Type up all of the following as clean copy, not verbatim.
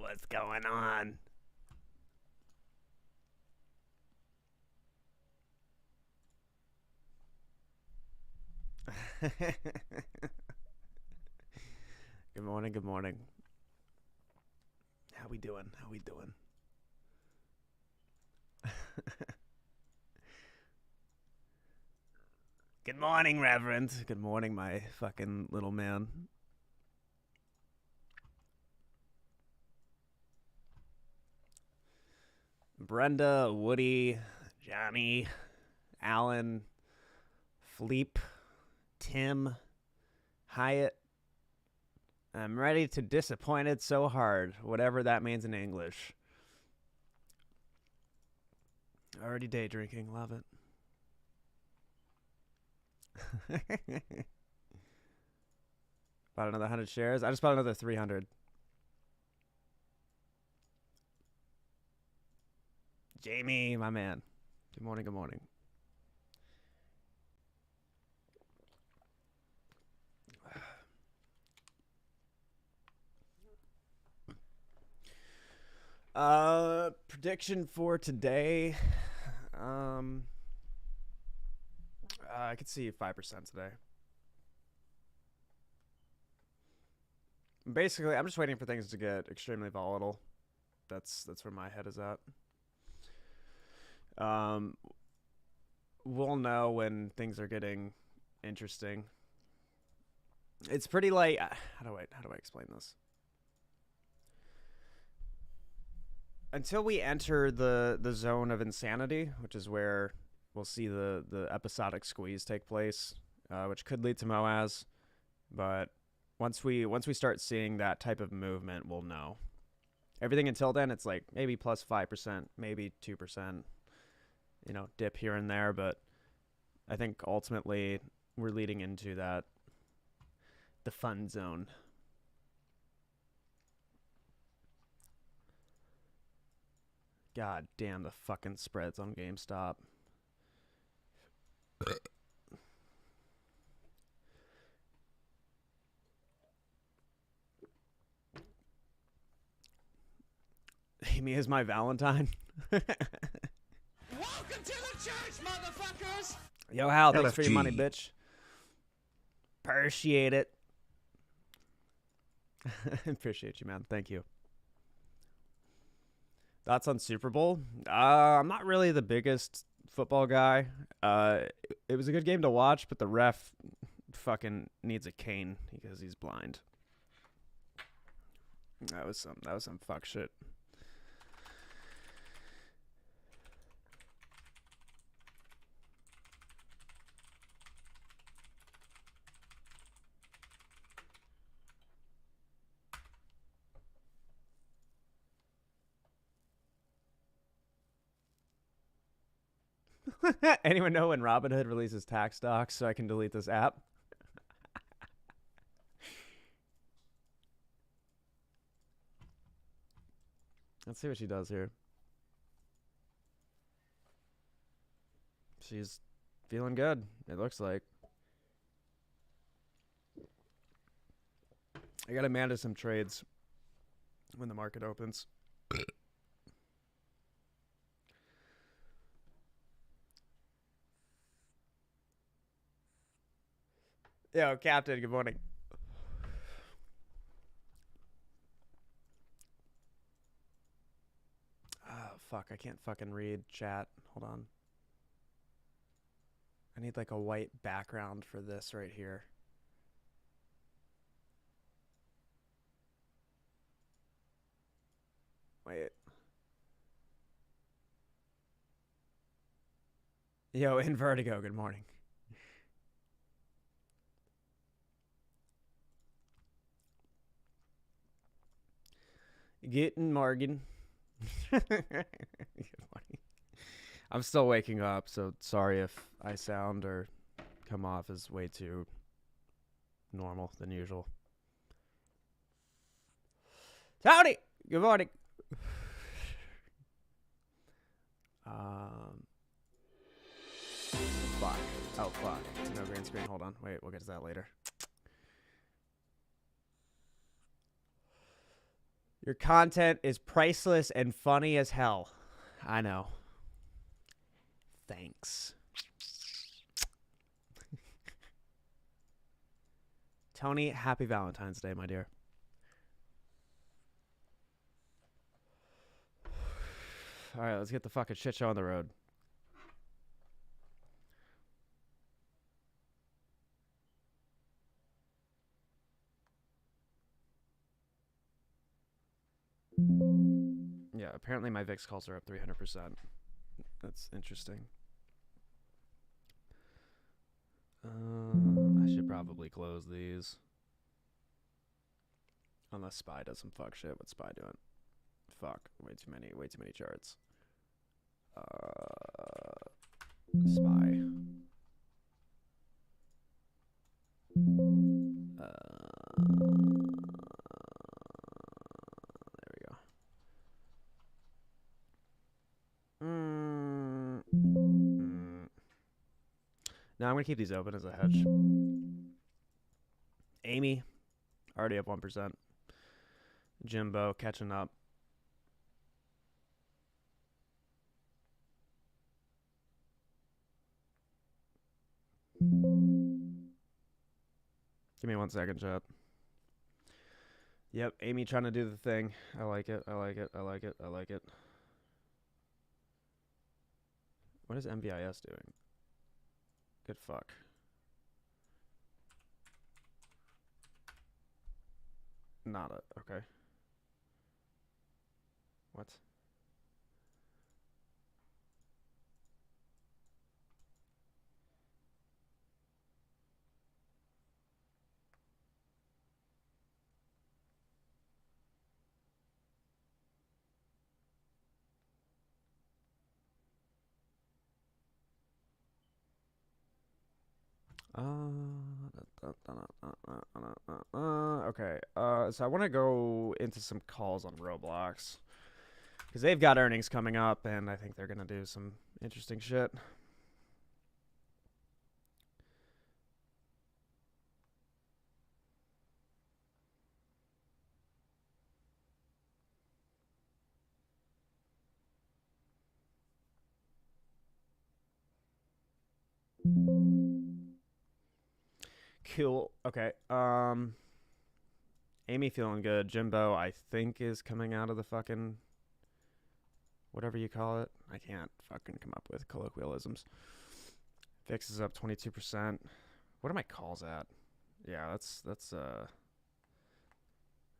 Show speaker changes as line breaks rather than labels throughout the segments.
What's going on? Good morning, good morning. How we doing? How we doing? Good morning, Reverend. Good morning, my fucking little man. Brenda, Woody, Johnny, Alan, Fleep, Tim, Hyatt. I'm ready to disappointed so hard, whatever that means in English. Already day drinking, love it. Bought another 100 shares. I just bought another 300. Jamie, my man. Good morning, good morning. Prediction for today. I could see 5% today. Basically, I'm just waiting for things to get extremely volatile. That's where my head is at. We'll know when things are getting interesting. It's pretty like how do I explain this? Until we enter the zone of insanity, which is where we'll see the episodic squeeze take place, which could lead to MOAS. But once we start seeing that type of movement, we'll know. Everything until then, it's like maybe plus 5%, maybe 2%, dip here and there. But I think ultimately we're leading into the fun zone. God damn the fucking spreads on GameStop. Amy is my Valentine.
Welcome to the church, motherfuckers!
Yo, Hal, thanks
LFG.
for your money, bitch. Appreciate it. Appreciate you, man. Thank you. Thoughts on Super Bowl? I'm not really the biggest football guy. It was a good game to watch, but the ref fucking needs a cane because he's blind. That was some fuck shit. Anyone know when Robinhood releases tax docs so I can delete this app? Let's see what she does here. She's feeling good, it looks like. I got Amanda some trades when the market opens. Yo, Captain, good morning. Oh, fuck, I can't fucking read chat. Hold on. I need like a white background for this right here. Wait. Yo, in Vertigo, good morning. Guten Morgen. I'm still waking up, so sorry if I sound or come off as way too normal than usual. Tony, good morning. Fuck. Oh, fuck. No green screen. Hold on. Wait, we'll get to that later. Your content is priceless and funny as hell. I know. Thanks. Tony, happy Valentine's Day, my dear. All right, let's get the fucking shit show on the road. Yeah, apparently my VIX calls are up 300%. That's interesting. I should probably close these. Unless Spy does some fuck shit. What's Spy doing? Fuck. Way too many charts. Spy. There we go. Now I'm going to keep these open as a hedge. Amy, already up 1%. Jimbo, catching up. Give me 1 second, chat. Yep, Amy trying to do the thing. I like it. What is MVIS doing? Good fuck. Nada. Okay. What? Okay. So I want to go into some calls on Roblox because they've got earnings coming up, and I think they're gonna do some interesting shit. Cool. Okay. Amy feeling good. Jimbo, I think, is coming out of the fucking whatever you call it. I can't fucking come up with colloquialisms. VIX is up 22%. What are my calls at? Yeah, that's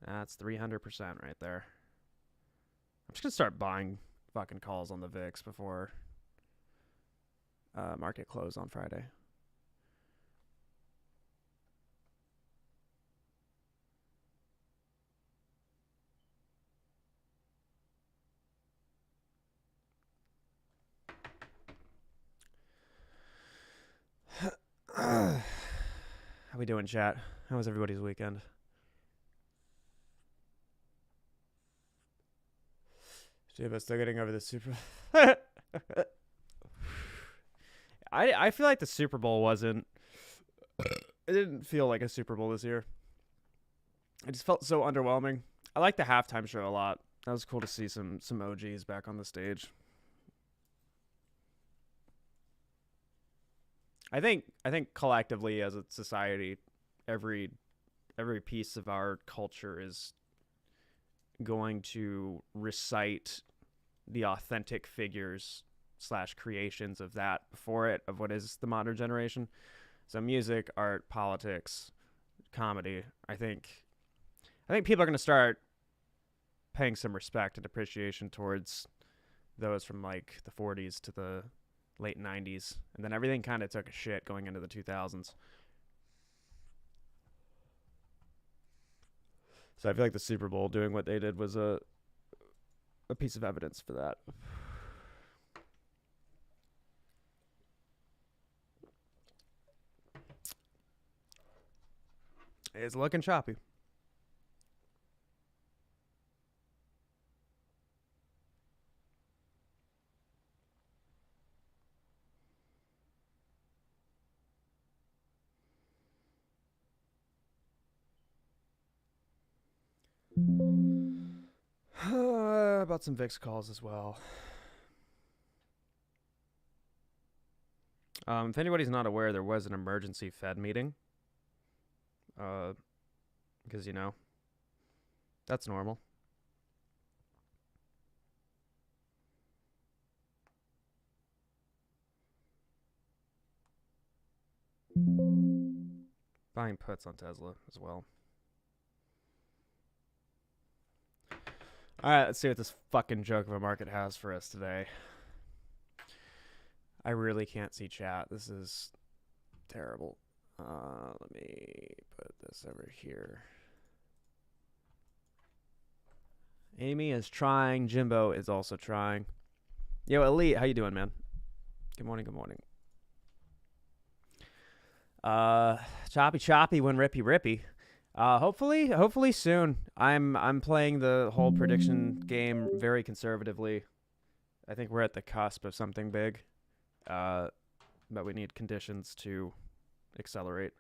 300% right there. I'm just gonna start buying fucking calls on the VIX before market close on Friday. How we doing, chat? How was everybody's weekend? Jimbo still getting over the Super. I feel like the Super Bowl wasn't. It didn't feel like a Super Bowl this year. It just felt so underwhelming. I like the halftime show a lot. That was cool to see some OGs back on the stage. I think collectively as a society, every piece of our culture is going to recite the authentic figures / creations of that before it, of what is the modern generation. So music, art, politics, comedy. I think people are going to start paying some respect and appreciation towards those from like the 40s to the late 90s, and then everything kind of took a shit going into the 2000s. So I feel like the Super Bowl doing what they did was a piece of evidence for that. It's looking choppy. about some VIX calls as well. If anybody's not aware, there was an emergency Fed meeting. Because, you know, that's normal. Buying puts on Tesla as well. All right, let's see what this fucking joke of a market has for us today. I really can't see chat. This is terrible. Let me put this over here. Amy is trying. Jimbo is also trying. Yo, Elite, how you doing, man? Good morning, good morning. Choppy when rippy. Hopefully soon. I'm playing the whole prediction game very conservatively. I think we're at the cusp of something big. But we need conditions to accelerate.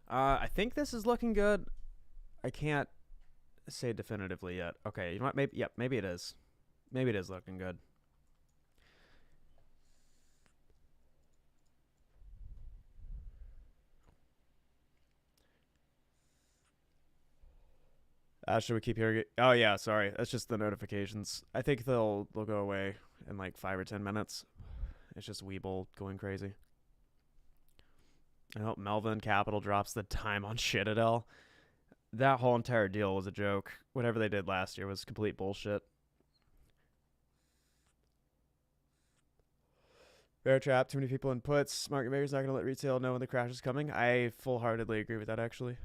I think this is looking good. I can't say definitively yet. Okay, you know what? Maybe it is. Maybe it is looking good. Should we keep hearing it? Oh yeah, sorry. That's just the notifications. I think they'll go away in like 5 or 10 minutes. It's just Weeble going crazy. I hope Melvin Capital drops the time on Citadel. That whole entire deal was a joke. Whatever they did last year was complete bullshit. Bear trap, too many people in puts. Market maker's not going to let retail know when the crash is coming. I full-heartedly agree with that, actually.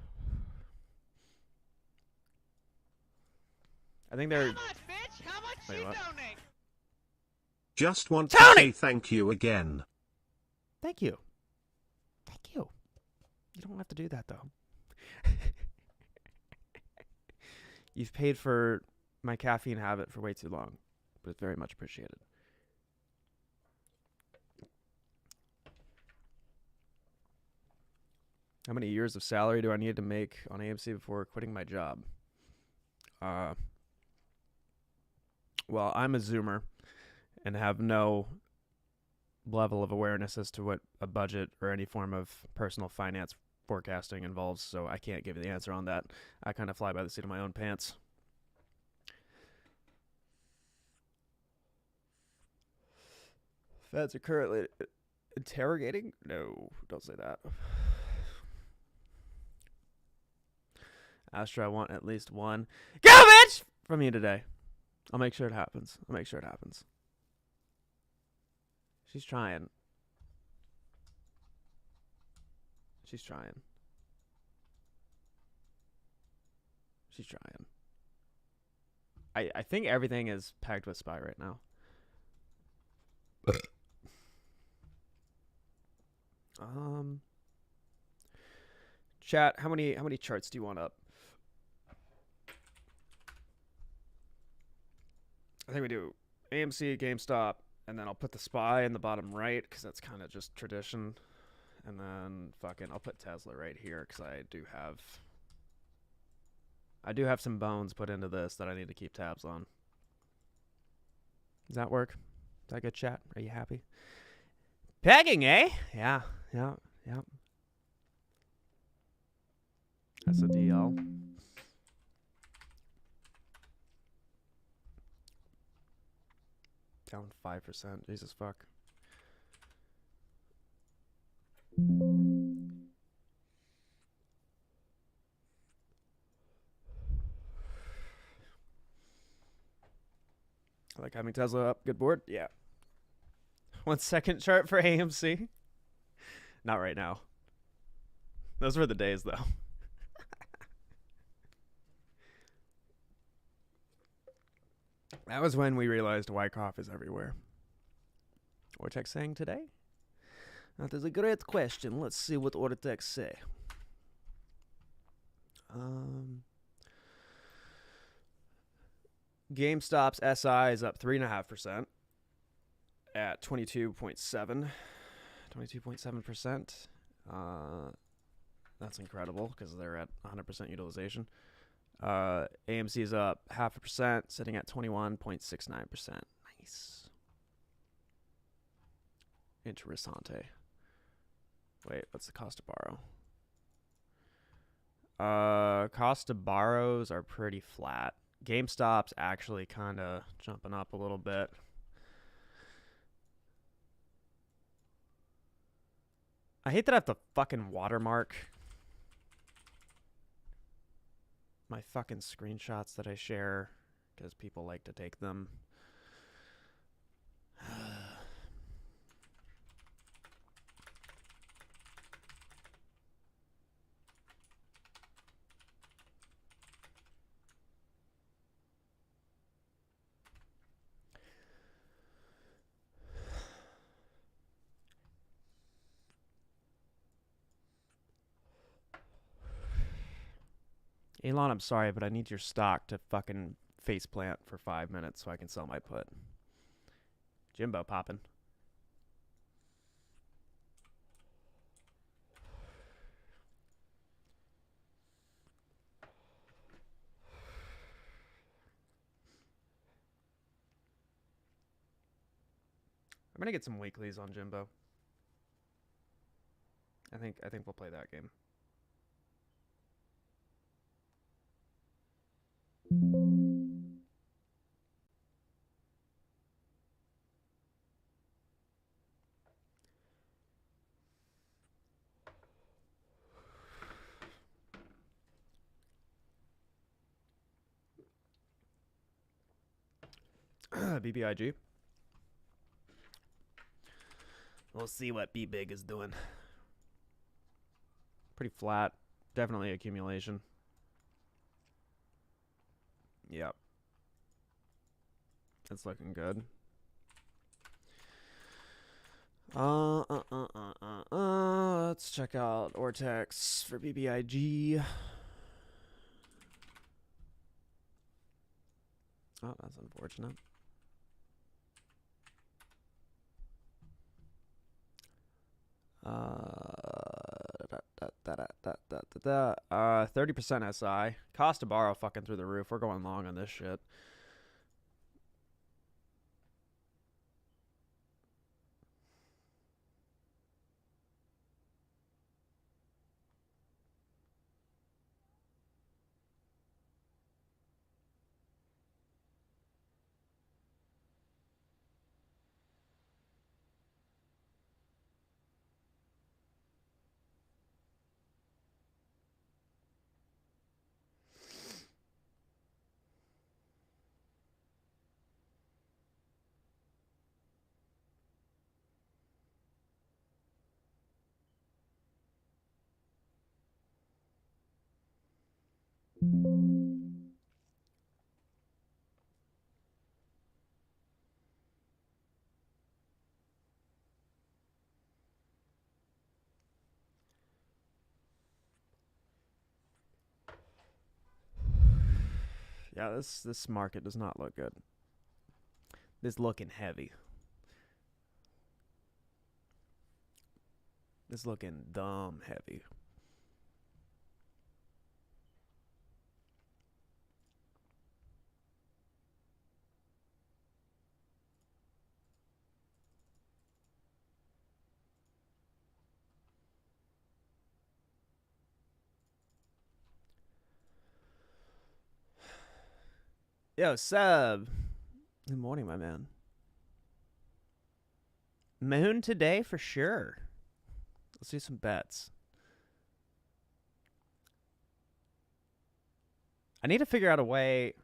I think they're...
How much, bitch? How much
Wait,
you
what?
donate?
Just want
Tony!
to say thank you again.
Thank you. Thank you. You don't have to do that, though. You've paid for my caffeine habit for way too long, but it's very much appreciated. How many years of salary do I need to make on AMC before quitting my job? Well, I'm a Zoomer and have no level of awareness as to what a budget or any form of personal finance forecasting involves, so I can't give you the answer on that. I kind of fly by the seat of my own pants. Feds are currently interrogating? No, don't say that. Astro, I want at least one. Go, bitch! From you today. I'll make sure it happens. She's trying. I think everything is pegged with SPY right now. Chat, how many charts do you want up? I think we do AMC, GameStop, and then I'll put the SPY in the bottom right because that's kind of just tradition. And then I'll put Tesla right here because I do have some bones put into this that I need to keep tabs on. Does that work? Is that good, chat? Are you happy? Pegging, eh? Yeah. That's a DL. Down 5%. Jesus fuck. I like having Tesla up. Good board? Yeah. 1 second chart for AMC? Not right now. Those were the days, though. That was when we realized Wyckoff is everywhere. Ortex saying today? That is a great question. Let's see what Ortex say. GameStop's SI is up 3.5% at 22.7%. That's incredible because they're at 100% utilization. AMC is up 0.5%, sitting at 21.69%. Nice. Interessante. Wait, what's the cost to borrow? Cost to borrows are pretty flat. GameStop's actually kind of jumping up a little bit. I hate that I have to fucking watermark my fucking screenshots that I share because people like to take them. Elon, I'm sorry, but I need your stock to fucking faceplant for 5 minutes so I can sell my put. Jimbo popping. I'm gonna get some weeklies on Jimbo. I think we'll play that game. BBIG. We'll see what B Big is doing. Pretty flat. Definitely accumulation. Yep. It's looking good. Let's check out Ortex for BBIG. Oh, that's unfortunate. Uh, 30% SI. Cost to borrow fucking through the roof. We're going long on this shit. Yeah, this market does not look good. This looking heavy. This looking dumb heavy. Yo, Seb. Good morning, my man. Moon today for sure. Let's do some bets. I need to figure out a way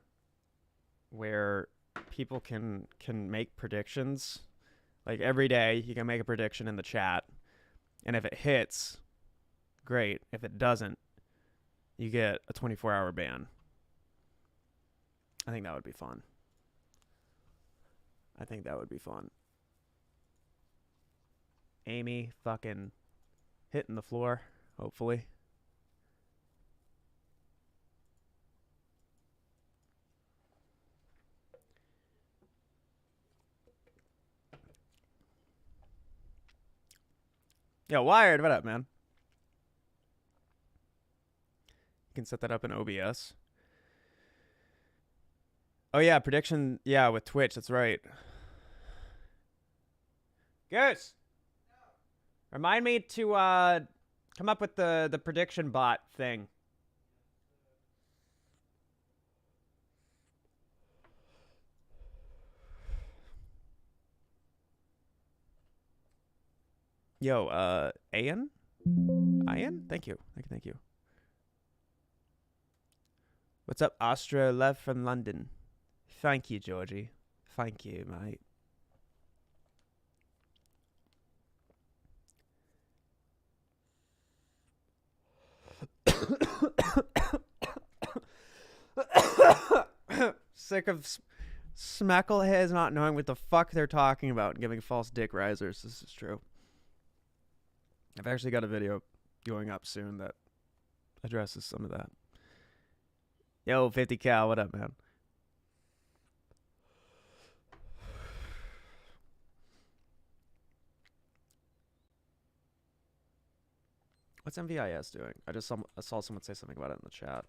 where people can make predictions. Like every day you can make a prediction in the chat. And if it hits, great. If it doesn't, you get a 24-hour ban. I think that would be fun. Amy fucking hitting the floor, hopefully. Yo, Wired, what up, man? You can set that up in OBS. Oh yeah, prediction. Yeah, with Twitch. That's right. Goose, remind me to come up with the prediction bot thing. Yo, Ian? Ian? Thank you. Thank you. What's up, ASTRO? Love from London. Thank you, Georgie. Thank you, mate. Sick of smackleheads not knowing what the fuck they're talking about and giving false dick risers. This is true. I've actually got a video going up soon that addresses some of that. Yo, 50 Cal, what up, man? What's MVIS doing? I saw someone say something about it in the chat.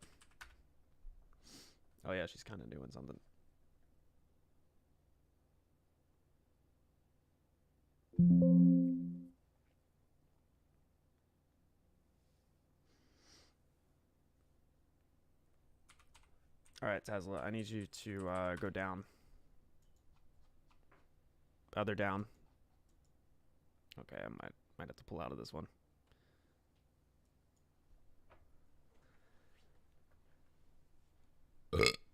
Oh yeah, she's kind of doing something. All right, Tesla, I need you to go down. Other down. Okay, I might have to pull out of this one.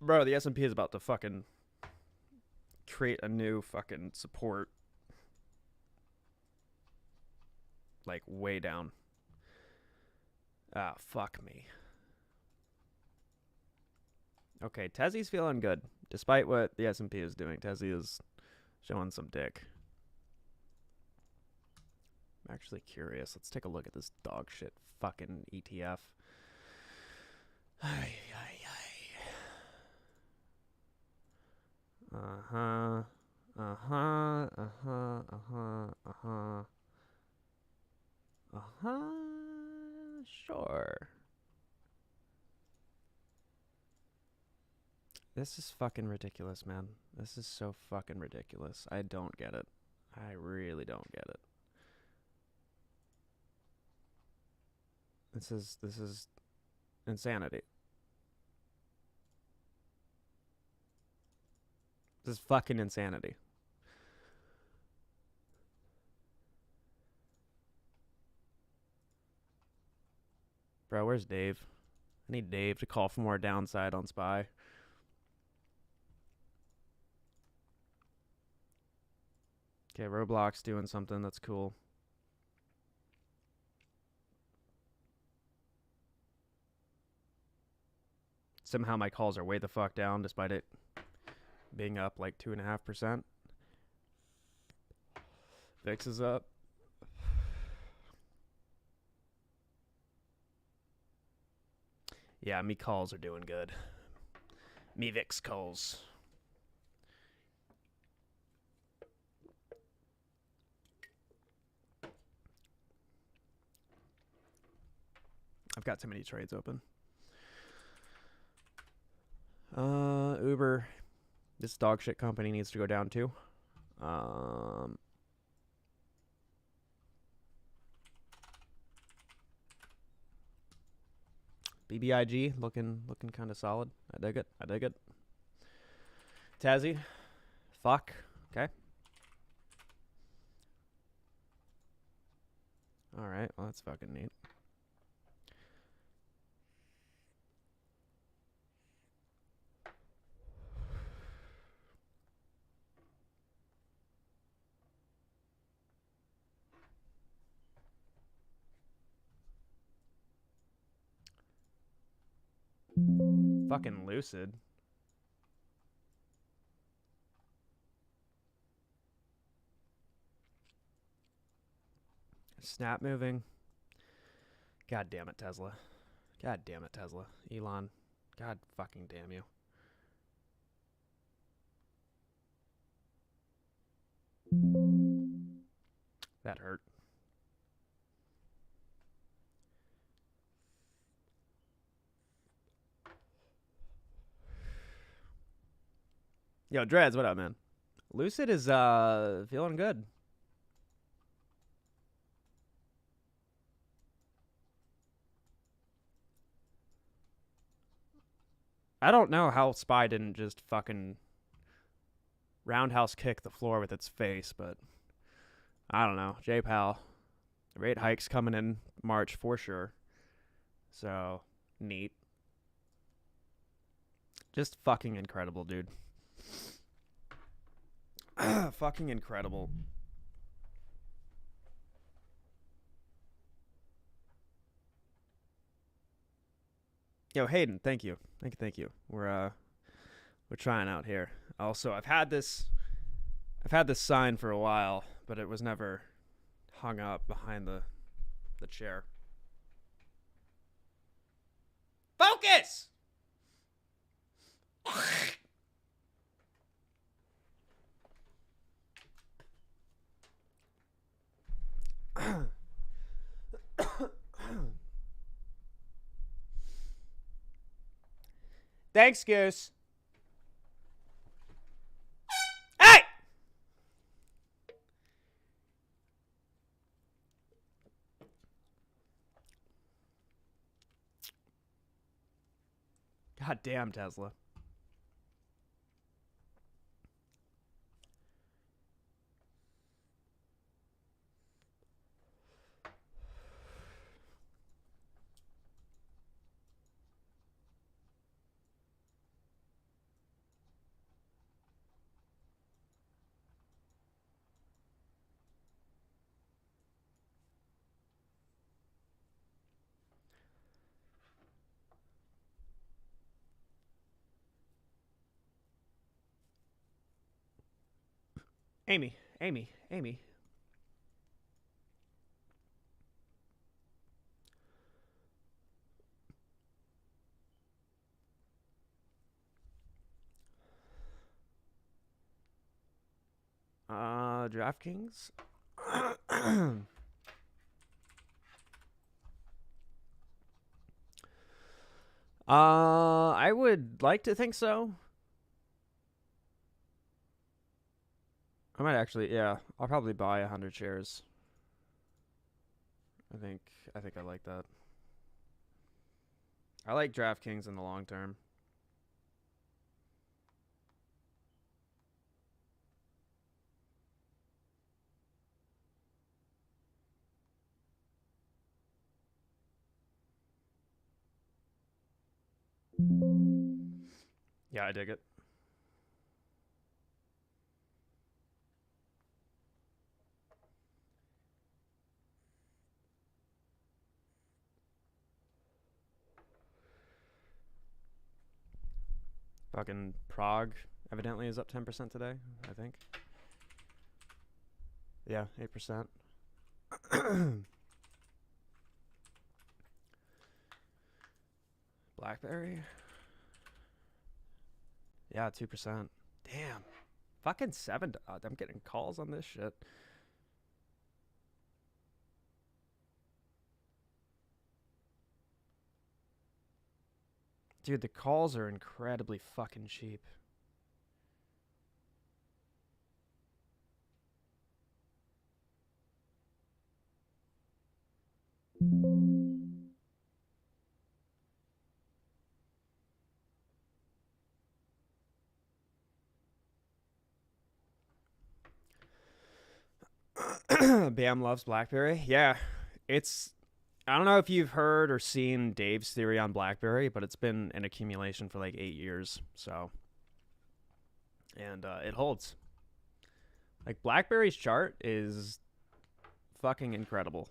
Bro, the S&P is about to fucking create a new fucking support. Like, way down. Ah, fuck me. Okay, Tezzy's feeling good. Despite what the S&P is doing, Tezzy is showing some dick. I'm actually curious. Let's take a look at this dog shit fucking ETF. Ay, ay, ay. Uh-huh. Uh-huh. Uh-huh. Uh-huh. Uh-huh. Uh-huh. Sure. This is fucking ridiculous, man. This is so fucking ridiculous. I don't get it. I really don't get it. This is insanity. This is fucking insanity. Bro, where's Dave? I need Dave to call for more downside on SPY. Okay, Roblox doing something. That's cool. Somehow my calls are way the fuck down despite it being up like 2.5%. VIX is up. Yeah, me calls are doing good. Me VIX calls. I've got too many trades open. Uber. This dog shit company needs to go down too. BBIG looking kind of solid. I dig it. Tazzy. Fuck. Okay. All right. Well, that's fucking neat. Fucking Lucid. Snap moving. God damn it, Tesla. God damn it, Tesla. Elon. God fucking damn you. That hurt. Yo, Dreads, what up, man? Lucid is feeling good. I don't know how Spy didn't just fucking roundhouse kick the floor with its face, but I don't know. J-Pal, rate hikes coming in March for sure. So, neat. Just fucking incredible, dude. Fucking incredible. Yo, Hayden, thank you. Thank you. We're trying out here. Also, I've had this sign for a while, but it was never hung up behind the chair. Focus! Thanks, Goose. Hey! God damn, Tesla. Amy. DraftKings. I would like to think so. I might actually, yeah. I'll probably buy 100 shares. I think I like that. I like DraftKings in the long term. Yeah, I dig it. Fucking Prague evidently is up 10% today, I think. Yeah, 8%. BlackBerry. Yeah, 2%. Damn. Fucking 7. I'm getting calls on this shit. Dude, the calls are incredibly fucking cheap. Bam loves BlackBerry. Yeah, it's. I don't know if you've heard or seen Dave's theory on BlackBerry, but it's been an accumulation for like 8 years. So, and it holds. Like BlackBerry's chart is fucking incredible.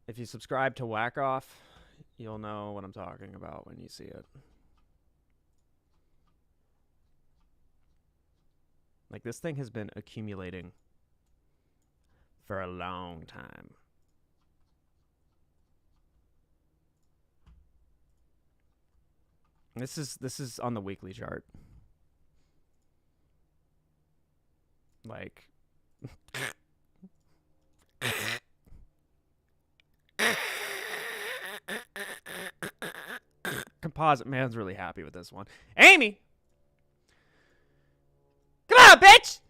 If you subscribe to Whack Off, you'll know what I'm talking about when you see it. Like this thing has been accumulating for a long time. This is on the weekly chart. Like Composite Man's really happy with this one. Amy! bitch!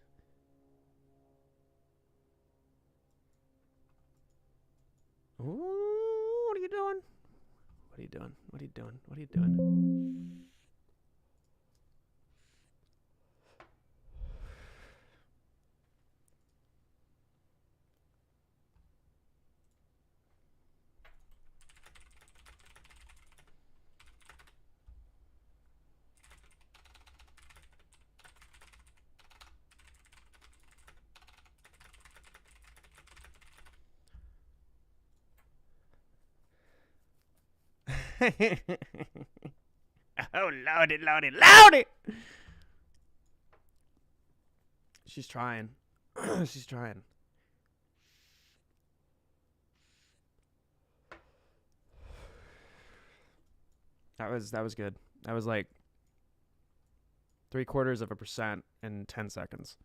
Ooh, what are you doing? What are you doing? What are you doing? What are you doing? Oh, lordy, lordy, lordy! She's trying. She's trying. That was good. That was like 0.75% in 10 seconds.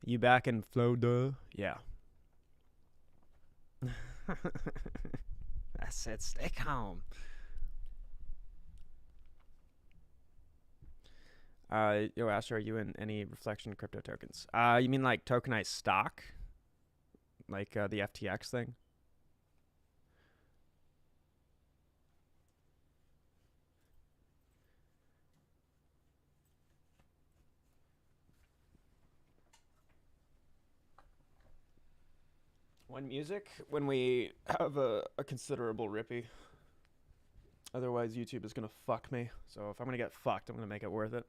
You back in Florida? Yeah. That's it. Stay calm. Yo, Astro, are you in any reflection crypto tokens? You mean like tokenized stock? Like the FTX thing? When music? When we have a considerable rippy. Otherwise, YouTube is going to fuck me. So if I'm going to get fucked, I'm going to make it worth it.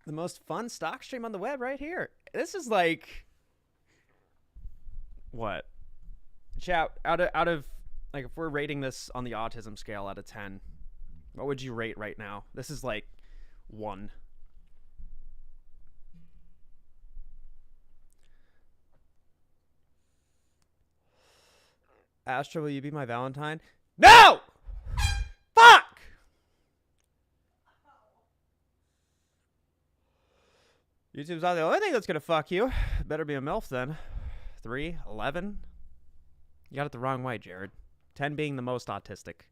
The most fun stock stream on the web right here. This is like... What? Chat, out of like, if we're rating this on the autism scale out of 10, what would you rate right now? This is like 1. Astro, will you be my Valentine? No! Fuck! YouTube's not the only thing that's gonna fuck you. Better be a MILF then. 3, 11. You got it the wrong way, Jared. 10 being the most autistic.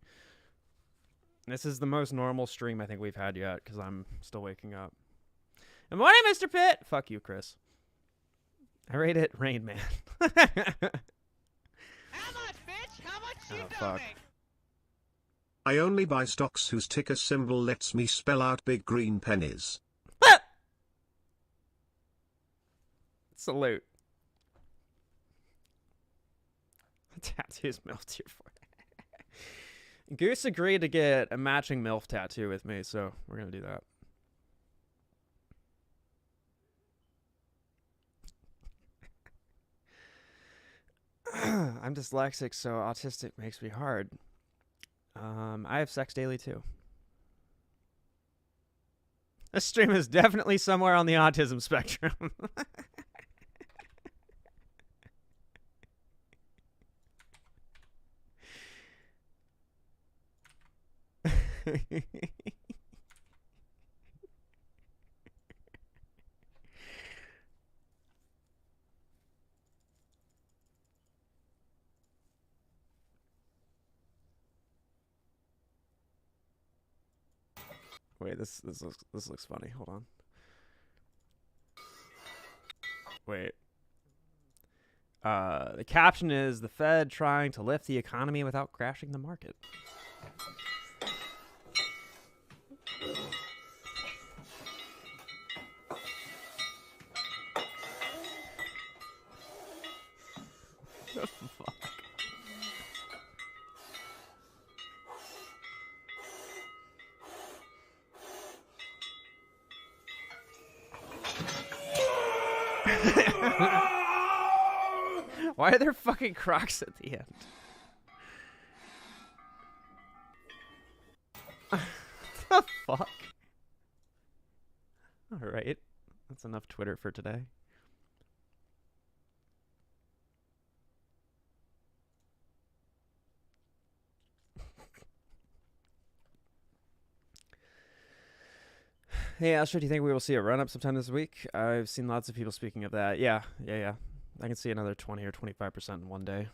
This is the most normal stream I think we've had yet, because I'm still waking up. Good morning, Mr. Pitt! Fuck you, Chris. I rate it Rain Man.
How much, bitch? How much you
fuck.
donate?
I only buy stocks whose ticker symbol lets me spell out big green pennies.
Salute. Tattoos MILF to your forehead. Goose agreed to get a matching MILF tattoo with me, so we're gonna do that. I'm dyslexic, so autistic makes me hard. I have sex daily too. This stream is definitely somewhere on the autism spectrum. Wait, this looks funny. Hold on. Wait. The caption is the Fed trying to lift the economy without crashing the market. What the fuck? Why are there fucking Crocs at the end? The fuck? Alright. That's enough Twitter for today. Hey, Astro, do you think we will see a run-up sometime this week? I've seen lots of people speaking of that. Yeah. I can see another 20 or 25% in one day.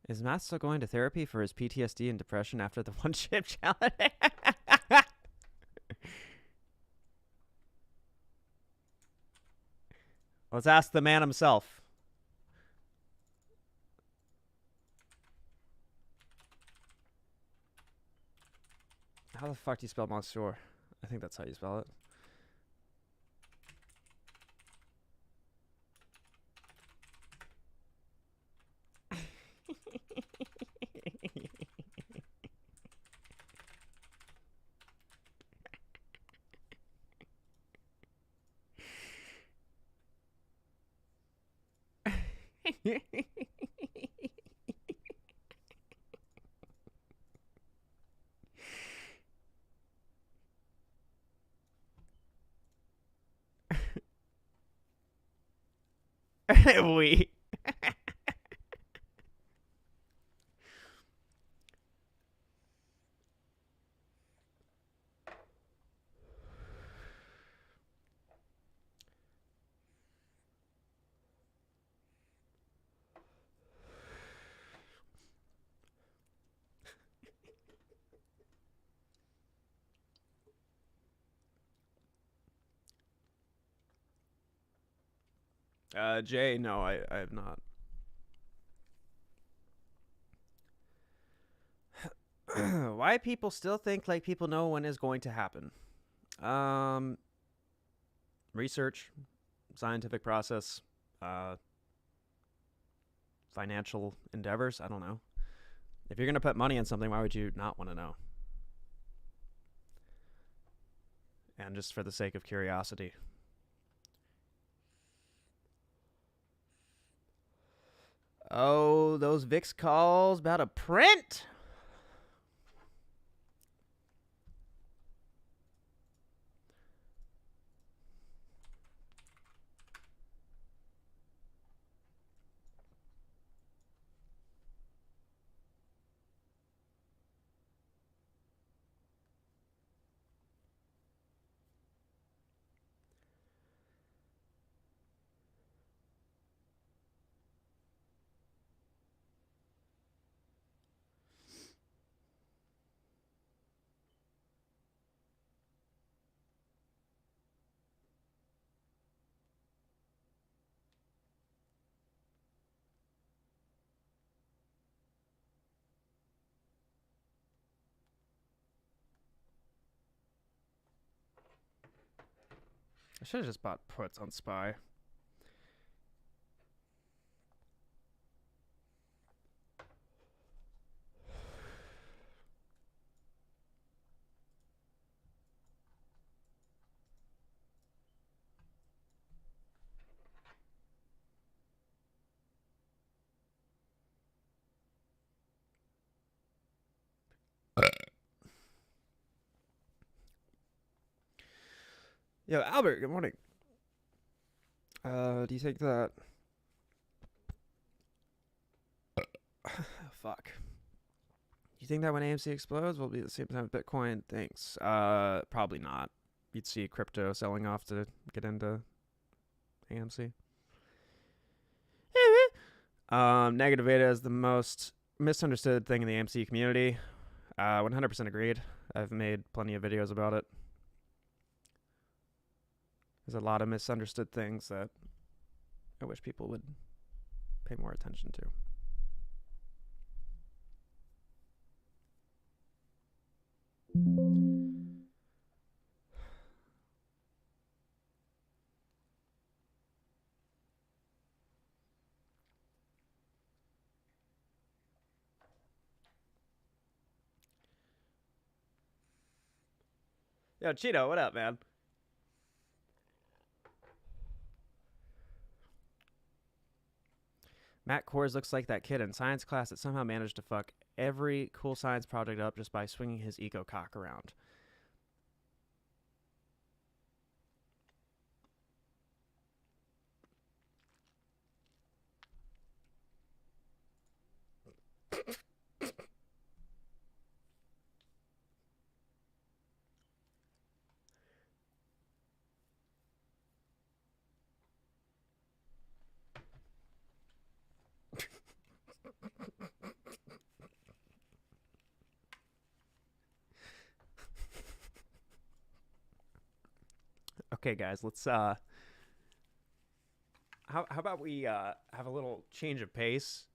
Is Matt still going to therapy for his PTSD and depression after the one-chip challenge? Let's ask the man himself. How the fuck do you spell Monsieur? I think that's how you spell it. We. Jay, no, I have not. Why people still think like people know when is going to happen? Research, scientific process, financial endeavors. I don't know. If you're gonna put money in something, why would you not want to know? And just for the sake of curiosity. Oh, those VIX calls about a print. I should have just bought puts on SPY. Yo, Albert, good morning. Do you think that... Fuck. Do you think that when AMC explodes, will it be at the same time as Bitcoin? Thanks. Probably not. You'd see crypto selling off to get into AMC. Negative beta is the most misunderstood thing in the AMC community. 100% agreed. I've made plenty of videos about it. There's a lot of misunderstood things that I wish people would pay more attention to. Yo, Cheeto, what up, man? Matt Kors looks like that kid in science class that somehow managed to fuck every cool science project up just by swinging his eco cock around. Okay, guys, let's how about we have a little change of pace?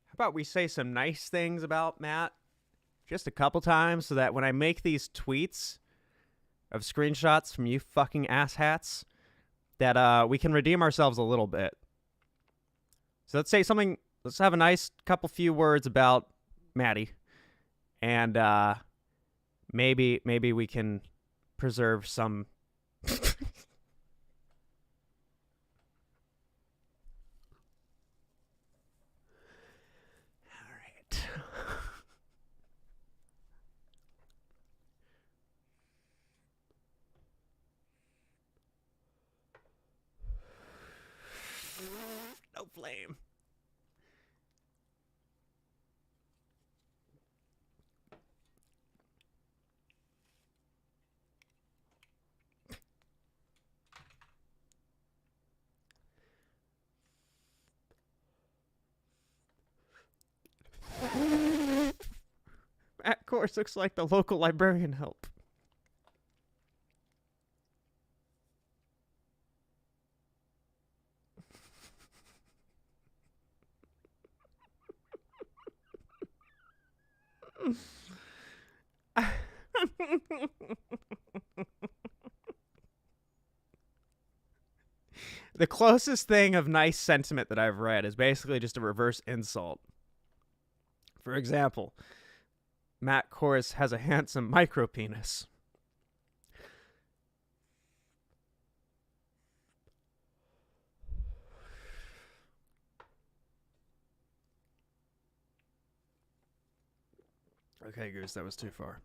How about we say some nice things about Matt just a couple times so that when I make these tweets of screenshots from you fucking asshats, that we can redeem ourselves a little bit. So let's say something. Let's have a nice few words about Maddie, and maybe we can preserve some. All right. No flame. Matt Course looks like the local librarian help. The closest thing of nice sentiment that I've read is basically just a reverse insult. For example, Matt Corus has a handsome micro penis. Okay, Goose, that was too far.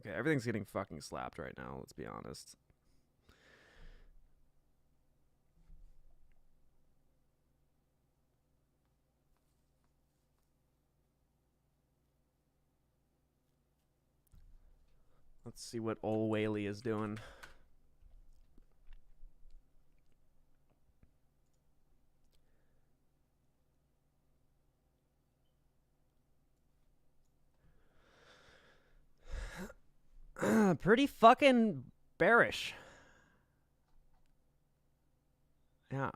Okay, everything's getting fucking slapped right now, let's be honest. Let's see what old Whaley is doing. Pretty fucking bearish. Yeah.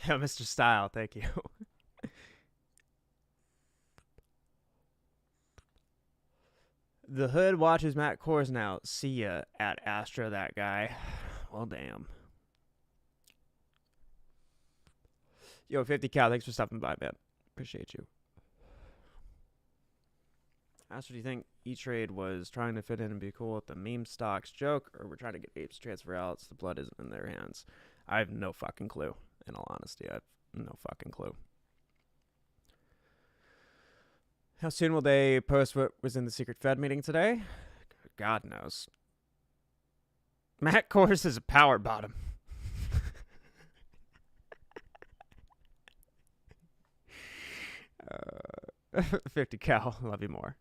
Yeah, Mr. Style, thank you. The Hood watches Matt Kors now. See ya at ASTRO, that guy. Well, damn. Yo, 50 Cal, thanks for stopping by, man. Appreciate you. Astro, do you think E-Trade was trying to fit in and be cool with the meme stocks joke, or we're trying to get apes to transfer out so the blood isn't in their hands? I have no fucking clue, in all honesty. I have no fucking clue. How soon will they post what was in the secret Fed meeting today? God knows. Matt Kors is a power bottom. 50 cal, love you more.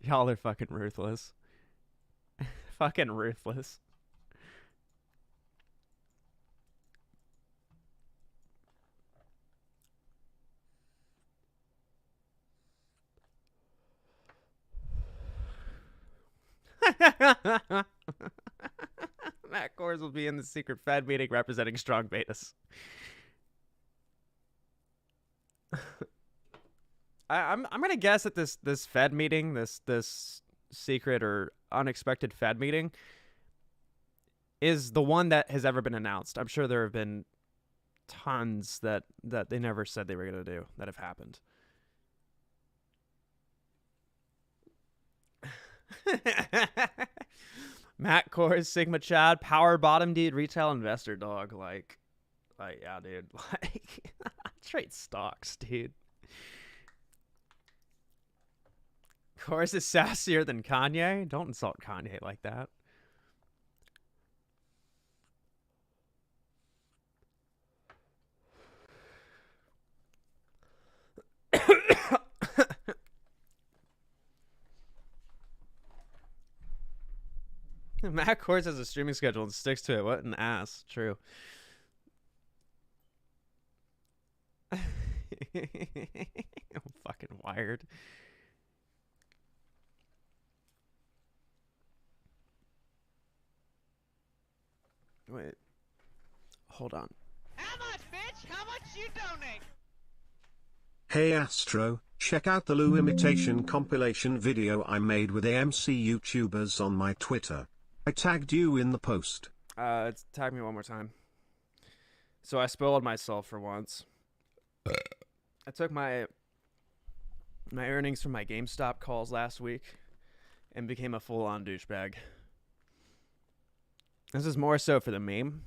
Y'all are fucking ruthless. Fucking ruthless. Matt Kors will be in the secret Fed meeting representing strong betas. I'm gonna guess that this Fed meeting, this secret or unexpected Fed meeting, is the one that has ever been announced. I'm sure there have been tons that they never said they were gonna do that have happened. Matt Kors, Sigma Chad, power bottom dude, retail investor dog. Like yeah, dude. Like trade stocks, dude. Kors is sassier than Kanye. Don't insult Kanye like that. Matt Kors has a streaming schedule and sticks to it. What an ass. True. I'm fucking wired. Wait. Hold on.
How much, bitch? How much you donate?
Hey Astro, check out the Lou imitation compilation video I made with AMC YouTubers on my Twitter. I tagged you in the post.
Tag me one more time. So I spoiled myself for once. I took my earnings from my GameStop calls last week and became a full-on douchebag. This is more so for the meme.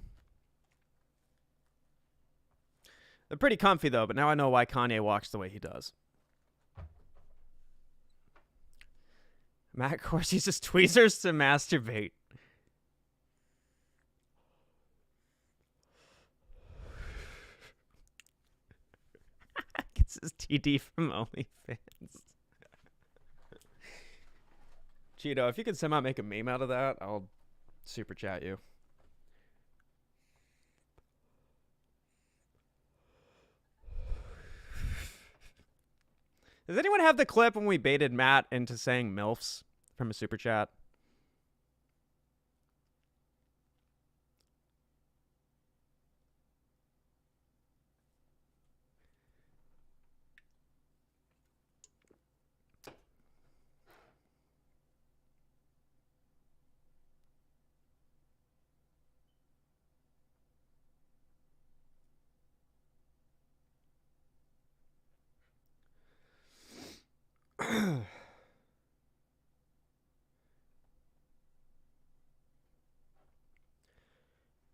They're pretty comfy though, but now I know why Kanye walks the way he does. Matt Kors uses tweezers to masturbate. Gets his TD from OnlyFans. Cheeto, if you could somehow make a meme out of that, I'll super chat you. Does anyone have the clip when we baited Matt into saying MILFs from a super chat?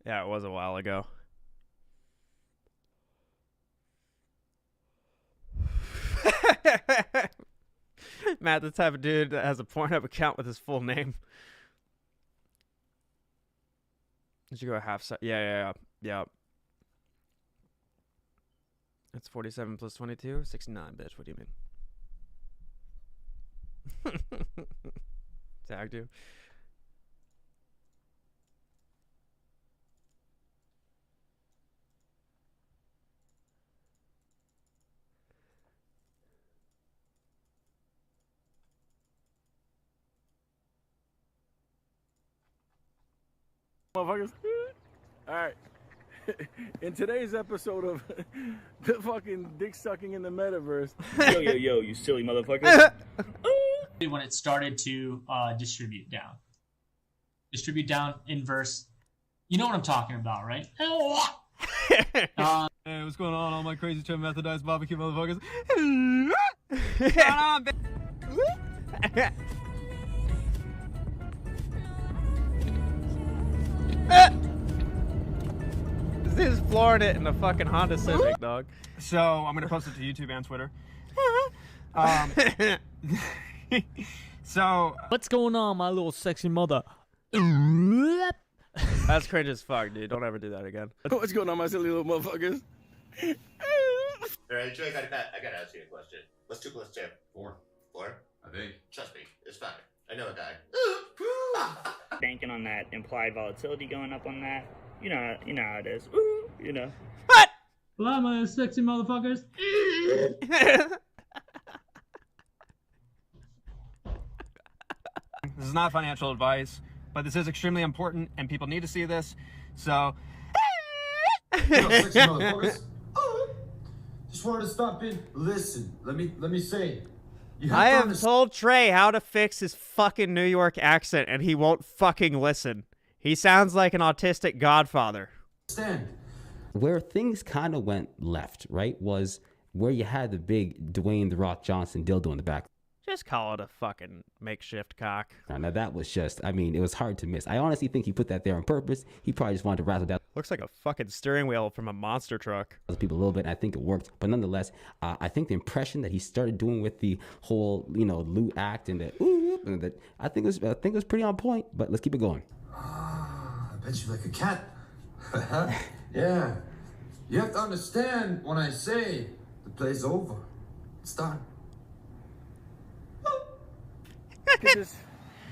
Yeah, it was a while ago. Matt, the type of dude that has a Pornhub account with his full name. Did you go half set? Yeah. That's 47 plus 22? 69, bitch. What do you mean? Tagged you.
Motherfuckers. Alright. In today's episode of the fucking dick sucking in the metaverse.
Yo, you silly motherfuckers.
When it started to distribute down inverse. You know what I'm talking about, right?
Hey, what's going on, all my crazy trim methodized barbecue motherfuckers?
flooring it in a fucking Honda Civic, dog.
So I'm gonna post it to YouTube and Twitter. So
What's going on, my little sexy mother?
That's cringe as fuck, dude. Don't ever do that again.
What's going on, my silly little motherfuckers?
Alright, Joey, I gotta ask you a question. What's 2 + 2? 4. 4?
I think.
Trust me, it's fine. I know a guy.
Banking on that implied volatility going up on that. You know how it is. Ooh, you know.
Hello, my sexy motherfuckers.
this is not financial advice, but this is extremely important, and people need to see this. So.
Yo, sexy motherfuckers. Just wanted to stop in. Listen, let me say.
I have told Trey how to fix his fucking New York accent, and he won't fucking listen. He sounds like an autistic godfather.
Understand.
Where things kind of went left, right, was where you had the big Dwayne "The Rock" Johnson dildo in the back.
Just call it a fucking makeshift cock.
Now that was just, I mean, it was hard to miss. I honestly think he put that there on purpose. He probably just wanted to razzle down.
Looks like a fucking steering wheel from a monster truck.
People a little bit, and I think it worked. But nonetheless, I think the impression that he started doing with the whole, loot act and the ooh, and the, I think it was pretty on point. But let's keep it going.
I bet you like a cat. Yeah. You have to understand when I say the play's over. It's done.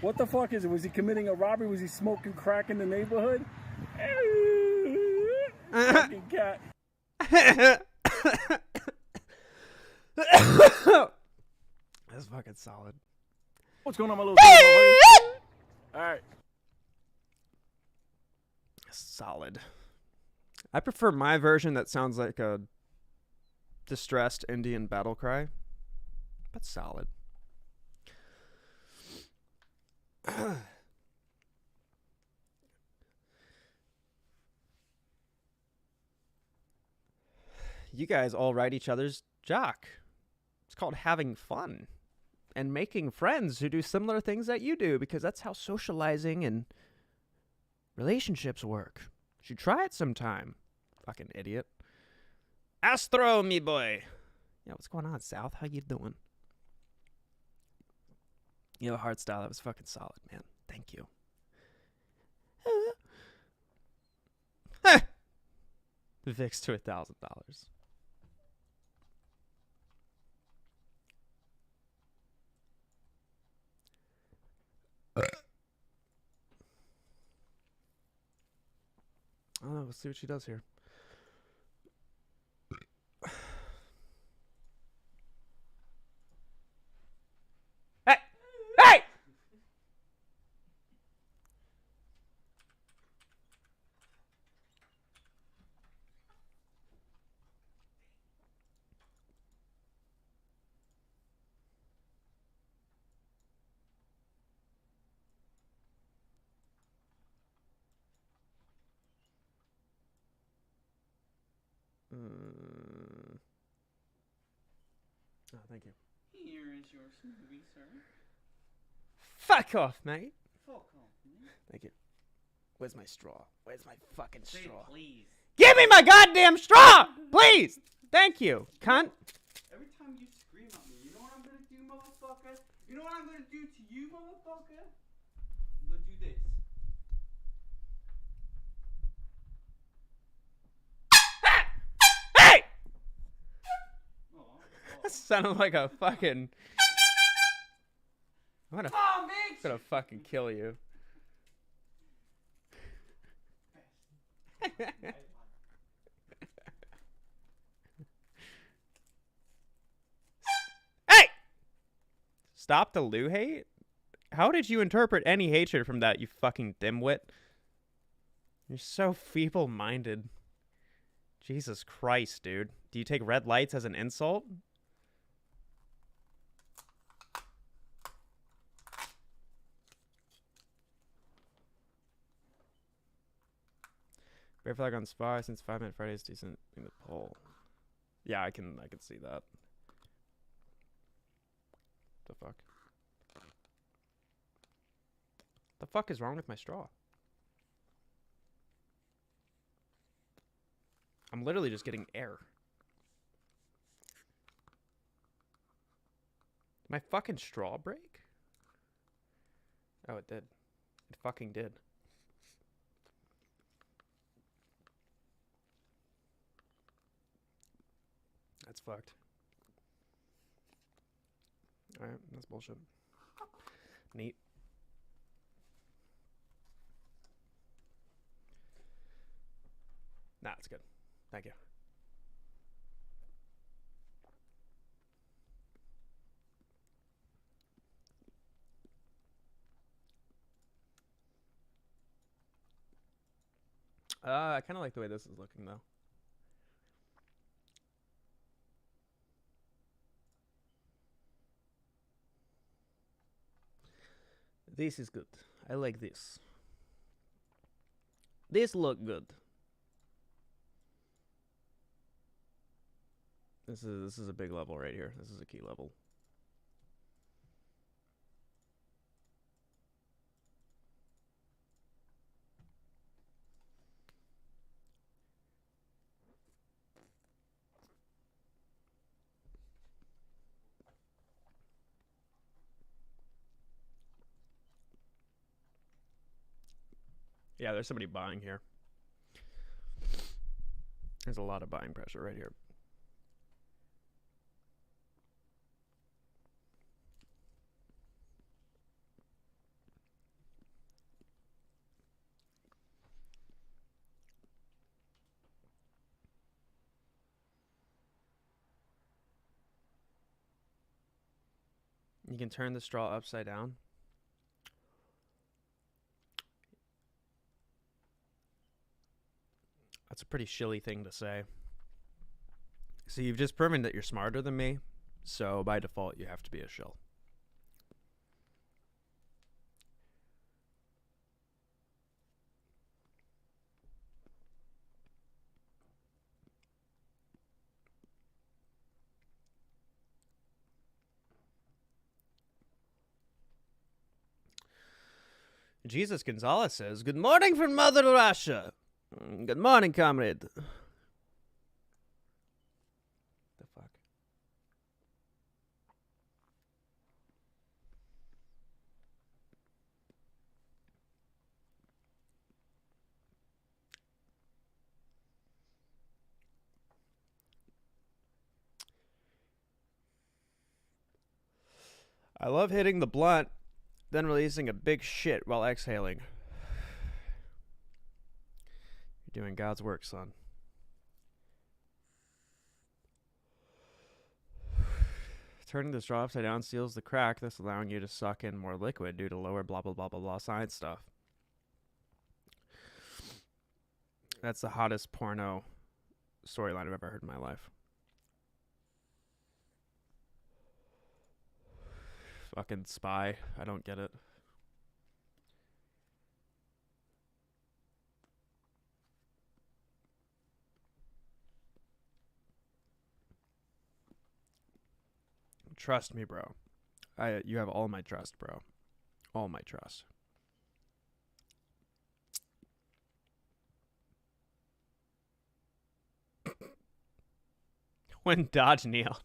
What the fuck is it? Was he committing a robbery? Was he smoking crack in the neighborhood? Fucking cat.
That's fucking solid.
What's going on, my little motherfuckers? All right.
Solid. I prefer my version that sounds like a distressed Indian battle cry, but solid. You guys all write each other's jock. It's called having fun and making friends who do similar things that you do, because that's how socializing and relationships work. You should try it sometime. Fucking idiot. ASTRO, me boy. Yeah, what's going on, South? How you doing? You have a hard style. That was fucking solid, man. Thank you. Vix to $1,000. Oh, let's see what she does here. Hey! Hey! Oh, thank you.
Here is your smoothie, sir.
Fuck off, mate.
Fuck off, man.
Thank you. Where's my straw? Where's my fucking
Say
straw?
please.
Give me my goddamn straw! Please! Thank you, cunt.
Every time you scream at me, you know what I'm gonna do, motherfucker? You know what I'm gonna do to you, motherfucker? I'm gonna do this.
Hey!
Oh,
That sounded like a fucking... I'm gonna fucking kill you. Hey! Stop the Lou hate? How did you interpret any hatred from that, you fucking dimwit? You're so feeble-minded. Jesus Christ, dude. Do you take red lights as an insult? Bear flag on spy since 5 Minute Friday is decent in the poll. Yeah, I can see that. The fuck? The fuck is wrong with my straw? I'm literally just getting air. My fucking straw break? Oh, it did. It fucking did. That's fucked. Alright, that's bullshit. Neat. Nah, it's good. Thank you. I kind of like the way this is looking, though. This is good. I like this. This look good. This is a big level right here. This is a key level. Yeah, there's somebody buying here. There's a lot of buying pressure right here. You can turn the straw upside down. That's a pretty shilly thing to say. So you've just proven that you're smarter than me, so by default you have to be a shill. Jesus Gonzalez says, "Good morning from Mother Russia." Good morning, comrade. The fuck? I love hitting the blunt, then releasing a big shit while exhaling. You're doing God's work, son. Turning the straw upside down seals the crack, thus allowing you to suck in more liquid due to lower blah blah blah blah blah science stuff. That's the hottest porno storyline I've ever heard in my life. Fucking spy. I don't get it. Trust me, bro. You have all my trust, bro. All my trust. When Dodge Neil.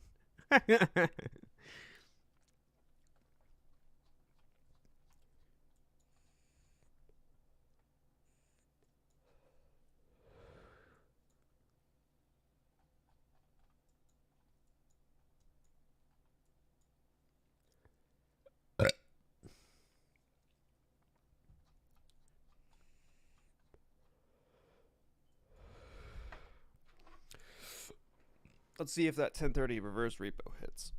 Let's see if that 1030 reverse repo hits.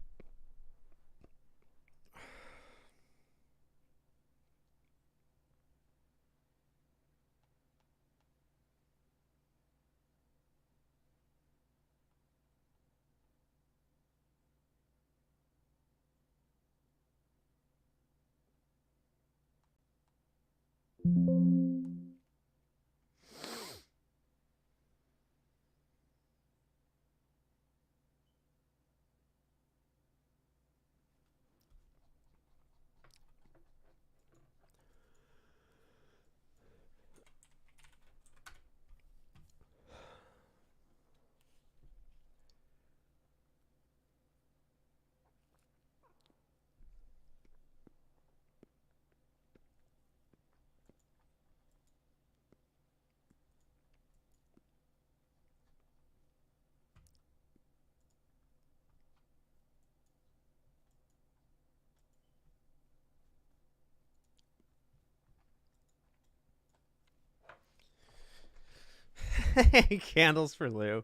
Candles for Lou.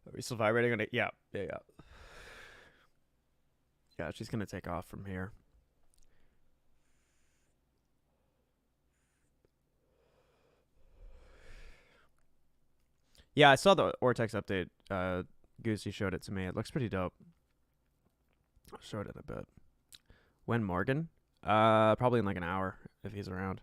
Are we still vibrating on it? Yeah. Yeah, she's gonna take off from here. Yeah, I saw the Ortex update. Goosey showed it to me. It looks pretty dope. I'll show it in a bit. When Morgan? Probably in like an hour if he's around.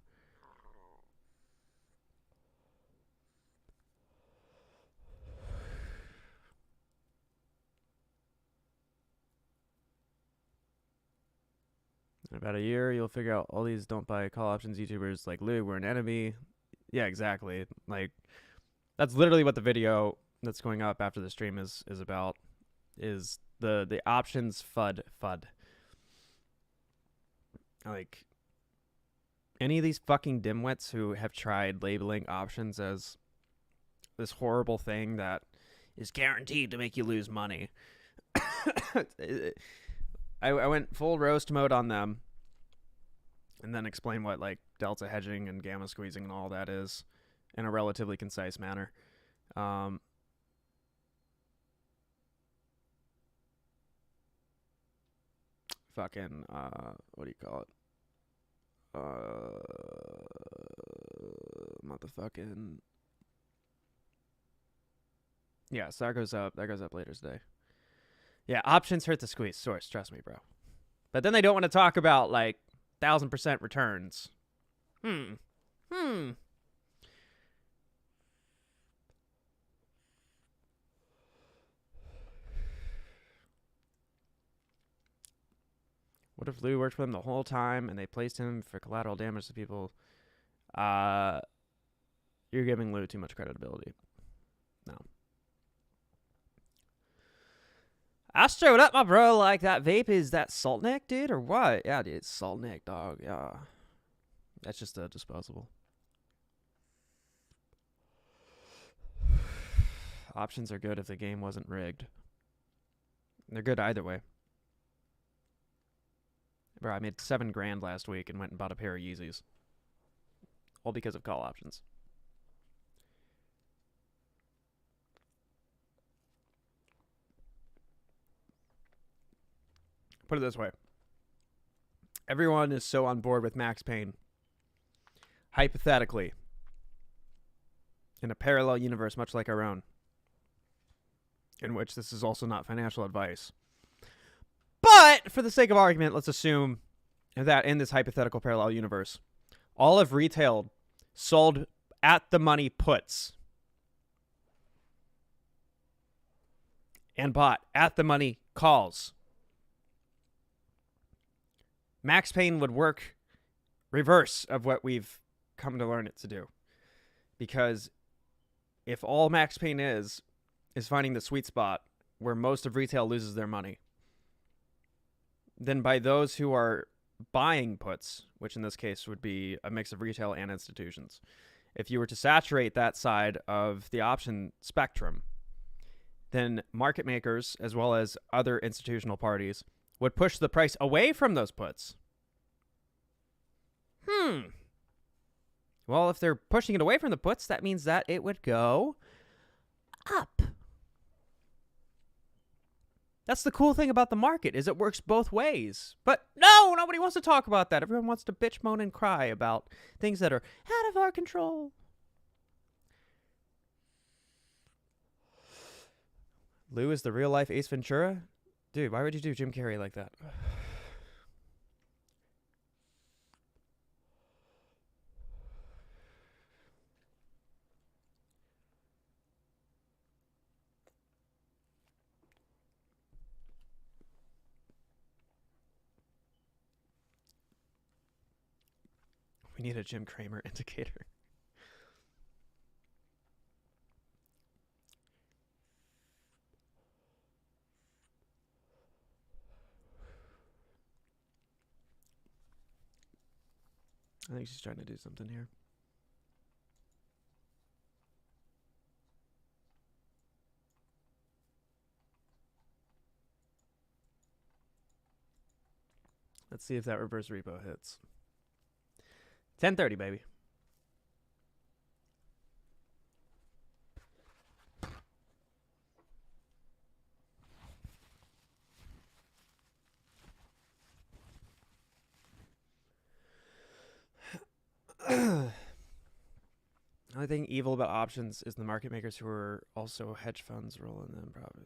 In about a year, you'll figure out all these don't buy call options YouTubers like Lou were an enemy. Yeah, exactly. Like, that's literally what the video that's going up after the stream is about. Is the options FUD. Like, any of these fucking dimwits who have tried labeling options as this horrible thing that is guaranteed to make you lose money. I went full roast mode on them and then explain what like delta hedging and gamma squeezing and all that is in a relatively concise manner. Fucking what do you call it? Motherfucking yeah, so that goes up later today. Yeah, options hurt the squeeze source, trust me, bro. But then they don't want to talk about like 1,000% returns. What if Lou worked for them the whole time and they placed him for collateral damage to people? You're giving Lou too much credibility. No. Astro, what up, my bro? Like, that vape is that salt neck, dude, or what? Yeah, dude, it's salt neck, dog. Yeah. That's just a disposable. Options are good if the game wasn't rigged. They're good either way. Bro, I made $7 grand last week and went and bought a pair of Yeezys. All because of call options. Put it this way. Everyone is so on board with Max Payne. Hypothetically. In a parallel universe much like our own. In which this is also not financial advice. But, for the sake of argument, let's assume that in this hypothetical parallel universe, all of retail sold at the money puts and bought at the money calls. Max Payne would work reverse of what we've come to learn it to do. Because if all Max Payne is finding the sweet spot where most of retail loses their money, then by those who are buying puts, which in this case would be a mix of retail and institutions, if you were to saturate that side of the option spectrum, then market makers, as well as other institutional parties, would push the price away from those puts. Well, if they're pushing it away from the puts, that means that it would go up. That's the cool thing about the market, is it works both ways. But no, nobody wants to talk about that. Everyone wants to bitch, moan, and cry about things that are out of our control. Lou is the real-life Ace Ventura? Dude, why would you do Jim Carrey like that? We need a Jim Cramer indicator. I think she's trying to do something here. Let's see if that reverse repo hits. 10:30, baby. Only thing evil about options is the market makers who are also hedge funds rolling them probably.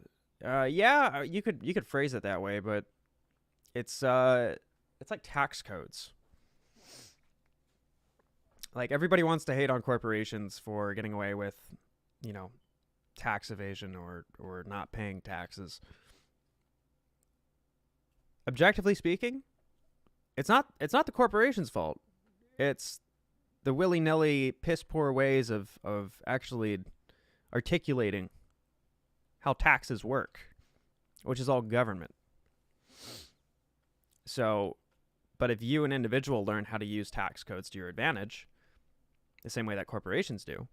Yeah, you could phrase it that way, but it's like tax codes. Like everybody wants to hate on corporations for getting away with, you know, tax evasion or not paying taxes. Objectively speaking, it's not the corporation's fault. It's the willy-nilly piss-poor ways of actually articulating how taxes work, which is all government. So, but if you, an individual, learn how to use tax codes to your advantage, the same way that corporations do,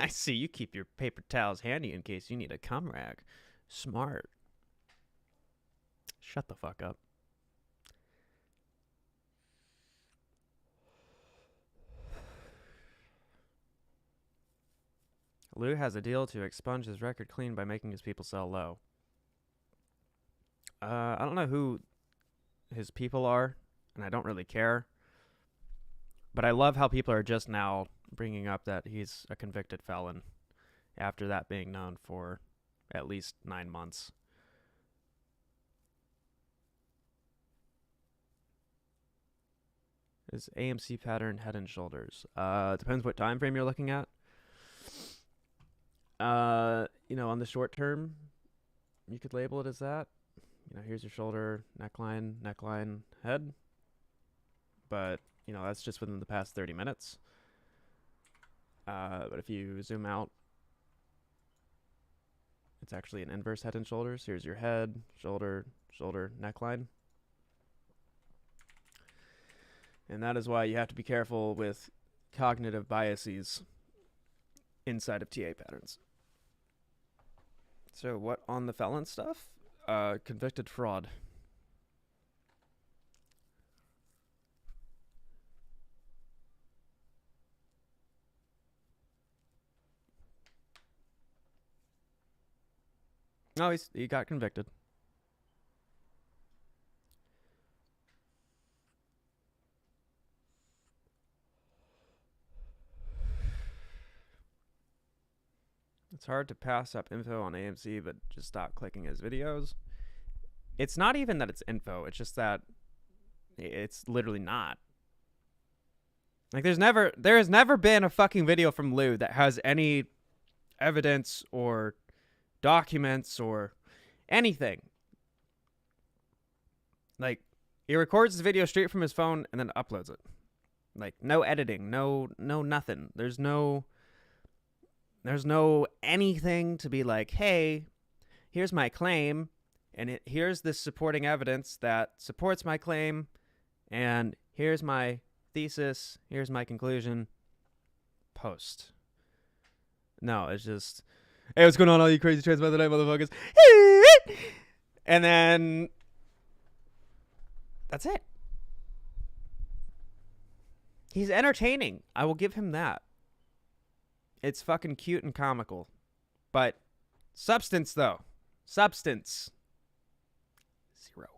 I see you keep your paper towels handy in case you need a cum rag. Smart. Shut the fuck up. Lou has a deal to expunge his record clean by making his people sell low. I don't know who his people are, and I don't really care. But I love how people are just now bringing up that he's a convicted felon after that being known for at least 9 months. Is AMC pattern head and shoulders? Depends what time frame you're looking at. You know, on the short term, you could label it as that. You know, here's your shoulder, neckline, head. But, you know, that's just within the past 30 minutes. But if you zoom out, it's actually an inverse head and shoulders. Here's your head, shoulder, neckline. And that is why you have to be careful with cognitive biases inside of TA patterns. So what on the felon stuff? Convicted fraud. No, he got convicted. It's hard to pass up info on AMC, but just stop clicking his videos. It's not even that it's info. It's just that it's literally not. Like there has never been a fucking video from Lou that has any evidence or documents or anything. Like, he records the video straight from his phone and then uploads it. Like, no editing, no nothing. There's no anything to be like, hey, here's my claim, and here's this supporting evidence that supports my claim, and here's my thesis, here's my conclusion. Post. No, it's just, hey, what's going on, all you crazy trans mother night motherfuckers? And then that's it. He's entertaining. I will give him that. It's fucking cute and comical. But substance, though. Substance. 0.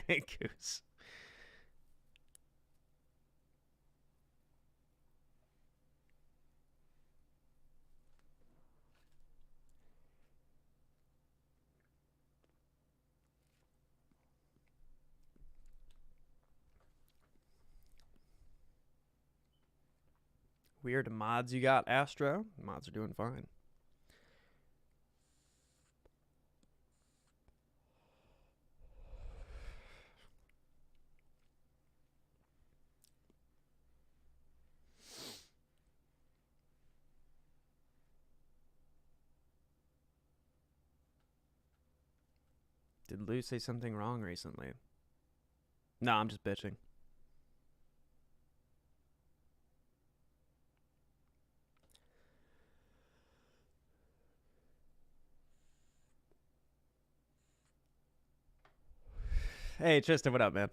Goose. Weird mods you got, Astro. Mods are doing fine. Did Lou say something wrong recently? No, I'm just bitching. Hey, Tristan, what up, man?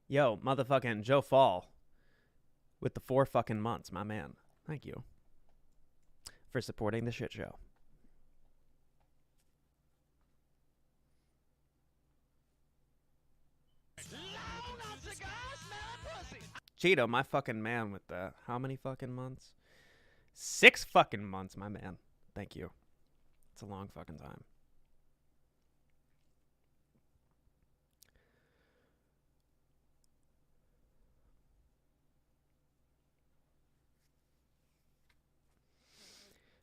Yo, motherfucking Joe Fall with the 4 fucking months, my man. Thank you for supporting the shit show. Cheeto, my fucking man with the how many fucking months? 6 fucking months, my man. Thank you. It's a long fucking time.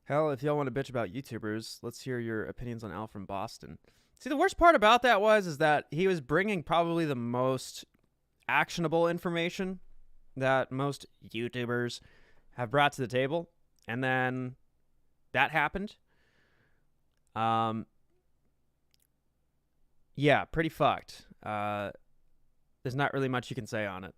Hell, if y'all want to bitch about YouTubers, let's hear your opinions on Al from Boston. See, the worst part about that is that he was bringing probably the most actionable information that most YouTubers have brought to the table. And then that happened. Yeah, pretty fucked. There's not really much you can say on it.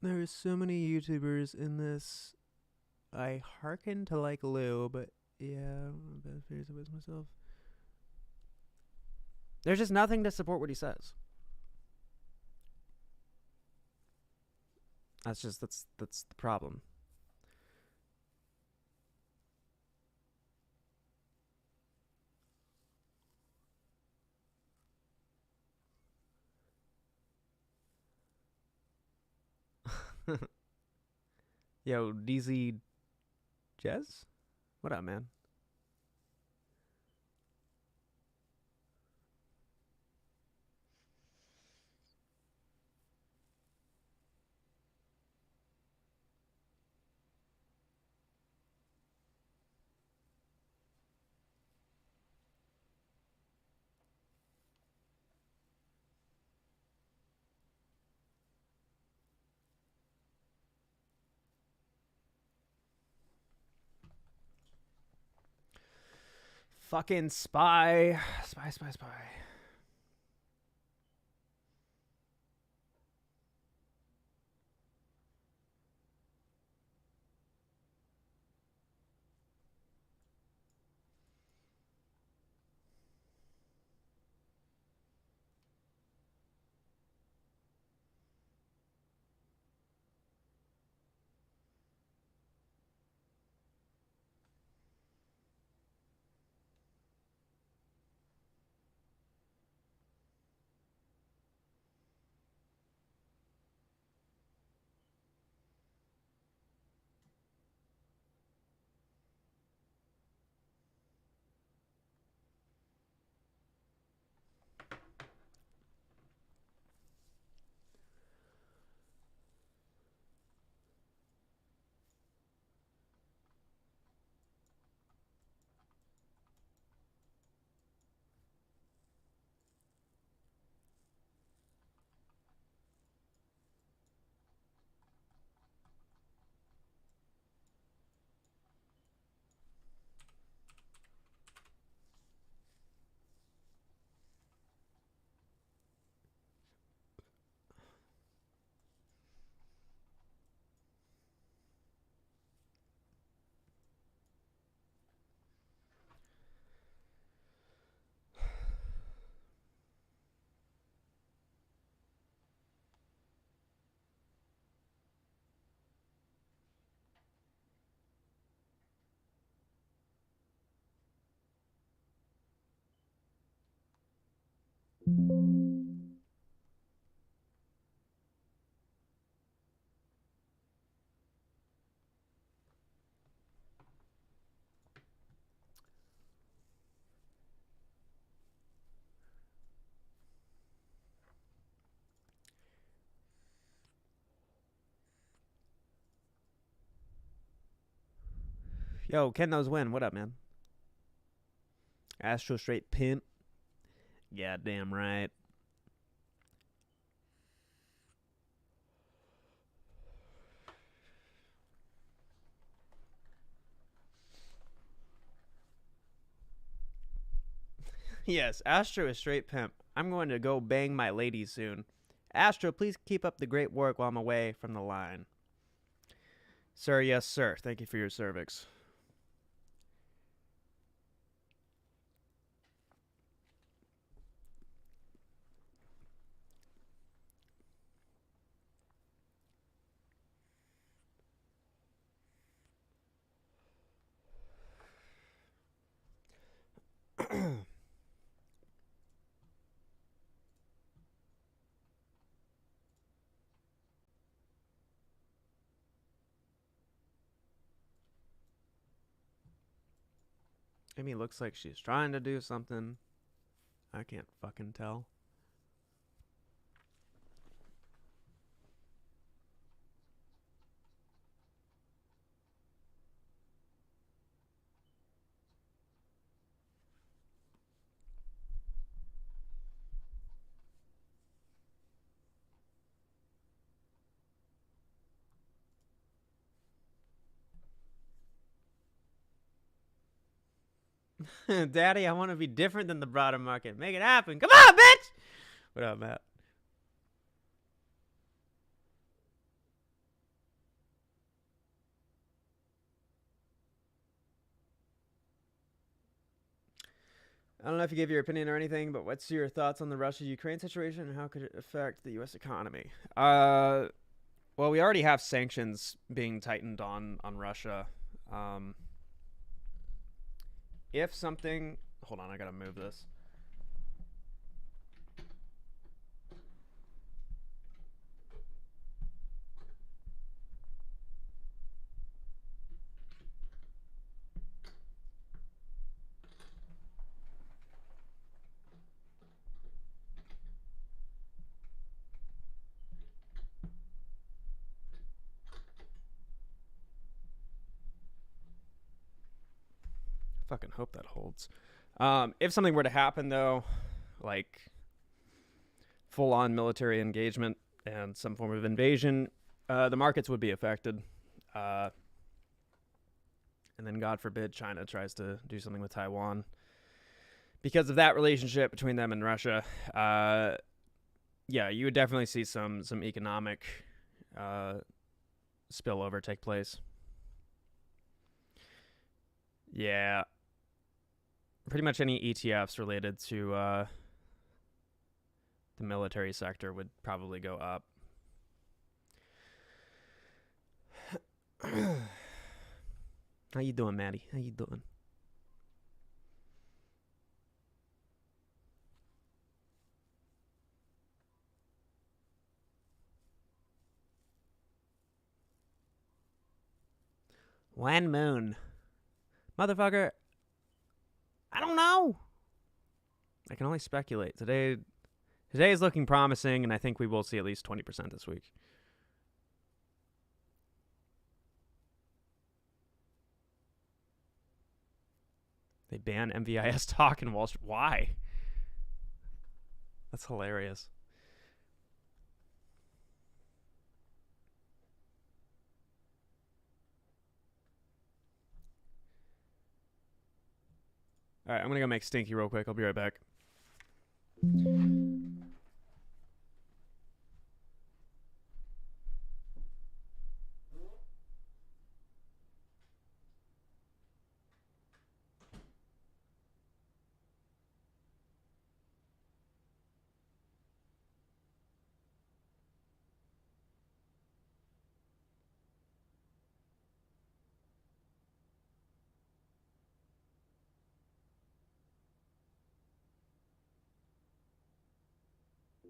There are so many YouTubers in this. I hearken to like Lou, but yeah, I'm best fears of myself. There's just nothing to support what he says. That's the problem. Yo, DZ Jez? What up, man? Fucking spy. Spy. Yo, Ken knows when. What up, man? Astro straight pimp. Goddamn right. Yes, Astro is straight pimp. I'm going to go bang my lady soon. Astro, please keep up the great work while I'm away from the line. Sir, yes, sir. Thank you for your cervix. Amy looks like she's trying to do something. I can't fucking tell. Daddy, I want to be different than the broader market. Make it happen. Come on, bitch! What up, Matt? I don't know if you give your opinion or anything, but what's your thoughts on the Russia-Ukraine situation and how could it affect the U.S. economy? Well, we already have sanctions being tightened on Russia. If something... Hold on, I gotta move this. Fucking hope that holds. If something were to happen, though, like full-on military engagement and some form of invasion, the markets would be affected. And then, God forbid, China tries to do something with Taiwan. Because of that relationship between them and Russia, yeah, you would definitely see some economic spillover take place. Yeah. Pretty much any ETFs related to the military sector would probably go up. How you doing, Maddie? How you doing? When moon? Motherfucker, I don't know. I can only speculate. Today is looking promising, and I think we will see at least 20% this week. They ban MVIS talk in Wall Street. Why? That's hilarious. All right, I'm going to go make Stinky real quick. I'll be right back.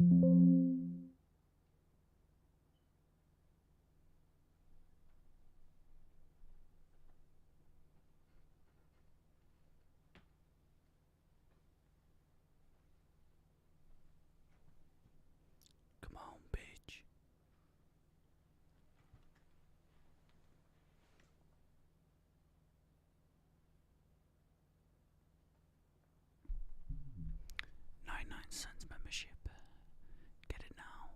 Come on, bitch. $0.99 membership. Get it now.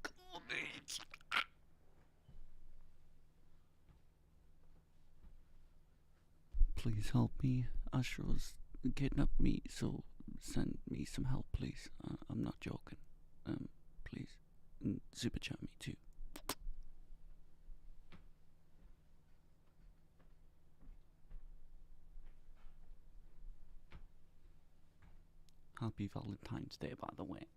Come on, bitch. Please help me. Astro's kidnapped me, so send me some help, please. I'm not joking. Please. And super chat me too. Happy Valentine's Day, by the way.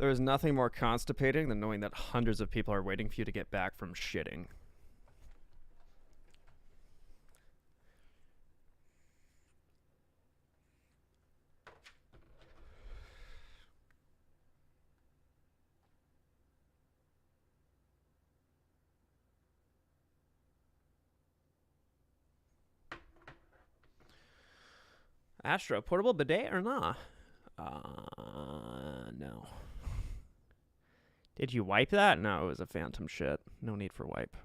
There is nothing more constipating than knowing that hundreds of people are waiting for you to get back from shitting. Astro, portable bidet or not? No. Did you wipe that? No, it was a phantom shit. No need for wipe.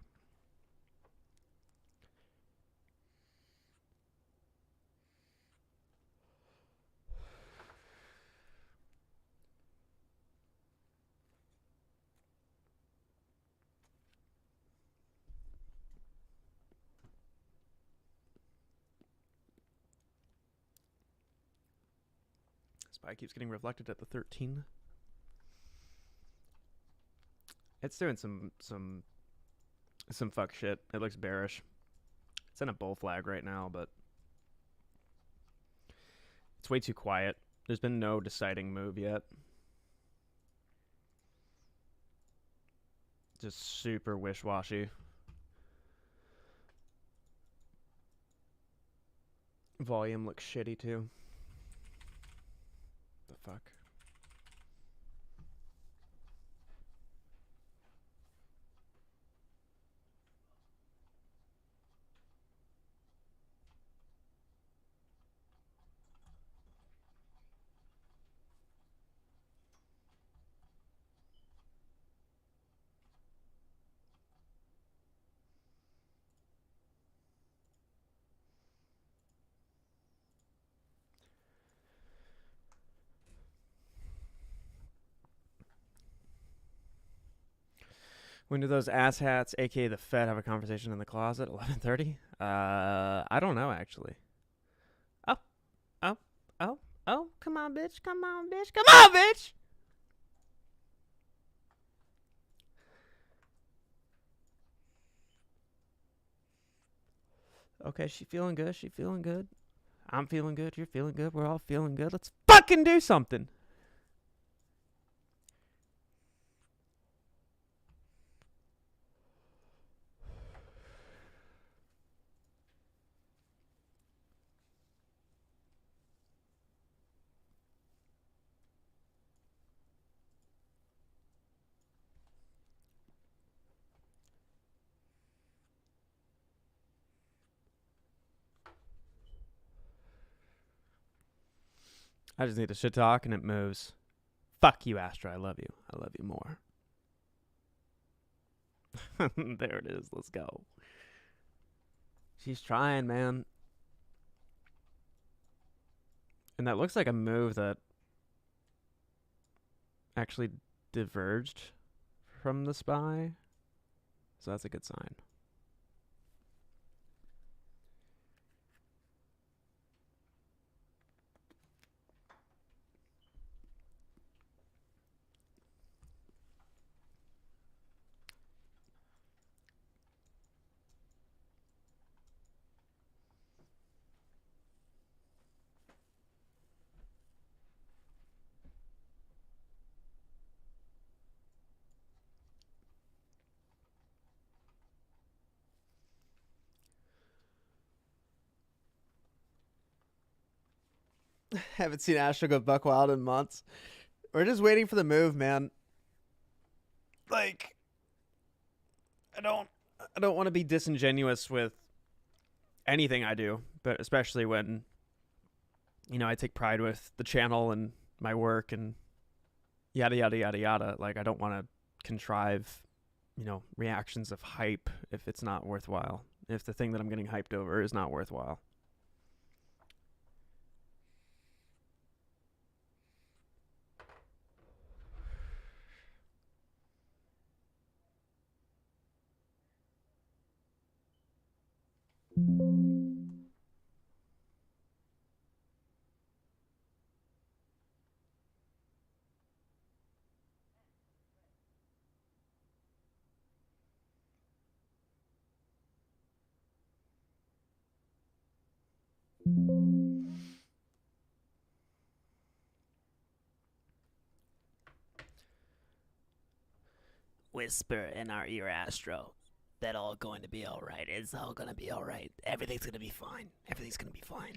Spy keeps getting reflected at the 13. It's doing some fuck shit. It looks bearish. It's in a bull flag right now, but it's way too quiet. There's been no deciding move yet. Just super wish-washy. Volume looks shitty too. The fuck? When do those asshats, aka the Fed, have a conversation in the closet? 11:30? I don't know actually. Oh, come on, bitch, come on, bitch, come on, bitch! Okay, she feeling good, she feeling good. I'm feeling good, you're feeling good, we're all feeling good. Let's fucking do something! I just need to shit talk and it moves. Fuck you, Astro. I love you. I love you more. There it is. Let's go. She's trying, man. And that looks like a move that actually diverged from the SPY. So that's a good sign. Haven't seen Astro go buck wild in months. We're just waiting for the move, man. Like, I don't want to be disingenuous with anything I do, but especially when, you know, I take pride with the channel and my work and yada, yada, yada, yada. Like, I don't want to contrive, you know, reactions of hype if it's not worthwhile. If the thing that I'm getting hyped over is not worthwhile.
whisper in our ear, Astro, that all going to be all right. It's all going to be all right. Everything's going to be fine. Everything's going to be fine.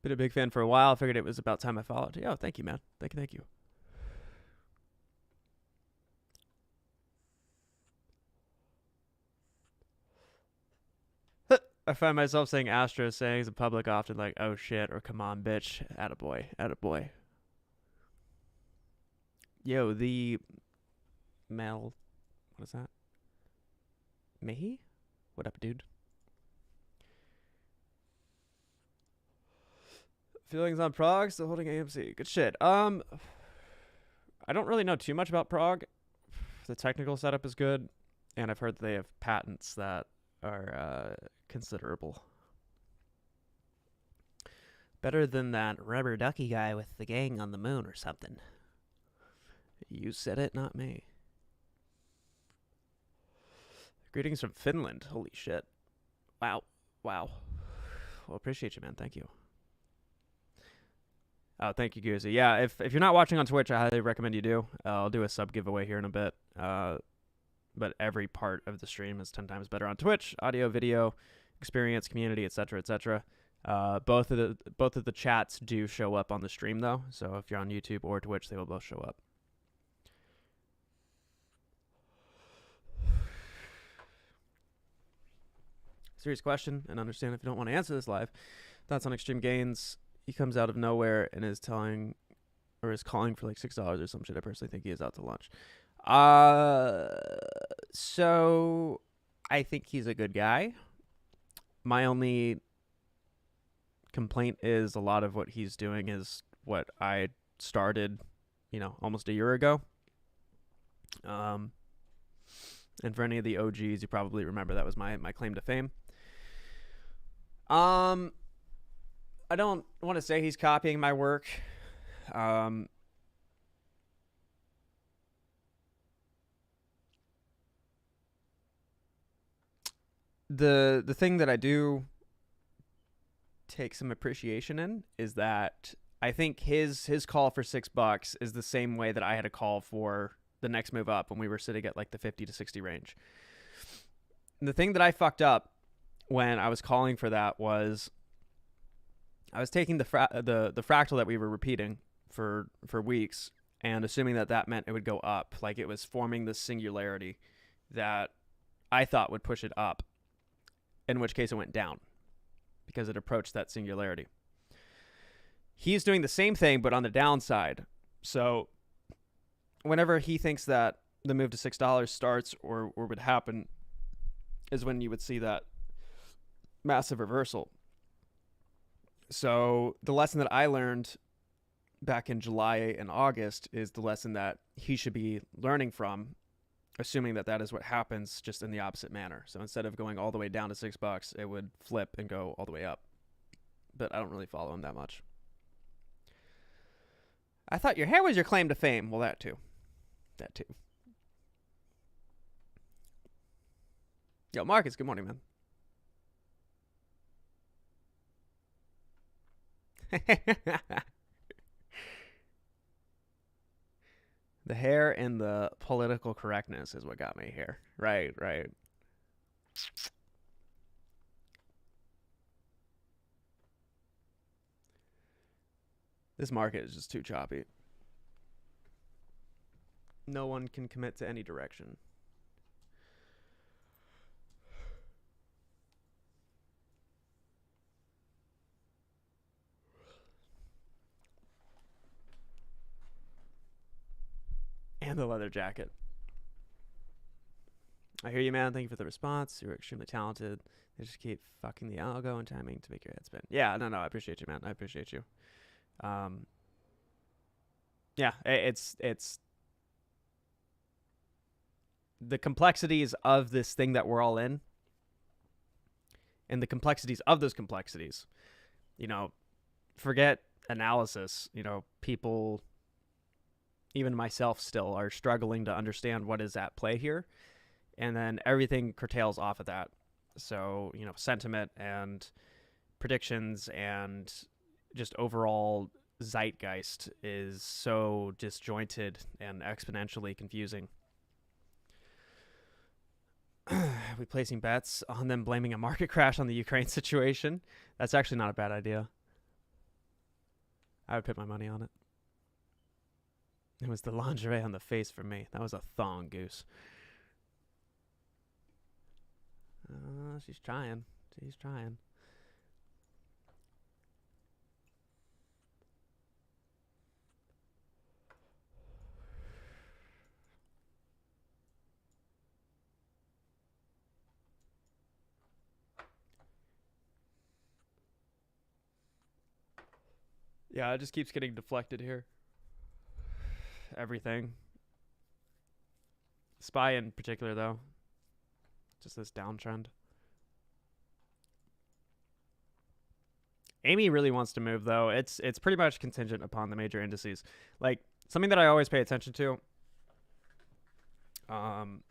Been a big fan for a while. Figured it was about time I followed. Yo, thank you, man. Thank you. I find myself saying Astro sayings in public often, like, oh shit, or come on, bitch. Attaboy. Yo, the Mel, what is that? Mehi? What up, dude? Feelings on Prague, still holding AMC. Good shit. I don't really know too much about Prague. The technical setup is good, and I've heard that they have patents that are considerable.
Better than that rubber ducky guy with the gang on the moon or something.
You said it, not me. Greetings from Finland. Holy shit. Wow. Well, appreciate you, man. Thank you. Oh, thank you, Goosey. Yeah, if you're not watching on Twitch, I highly recommend you do. I'll do a sub giveaway here in a bit. But every part of the stream is 10 times better on Twitch. Audio, video, experience, community, etc., etc. Both of the chats do show up on the stream, though. So if you're on YouTube or Twitch, they will both show up. Serious question, and understand if you don't want to answer this live. Thoughts on extreme gains. He comes out of nowhere and is calling for like $6 or some shit. I personally think he is out to lunch. So I think he's a good guy. My only complaint is a lot of what he's doing is what I started, almost a year ago. And for any of the OGs, you probably remember that was my claim to fame. I don't want to say he's copying my work. The thing that I do take some appreciation in is that I think his call for $6 is the same way that I had a call for the next move up when we were sitting at like the 50 to 60 range. And the thing that I fucked up when I was calling for that was I was taking the fractal that we were repeating for weeks and assuming that meant it would go up, like it was forming this singularity that I thought would push it up, in which case it went down because it approached that singularity. He's doing the same thing, but on the downside. So whenever he thinks that the move to $6 starts or would happen is when you would see that massive reversal. So the lesson that I learned back in July and August is the lesson that he should be learning from, assuming that is what happens, just in the opposite manner. So instead of going all the way down to $6, it would flip and go all the way up. But I don't really follow him that much. I thought your hair was your claim to fame. Well, that too. Yo, Marcus, good morning, man. The hair and the political correctness is what got me here. Right. This market is just too choppy. No one can commit to any direction. And the leather jacket. I hear you, man. Thank you for the response. You're extremely talented. They just keep fucking the algo and timing to make your head spin. Yeah, no, I appreciate you, man. I appreciate you. Yeah, it's the complexities of this thing that we're all in, and the complexities of those complexities. Forget analysis. People, even myself, still are struggling to understand what is at play here, and then everything curtails off of that. So sentiment and predictions and just overall zeitgeist is so disjointed and exponentially confusing. We placing bets on them blaming a market crash on the Ukraine situation. That's actually not a bad idea. I would put my money on it. It was the lingerie on the face for me. That was a thong, Goose. She's trying. She's trying. Yeah, it just keeps getting deflected here. Everything. SPY in particular, though. Just this downtrend. Amy really wants to move, though. It's pretty much contingent upon the major indices. Like, something that I always pay attention to, and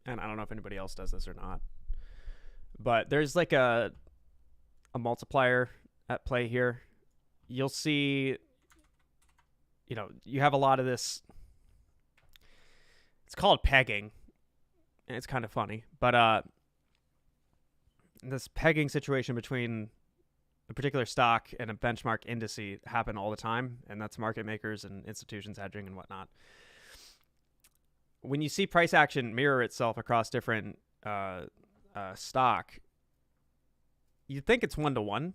I don't know if anybody else does this or not, but there's like a multiplier at play here. You'll see, you know, you have a lot of this. It's called pegging, and it's kind of funny, but this pegging situation between a particular stock and a benchmark indice happen all the time, and that's market makers and institutions hedging and whatnot. When you see price action mirror itself across different stock, you'd think it's 1-to-1,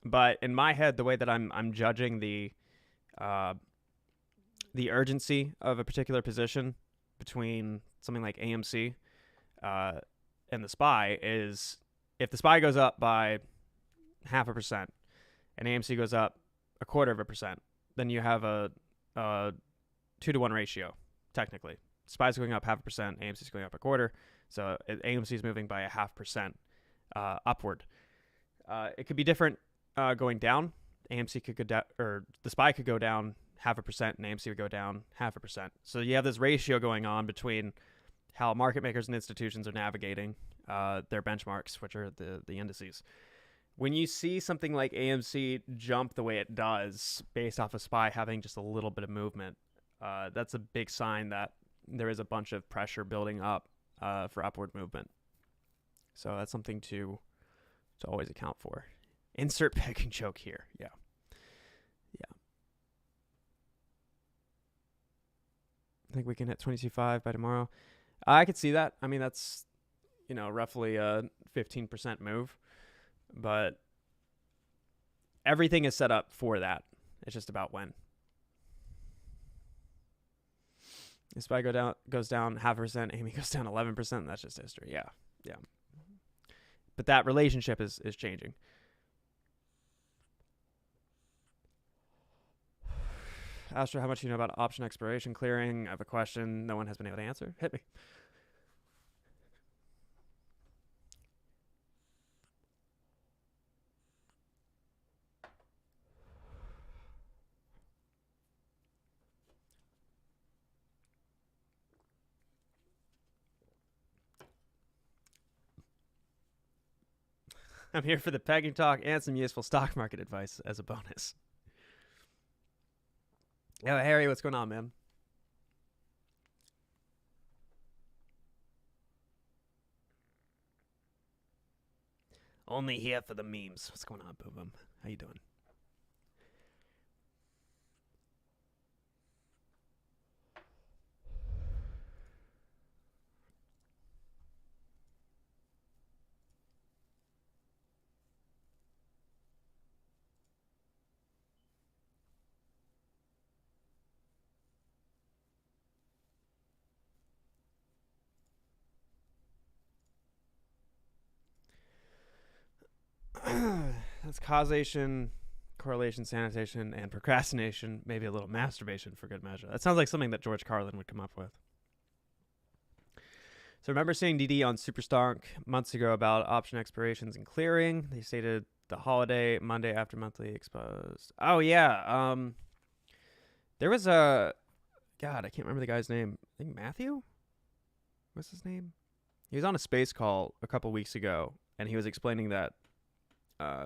but in my head, the way that I'm judging the urgency of a particular position between something like AMC and the SPY is, if the SPY goes up by 0.5% and AMC goes up 0.25%, then you have a 2-to-1 ratio, technically. SPY's going up 0.5%, AMC's going up 1/4, so AMC is moving by 0.5% upward. It could be different going down. AMC could go down, or the SPY could go down 0.5% and AMC would go down 0.5%. So you have this ratio going on between how market makers and institutions are navigating their benchmarks, which are the indices. When you see something like AMC jump the way it does based off of SPY having just a little bit of movement, that's a big sign that there is a bunch of pressure building up for upward movement. So that's something to always account for. Insert pegging joke here. Yeah. I think we can hit 22.5 by tomorrow. I could see that. I mean, that's, you know, roughly a 15% move. But everything is set up for that. It's just about when. If SPY goes down 0.5%, Amy goes down 11%. That's just history. Yeah. But that relationship is changing. Astro, how much do you know about option expiration clearing? I have a question. No one has been able to answer. Hit me. I'm here for the pegging talk and some useful stock market advice as a bonus. Yo, Harry, what's going on, man? Only here for the memes. What's going on, Boom Boom? How you doing? That's causation, correlation, sanitation, and procrastination. Maybe a little masturbation for good measure. That sounds like something that George Carlin would come up with. So remember seeing DD on Superstonk months ago about option expirations and clearing. They stated the holiday, Monday after monthly exposed. Oh, yeah. There was a... God, I can't remember the guy's name. I think Matthew? What's his name? He was on a space call a couple weeks ago, and he was explaining that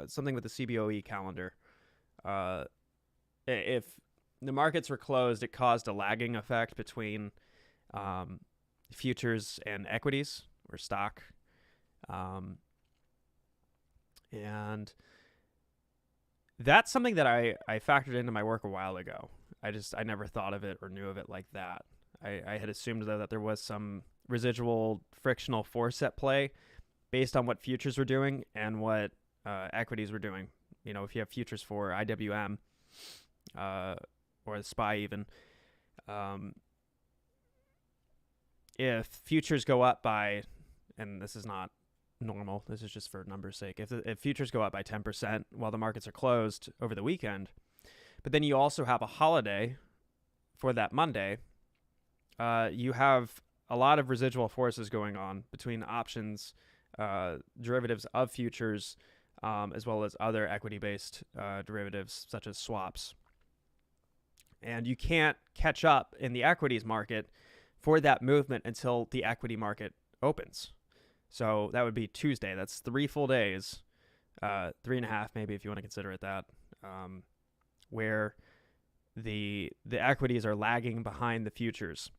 something with the CBOE calendar. if the markets were closed, it caused a lagging effect between futures and equities or stock. And that's something that I factored into my work a while ago. I never thought of it or knew of it like that. I had assumed, though, that there was some residual frictional force at play based on what futures were doing and what equities were doing. You know, if you have futures for IWM or the SPY even, if futures go up by, and this is not normal, this is just for numbers' sake, if futures go up by 10% while the markets are closed over the weekend, but then you also have a holiday for that Monday, you have a lot of residual forces going on between options, derivatives of futures, as well as other equity-based derivatives such as swaps. And you can't catch up in the equities market for that movement until the equity market opens. So that would be Tuesday. That's 3 full days, 3.5 maybe if you want to consider it that, where the equities are lagging behind the futures.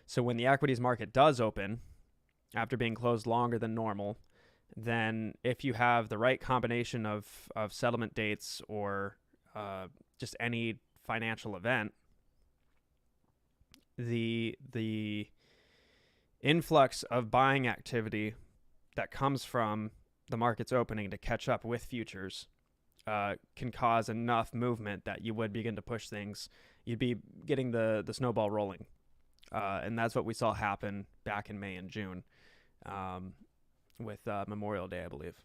So when the equities market does open, after being closed longer than normal, then if you have the right combination of settlement dates or just any financial event, the influx of buying activity that comes from the markets opening to catch up with futures can cause enough movement that you would begin to push things. You'd be getting the snowball rolling. And that's what we saw happen back in May and June with Memorial Day, I believe.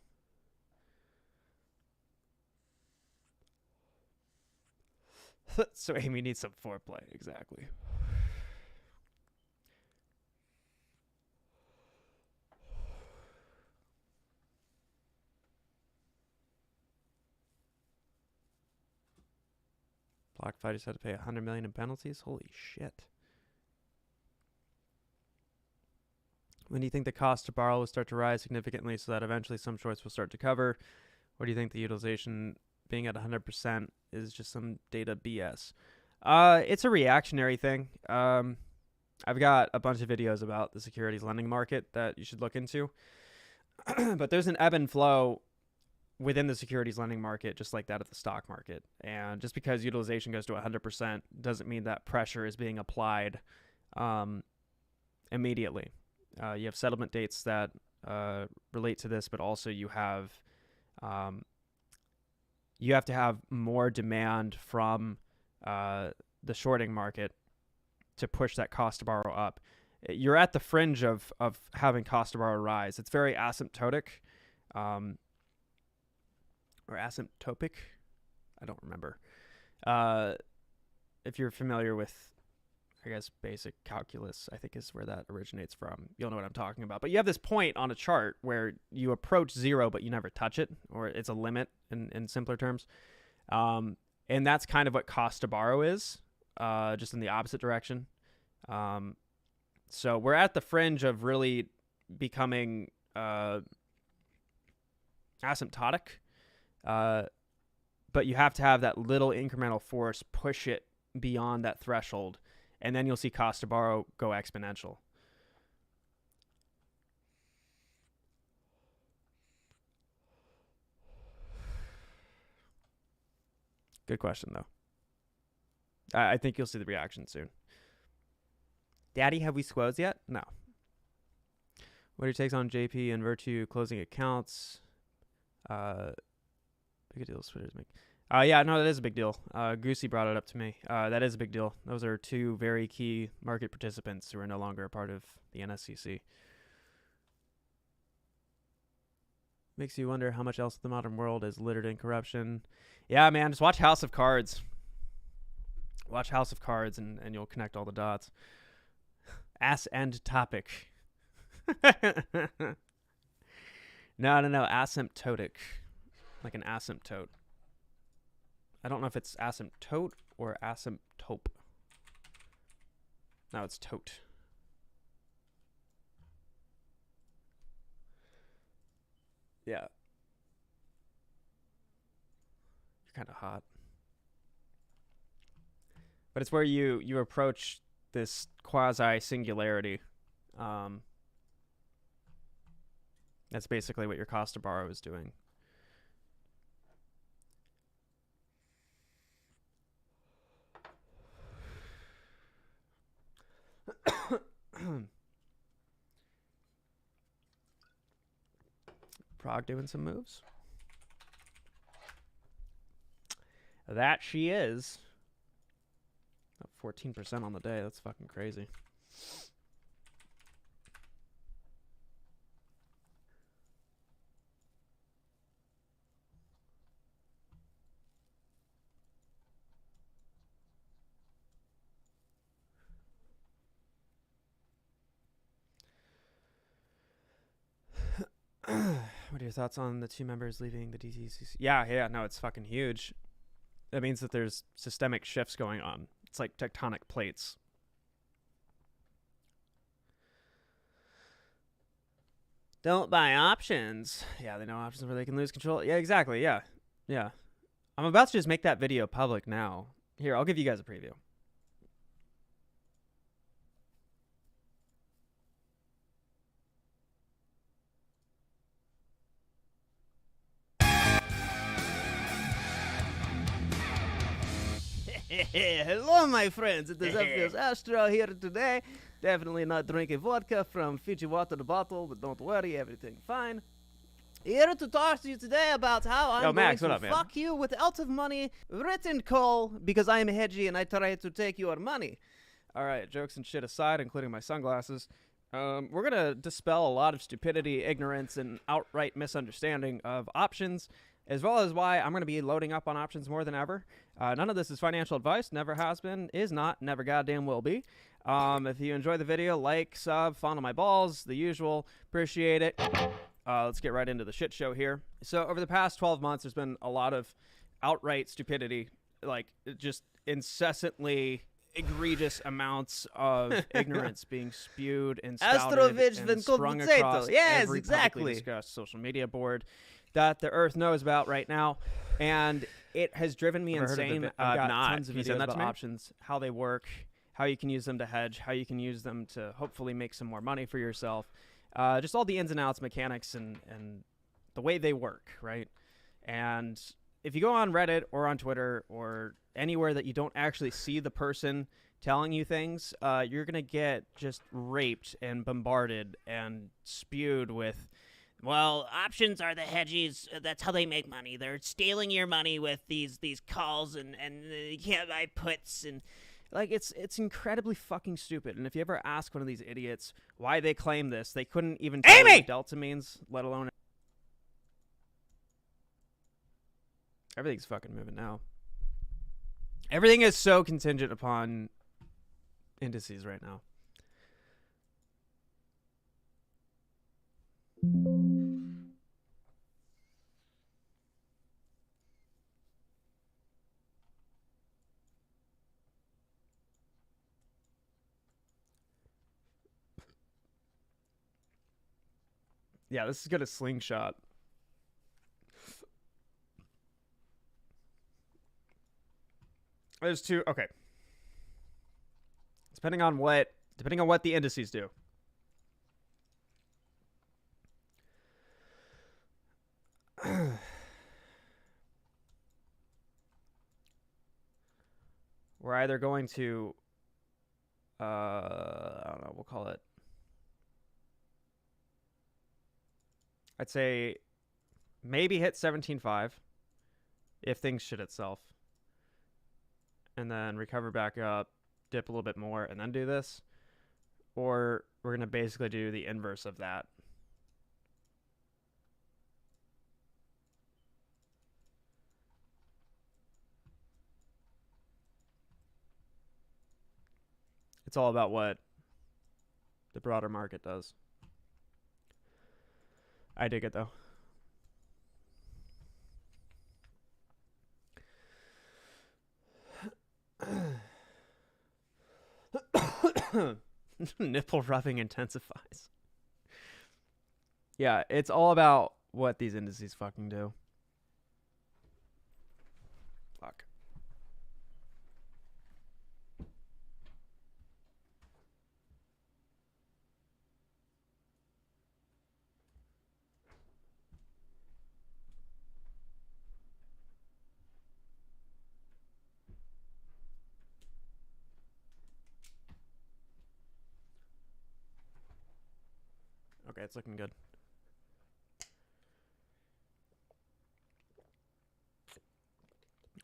So Amy needs some foreplay, exactly. BlockFi had to pay $100 million in penalties. Holy shit! When do you think the cost to borrow will start to rise significantly, so that eventually some shorts will start to cover? Or do you think the utilization being at 100% is just some data BS? It's a reactionary thing. I've got a bunch of videos about the securities lending market that you should look into. But there's an ebb and flow within the securities lending market, just like that of the stock market. And just because utilization goes to 100% doesn't mean that pressure is being applied immediately. You have settlement dates that relate to this, but also you have to have more demand from the shorting market to push that cost to borrow up. You're at the fringe of having cost to borrow rise. It's very asymptotic. Or asymptopic, I don't remember. If you're familiar with, I guess, basic calculus, I think is where that originates from. You'll know what I'm talking about. But you have this point on a chart where you approach zero, but you never touch it, or it's a limit in simpler terms. And that's kind of what cost to borrow is, just in the opposite direction. So we're at the fringe of really becoming asymptotic. But you have to have that little incremental force push it beyond that threshold, and then you'll see cost to borrow go exponential. Good question, though. I think you'll see the reaction soon. Daddy, have we squoze yet? No. What are your takes on JP and Virtue closing accounts? Big deal Twitters make. Yeah, no, that is a big deal. Goosey brought it up to me. That is a big deal. Those are two very key market participants who are no longer a part of the NSCC. Makes you wonder how much else of the modern world is littered in corruption. Yeah, man, just watch House of Cards. Watch House of Cards and you'll connect all the dots. Ass end topic. No, asymptotic. Like an asymptote. I don't know if it's asymptote or asymptope. No, it's tote. Yeah. You're kind of hot. But it's where you approach this quasi singularity. That's basically what your cost to borrow is doing. Prague doing some moves. That she is. Up 14% on the day. That's fucking crazy. What are your thoughts on the two members leaving the DTCC? Yeah, no, it's fucking huge. That means that there's systemic shifts going on. It's like tectonic plates. Don't buy options. Yeah, they know options where they can lose control. Yeah, exactly. Yeah. I'm about to just make that video public now. Here, I'll give you guys a preview. Hello, my friends. It is FPS Astro here today. Definitely not drinking vodka from Fiji water bottle, but don't worry, everything fine. Here to talk to you today about how I'm going to fuck you with out of money written call because I'm hedgy and I try to take your money. All right, jokes and shit aside, including my sunglasses. We're going to dispel a lot of stupidity, ignorance, and outright misunderstanding of options, as well as why I'm going to be loading up on options more than ever. None of this is financial advice. Never has been, is not, never goddamn will be. If you enjoy the video, like, sub, fondle my balls, the usual. Appreciate it. Let's get right into the shit show here. So over the past 12 months, there's been a lot of outright stupidity, like just incessantly egregious amounts of ignorance being spewed and spouted and sprung across every publicly discussed social media board that the earth knows about right now, and it has driven me insane. I've got tons of videos about options, how they work, how you can use them to hedge, how you can use them to hopefully make some more money for yourself, just all the ins and outs, mechanics, and the way they work, right? And if you go on Reddit or on Twitter or anywhere that you don't actually see the person telling you things, you're going to get just raped and bombarded and spewed with,
well, options are the hedgies. That's how they make money. They're stealing your money with these calls, and you can't buy puts. And
like, it's incredibly fucking stupid. And if you ever ask one of these idiots why they claim this, they couldn't even tell you what delta means, let alone... Everything's fucking moving now. Everything is so contingent upon indices right now. Yeah, this is gonna slingshot. There's two. Okay. Depending on what the indices do. We're either going to I don't know, we'll call it, I'd say maybe hit 17.5 if things shit itself, and then recover back up, dip a little bit more, and then do this. Or we're going to basically do the inverse of that. It's all about what the broader market does. I dig it, though. Nipple rubbing intensifies. Yeah, it's all about what these indices fucking do. Fuck. Okay, it's looking good.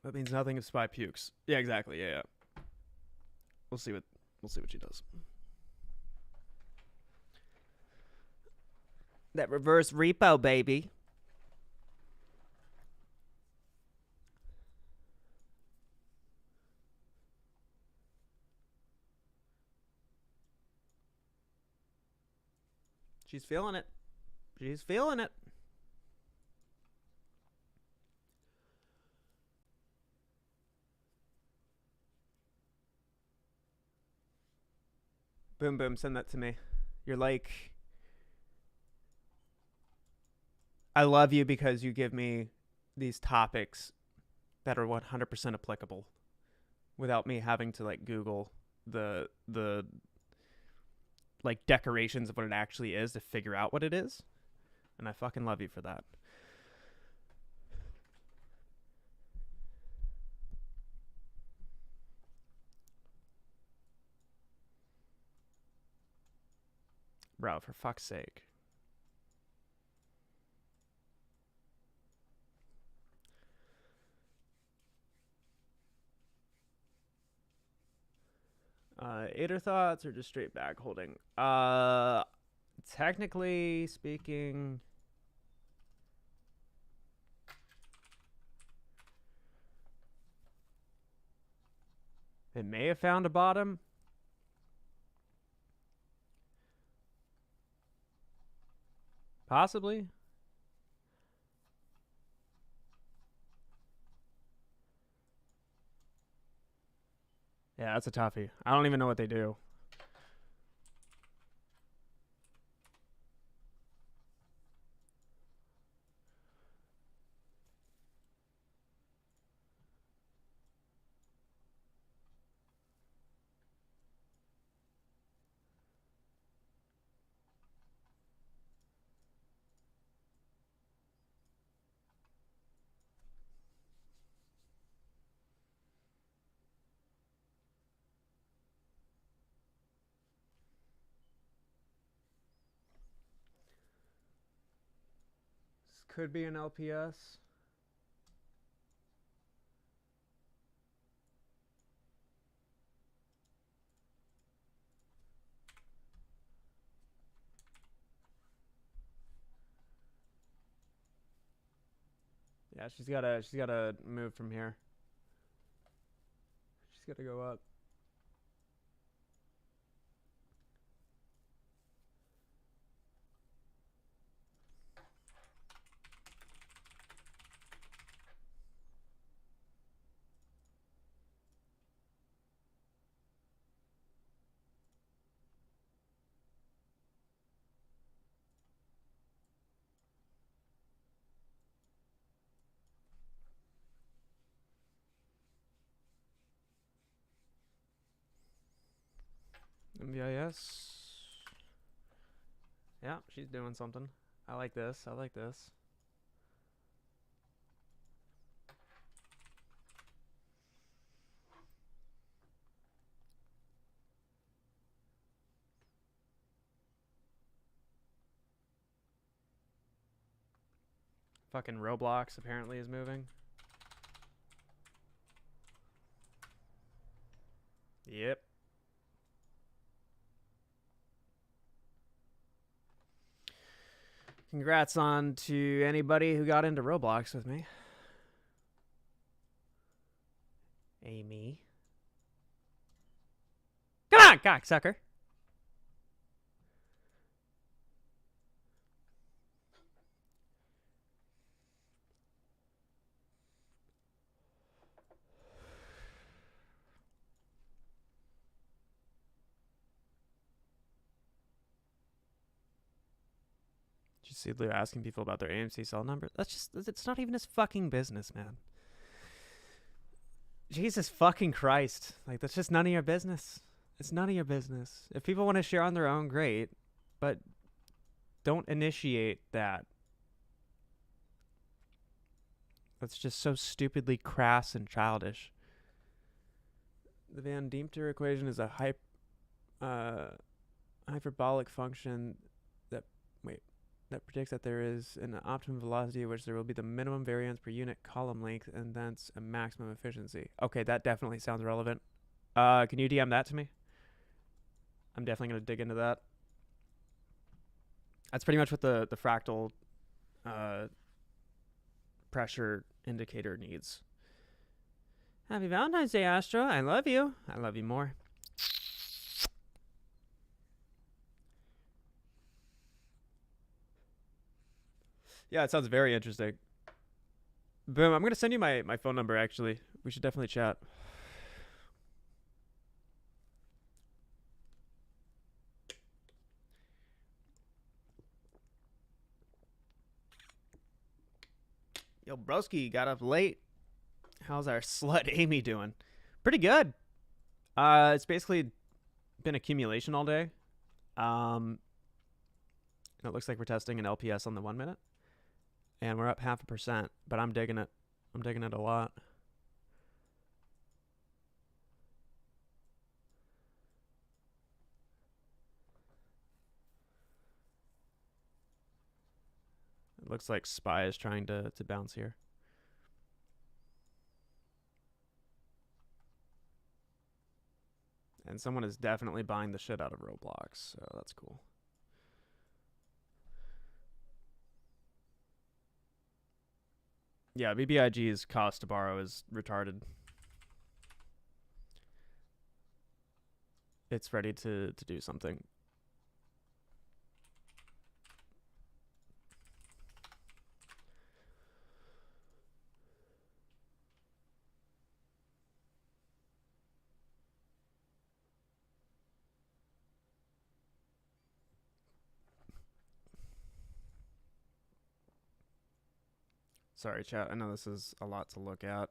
That means nothing if Spy pukes. Yeah, exactly. Yeah. We'll see what she does. That reverse repo, baby. She's feeling it. She's feeling it. Boom, boom, send that to me. You're like, I love you because you give me these topics that are 100% applicable without me having to like Google the like decorations of what it actually is to figure out what it is. And I fucking love you for that. Bro, for fuck's sake. Aider thoughts or just straight back holding? Technically speaking, it may have found a bottom. Possibly. Yeah, that's a toughie. I don't even know what they do. This could be an LPS. Yeah, she's gotta move from here. She's gotta go up. MVIS. Yeah, she's doing something. I like this. I like this. Fucking Roblox apparently is moving. Yep. Congrats on to anybody who got into Roblox with me. Amy. Come on, cocksucker. Did you see Lou asking people about their AMC cell number? It's not even his fucking business, man. Jesus fucking Christ. Like, that's just none of your business. It's none of your business. If people want to share on their own, great. But don't initiate that. That's just so stupidly crass and childish. The Van Deemter equation is a hyperbolic function that that predicts that there is an optimum velocity at which there will be the minimum variance per unit column length and thence a maximum efficiency. Okay, that definitely sounds relevant. Can you DM that to me? I'm definitely going to dig into that. That's pretty much what the fractal pressure indicator needs. Happy Valentine's Day, Astro. I love you. I love you more. Yeah, it sounds very interesting. Boom, I'm going to send you my phone number, actually. We should definitely chat. Yo, broski, got up late. How's our slut Amy doing? Pretty good. It's basically been accumulation all day. And it looks like we're testing an LPS on the 1 minute. And we're up 0.5%, but I'm digging it. I'm digging it a lot. It looks like SPY is trying to bounce here. And someone is definitely buying the shit out of Roblox, so that's cool. Yeah, BBIG's cost to borrow is retarded. It's ready to do something. Sorry, chat. I know this is a lot to look at.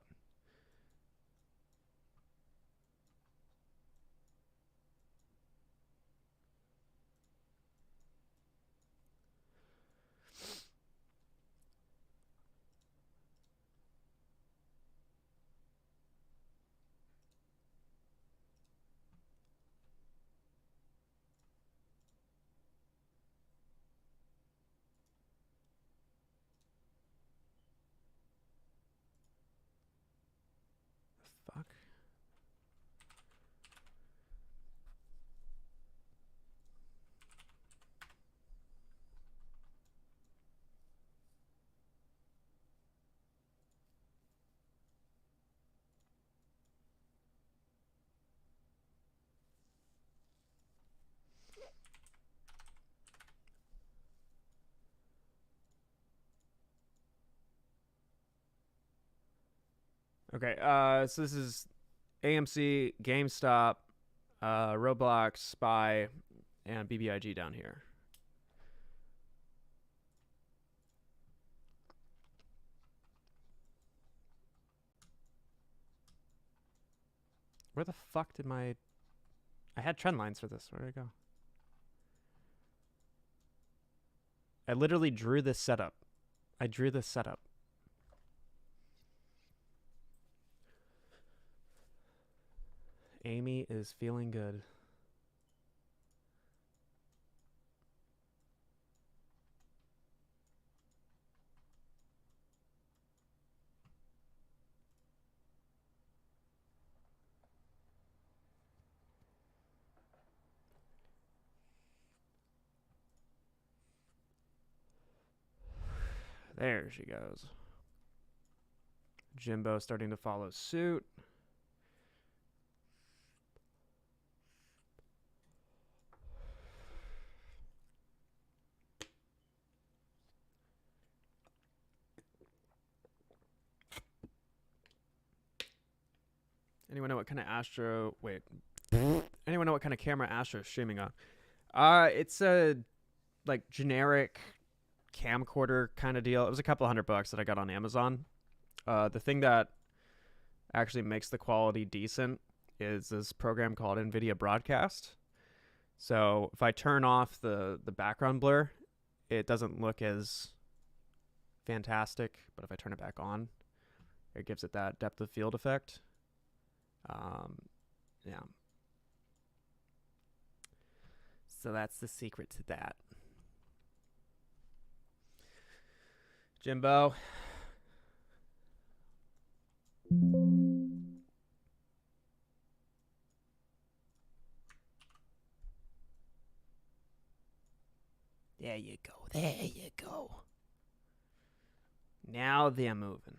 Fuck. Okay, so this is AMC, GameStop, Roblox, SPY, and BBIG down here. Where the fuck did my... I had trend lines for this. Where did it go? I literally drew this setup. I drew this setup. Amy is feeling good. There she goes. Jimbo starting to follow suit. Anyone know what kind of Astro... Wait. Anyone know what kind of camera Astro is streaming on? It's a, like, generic camcorder kind of deal. It was a couple $100 that I got on Amazon. The thing that actually makes the quality decent is this program called NVIDIA Broadcast. So if I turn off the background blur, it doesn't look as fantastic. But if I turn it back on, it gives it that depth of field effect. Yeah. So that's the secret to that. Jimbo.
There you go. There you go.
Now they're moving.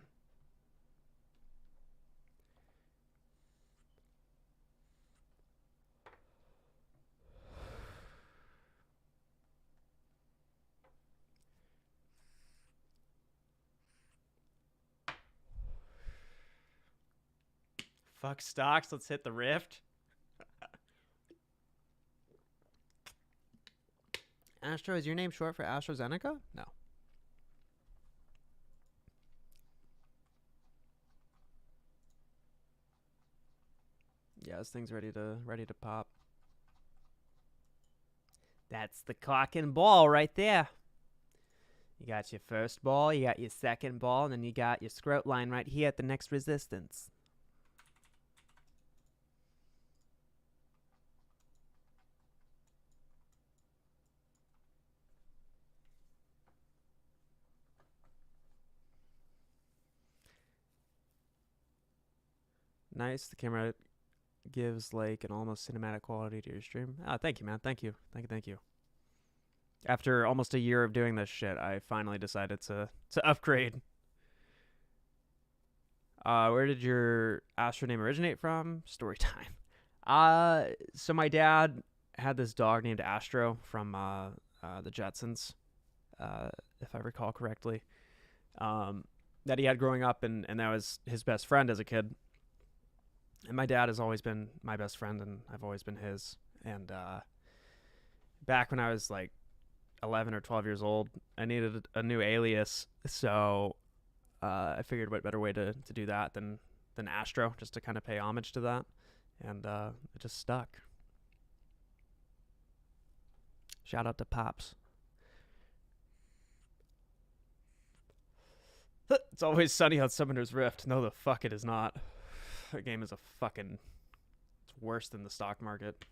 Fuck stocks. Let's hit the rift. Astro, is your name short for AstraZeneca? No. Yeah, this thing's ready to pop. That's the cock and ball right there. You got your first ball, you got your second ball, and then you got your scrote line right here at the next resistance. Nice. The camera gives like an almost cinematic quality to your stream. Ah, thank you, man. Thank you. Thank you. After almost a year of doing this shit, I finally decided to upgrade. Where did your Astro name originate from? Story time. So my dad had this dog named Astro from the Jetsons, if I recall correctly, that he had growing up, and that was his best friend as a kid. And my dad has always been my best friend, and I've always been his. And back when I was like 11 or 12 years old, I needed a new alias, so I figured what better way to do that than Astro, just to kind of pay homage to that. And it just stuck. Shout out to Pops. It's always sunny on Summoner's Rift. No, the fuck it is not. That game is it's worse than the stock market.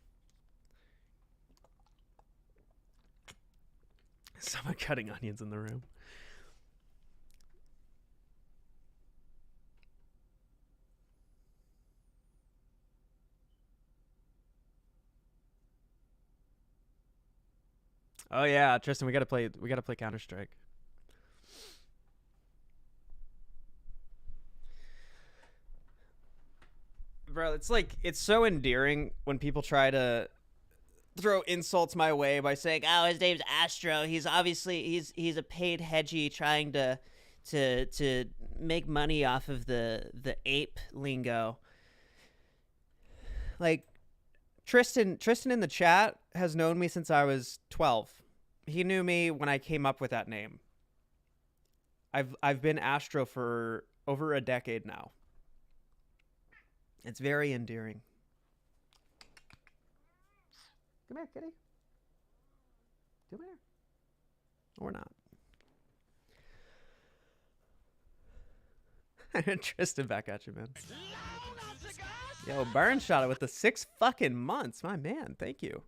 Someone cutting onions in the room. Oh yeah, Tristan, we gotta play Counter-Strike. Bro, it's so endearing when people try to throw insults my way by saying,
Oh, his name's Astro. He's obviously he's a paid hedgie trying to make money off of the ape lingo. Like Tristan in the chat has known me since I was 12. He knew me when I came up with that name. I've been Astro for over a decade now. It's very endearing. Come here, kitty. Come here. Or not. Tristan, back at you, man. Yo, Burn shot it with the 6 fucking months. My man, thank you.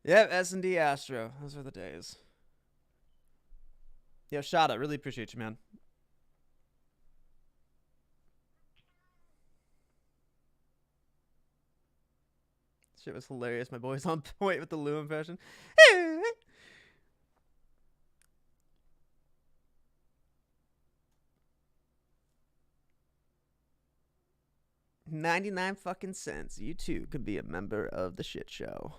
Yep, S&D Astro. Those are the days. Yo, shot it. Really appreciate you, man. Shit was hilarious. My boy's on point with the Lou impression. 99 fucking cents. You too could be a member of the shit show.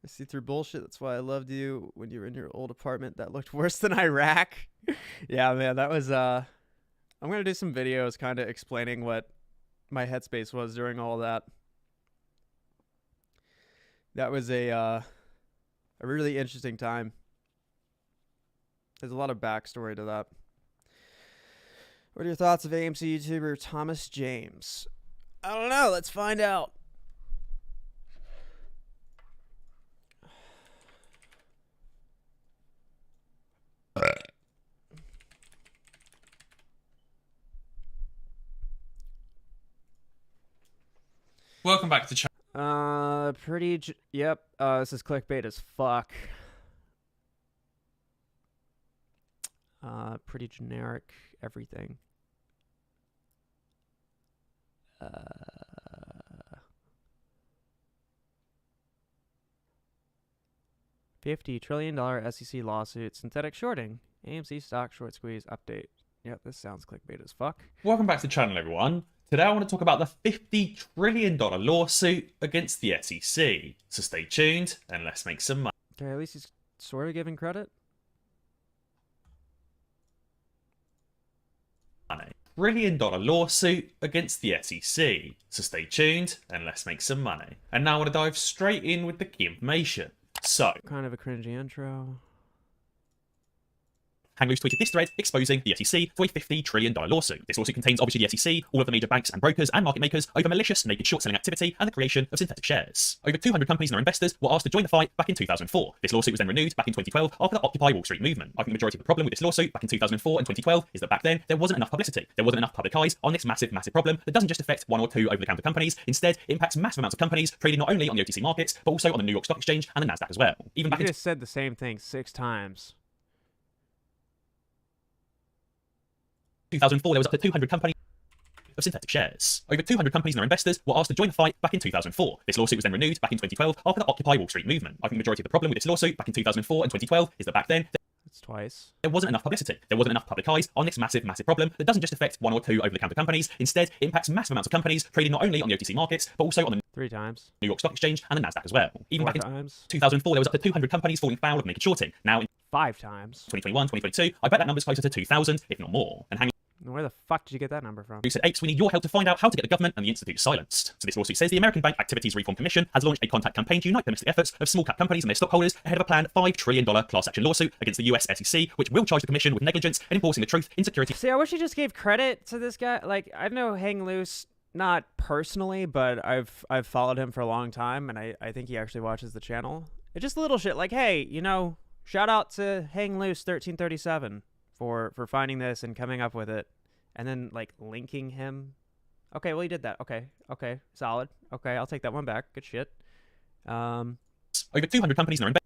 I see through bullshit. That's why I loved you when you were in your old apartment that looked worse than Iraq. Yeah, man, that was I'm going to do some videos kind of explaining what my headspace was during all that. That was a really interesting time. There's a lot of backstory to that. What are your thoughts of AMC YouTuber Thomas James? I don't know. Let's find out.
Welcome back to the channel.
Yep. This is clickbait as fuck. Pretty generic everything. 50 $trillion SEC lawsuit, synthetic shorting, AMC stock short squeeze update. Yep, this sounds clickbait as fuck.
Welcome back to the channel, everyone. Today I want to talk about the $50 trillion lawsuit against the SEC. So stay tuned and let's make some money.
Okay, at least he's sort of giving credit.
$1 trillion lawsuit against the SEC. So stay tuned and let's make some money. And now I want to dive straight in with the key information. So,
kind of a cringy intro.
Hang Loose tweeted this thread exposing the SEC for a $50 trillion lawsuit. This lawsuit contains obviously the SEC, all of the major banks and brokers and market makers over malicious naked short selling activity and the creation of synthetic shares. Over 200 companies and their investors were asked to join the fight back in 2004. This lawsuit was then renewed back in 2012 after the Occupy Wall Street movement. I think the majority of the problem with this lawsuit back in 2004 and 2012 is that back then there wasn't enough publicity. There wasn't enough public eyes on this massive problem that doesn't just affect one or two over-the-counter companies. Instead, it impacts massive amounts of companies trading not only on the OTC markets but also on the New York Stock Exchange and the Nasdaq as well. Even back
you just said the same thing 6 times.
2004, there was up to 200 companies of synthetic shares. Over 200 companies and their investors were asked to join the fight back in 2004. This lawsuit was then renewed back in 2012 after the Occupy Wall Street movement. I think the majority of the problem with this lawsuit back in 2004 and 2012 is that back then
it's twice.
There wasn't enough publicity. There wasn't enough public eyes on this massive problem that doesn't just affect one or two over-the-counter companies. Instead, it impacts massive amounts of companies trading not only on the OTC markets but also on the
3 times.
New York Stock Exchange and the Nasdaq as well. Even
4
back in
times.
2004, there was up to 200 companies falling foul of naked shorting. Now in
5 times.
2021, 2022, I bet that number's closer to 2,000, if not more. And
where the fuck did you get that number from?
Who said, Apes, we need your help to find out how to get the government and the Institute silenced. So this lawsuit says the American Bank Activities Reform Commission has launched a contact campaign to unite the domestic efforts of small cap companies and their stockholders ahead of a planned $5 trillion class action lawsuit against the US SEC, which will charge the commission with negligence in enforcing the truth, insecurity.
See, I wish he just gave credit to this guy. Like, I know Hang Loose, not personally, but I've followed him for a long time, and I think he actually watches the channel. It's just little shit like, hey, you know, shout out to Hang Loose 1337 for finding this and coming up with it. And then, like, linking him. Okay, well, he did that. Okay, solid. Okay, I'll take that one back. Good shit.
Over 200 companies and their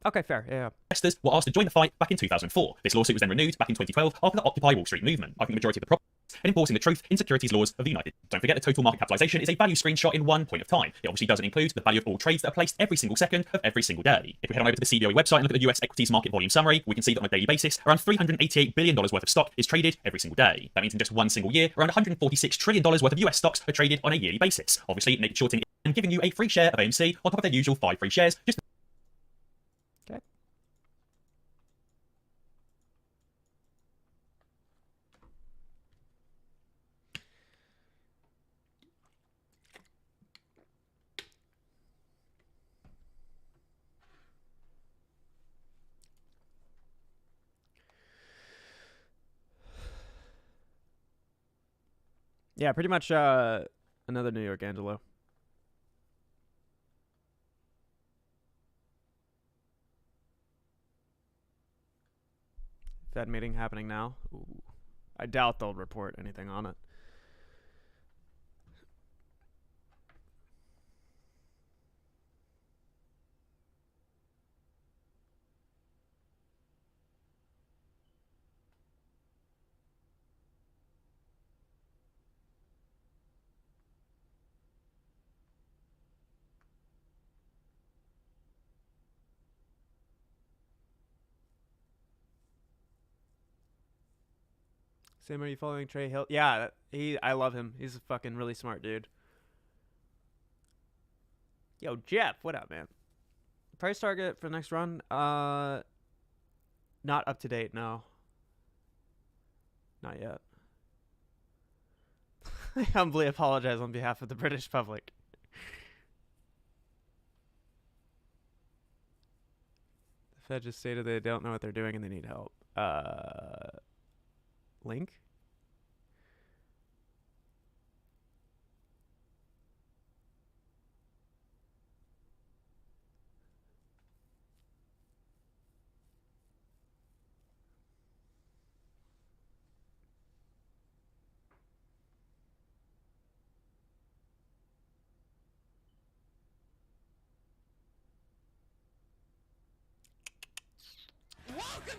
okay, fair. Yeah.
Investors were asked to join the fight back in 2004. This lawsuit was then renewed back in 2012 after the Occupy Wall Street movement. I think the majority of the problem in enforcing the truth in securities laws of the United. Don't forget the total market capitalization is a value screenshot in one point of time. It obviously doesn't include the value of all trades that are placed every single second of every single day. If we head on over to the CBOE website and look at the US equities market volume summary, we can see that on a daily basis, around $388 billion worth of stock is traded every single day. That means in just one single year, around $146 trillion worth of US stocks are traded on a yearly basis. Obviously, naked shorting and giving you a free share of AMC on top of their usual 5 free shares. Just
okay. Yeah, pretty much another New York Angelo. Fed meeting happening now. Ooh. I doubt they'll report anything on it. Sam, are you following Trey Hill? Yeah, I love him. He's a fucking really smart dude. Yo, Jeff, what up, man? Price target for the next run? Not up to date, no. Not yet. I humbly apologize on behalf of the British public. The Fed just stated they don't know what they're doing and they need help. Link?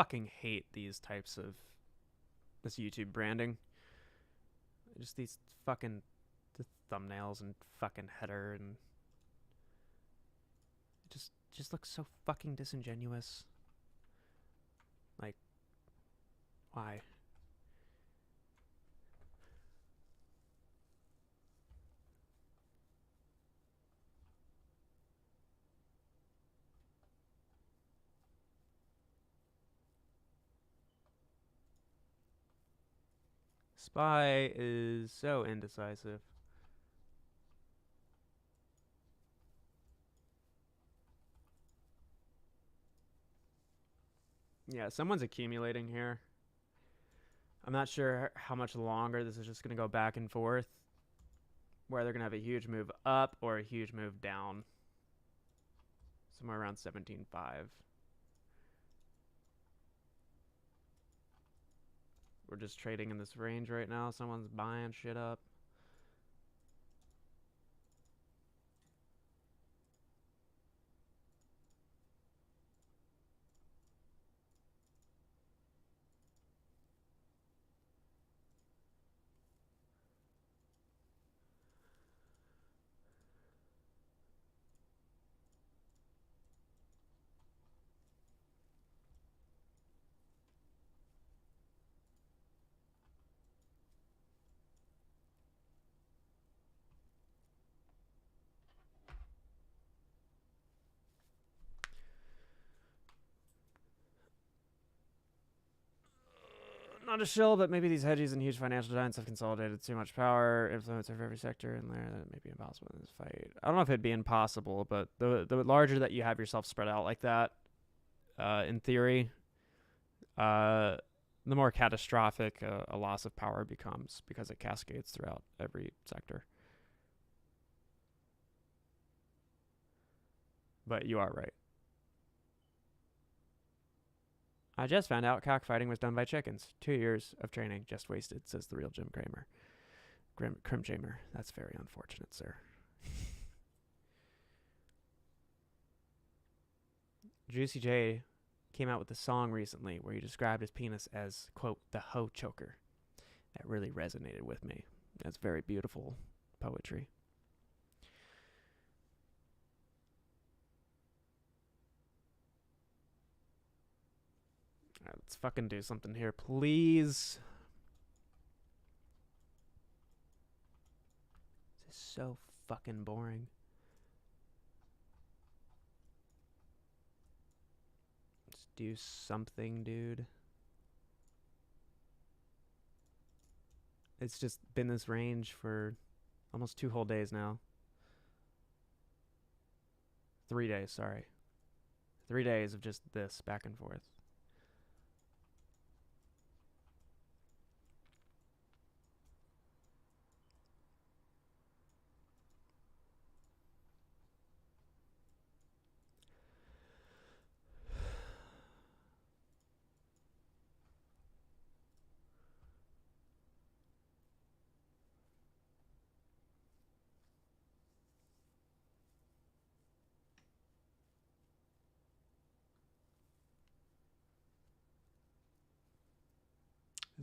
fucking hate these types of this YouTube branding. Just these fucking thumbnails and fucking header, and it just looks so fucking disingenuous. Like, why? SPY is so indecisive. Yeah, someone's accumulating here. I'm not sure how much longer this is just going to go back and forth, where they're going to have a huge move up or a huge move down. Somewhere around 17.5. We're just trading in this range right now. Someone's buying shit up. Not a shill, but maybe these hedgies and huge financial giants have consolidated too much power, influence over every sector in there. That may be impossible in this fight. I don't know if it'd be impossible, but the larger that you have yourself spread out like that, in theory, the more catastrophic a loss of power becomes, because it cascades throughout every sector. But you are right. I just found out cockfighting was done by chickens. 2 years of training just wasted, says the real Jim Cramer. Crim Jamer. That's very unfortunate, sir. Juicy J came out with a song recently where he described his penis as, quote, the hoe choker. That really resonated with me. That's very beautiful poetry. Alright, let's fucking do something here, please. This is so fucking boring. Let's do something, dude. It's just been this range for almost 2 whole days now. 3 days, sorry. 3 days of just this back and forth.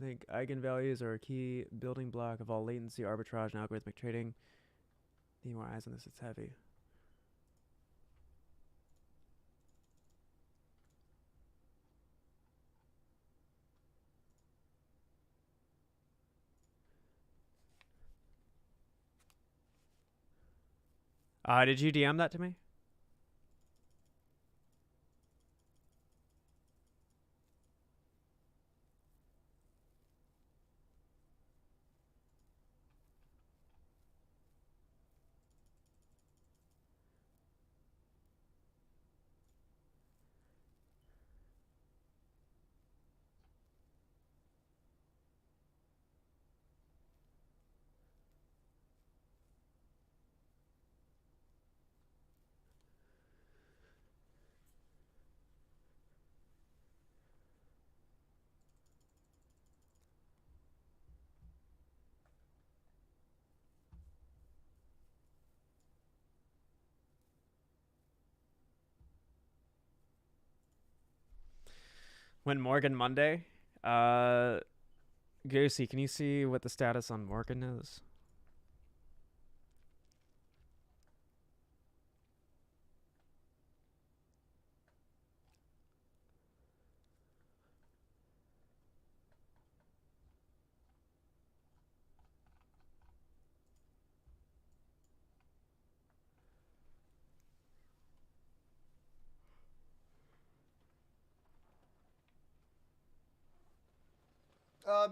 I think eigenvalues are a key building block of all latency, arbitrage, and algorithmic trading. Need more eyes on this, it's heavy. Did you DM that to me? When Morgan Monday? Goosey, can you see what the status on Morgan is?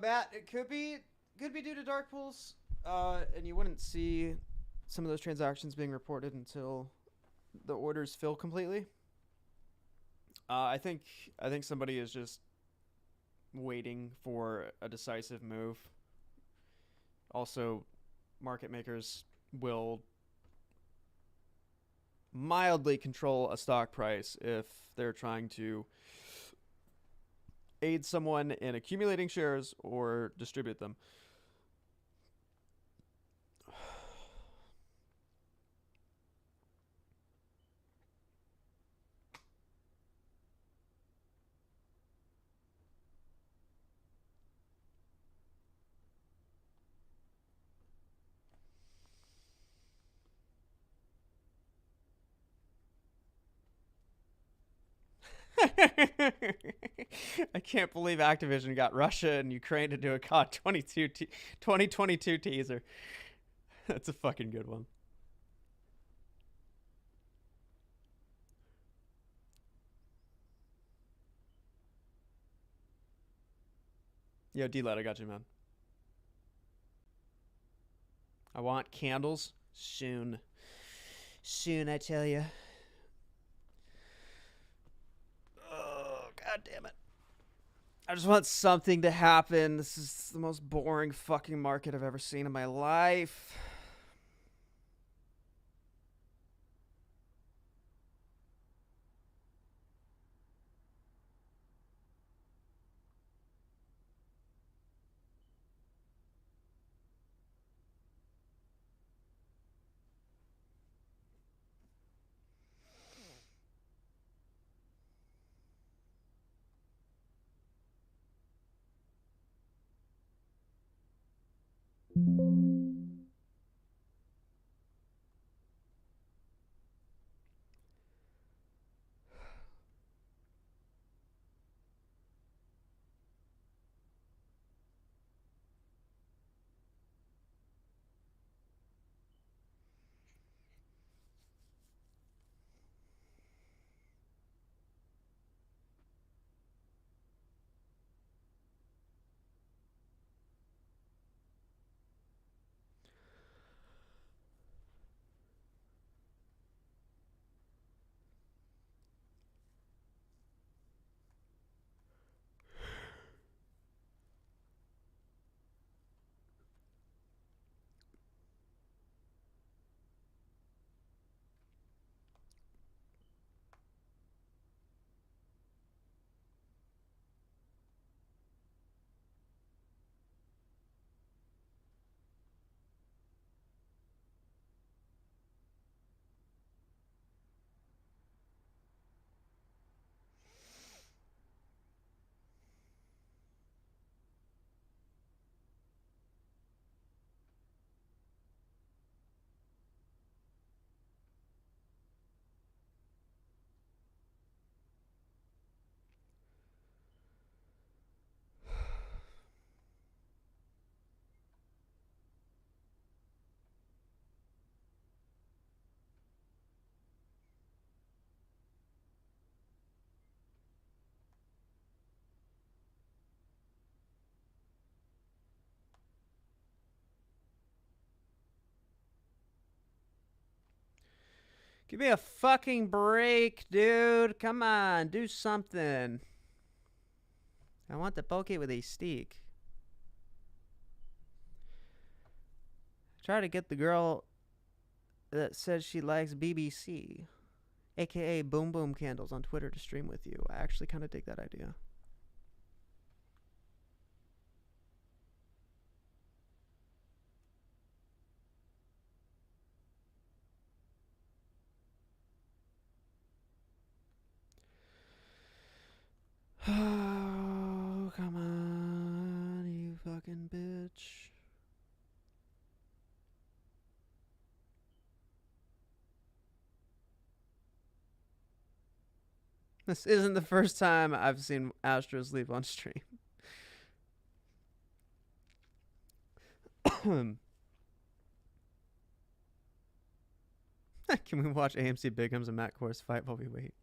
Matt, it could be due to dark pools, and you wouldn't see some of those transactions being reported until the orders fill completely. I think somebody is just waiting for a decisive move. Also, market makers will mildly control a stock price if they're trying to aid someone in accumulating shares or distribute them. I can't believe Activision got Russia and Ukraine to do a COD 2022 teaser. That's a fucking good one. Yo, D-Led, I got you, man. I want candles soon. Soon, I tell you. Oh, god damn it. I just want something to happen. This is the most boring fucking market I've ever seen in my life. Give me a fucking break, dude. Come on, do something. I want the poke with a stick. Try to get the girl that says she likes BBC, aka Boom Boom Candles, on Twitter to stream with you. I actually kind of dig that idea.
come on, you fucking bitch. This isn't the first time I've seen Astro sleep on stream. Can we watch AMC Bigham's and Matt Kors fight while we wait?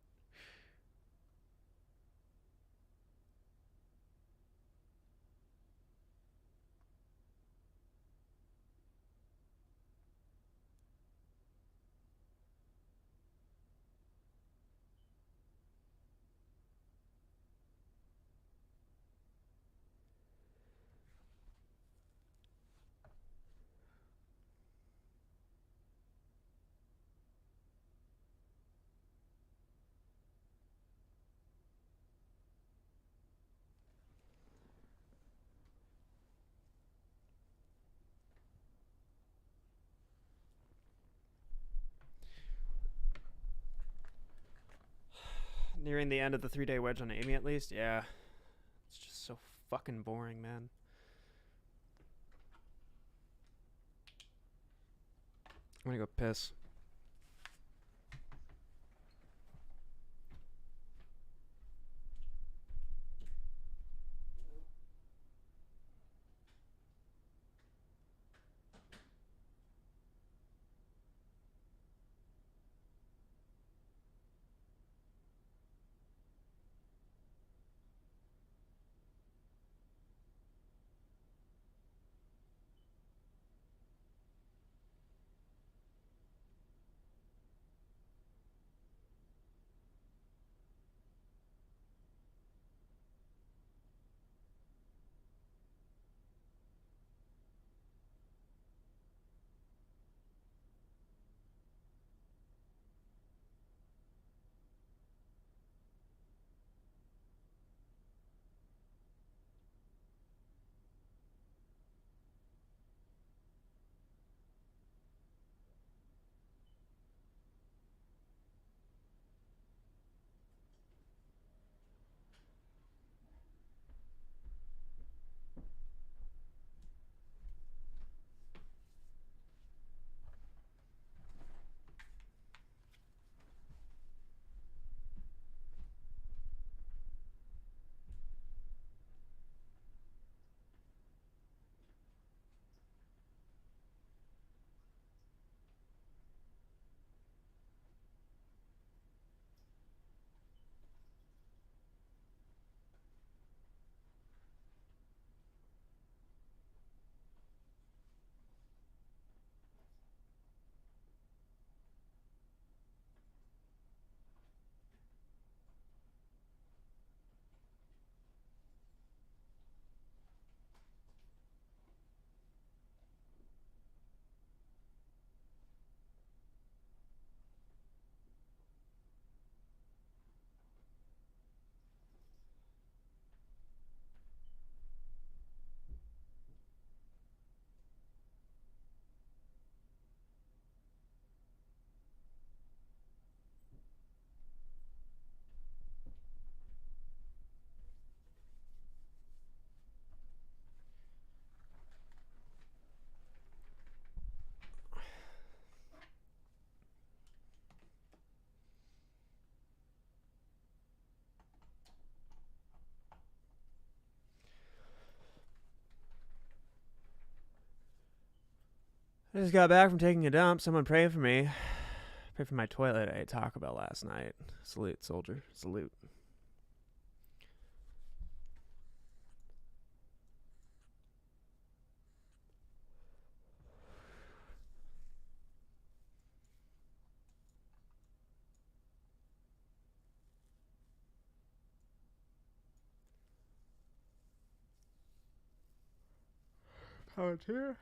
Nearing the end of the 3-day wedge on Amy, at least. Yeah. It's just so fucking boring, man. I'm gonna go piss. I just got back from taking a dump. Someone pray for me. Pray for my toilet I ate Taco Bell last night. Salute, soldier. Salute. Palantir?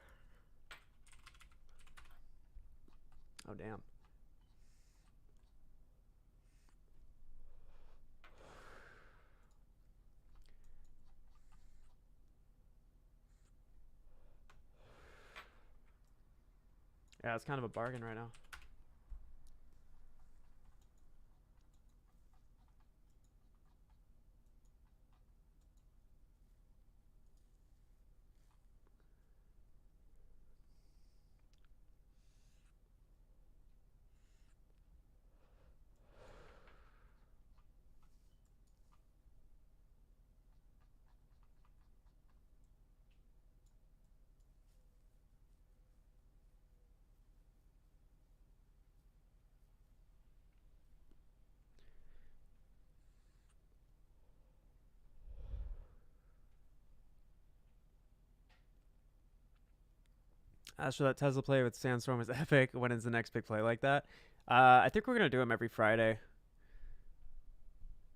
Oh, damn. Yeah, it's kind of a bargain right now. Astro, that Tesla play with Sandstorm is epic. When is the next big play like that? I think we're going to do them every Friday.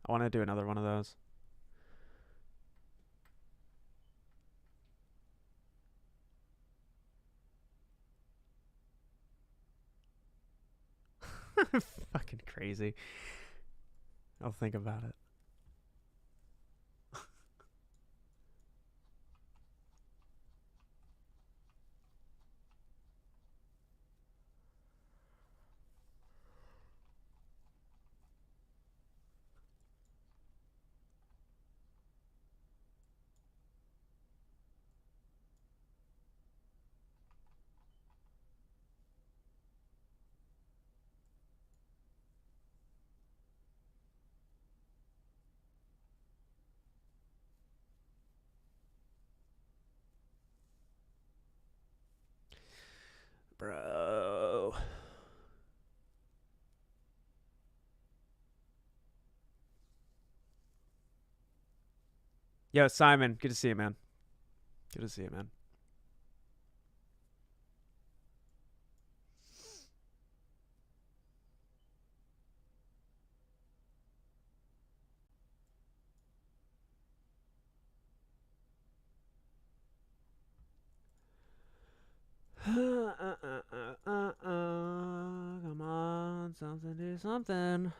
I want to do another one of those. Fucking crazy. I'll think about it. Bro. Yo, Simon. Good to see you, man. Good to see you, man. Come on, something, do something.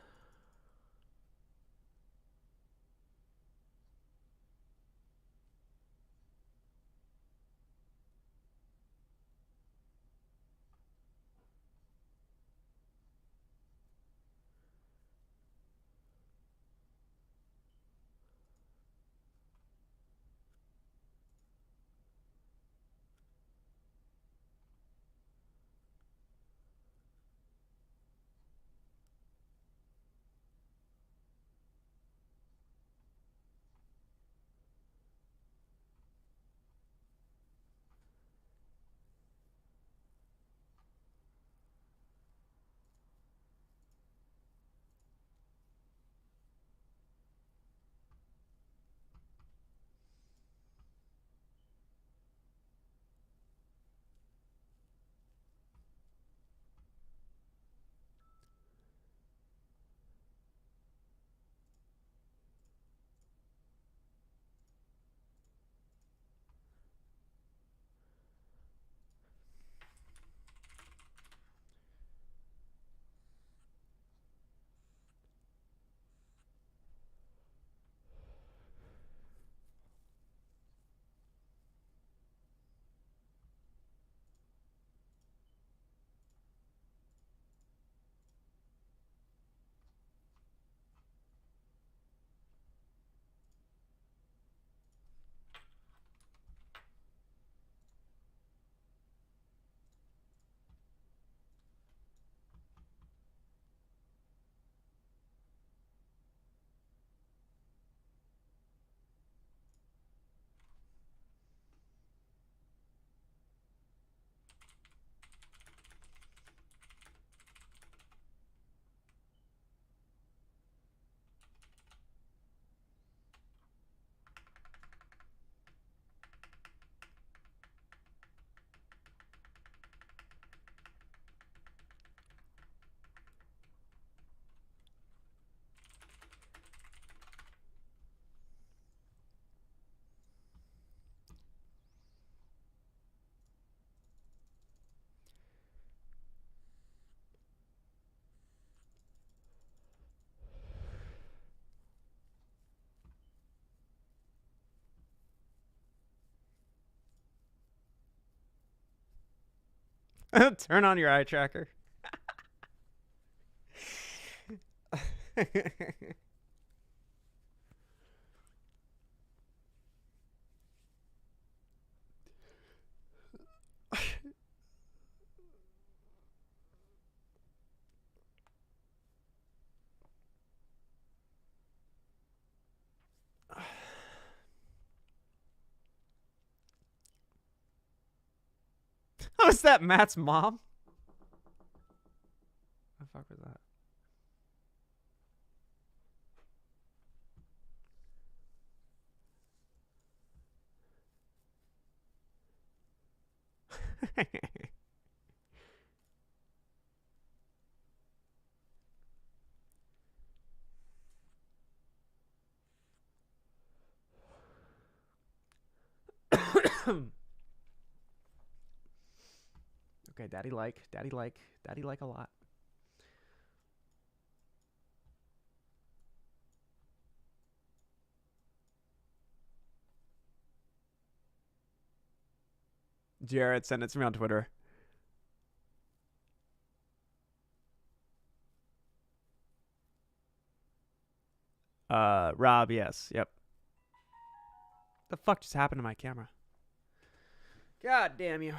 Turn on your eye tracker. How is that Matt's mom? What the fuck was that?
Okay, daddy like a lot. Jared, send it to me on Twitter. Rob, yes. Yep. The fuck just happened to my camera? God damn you.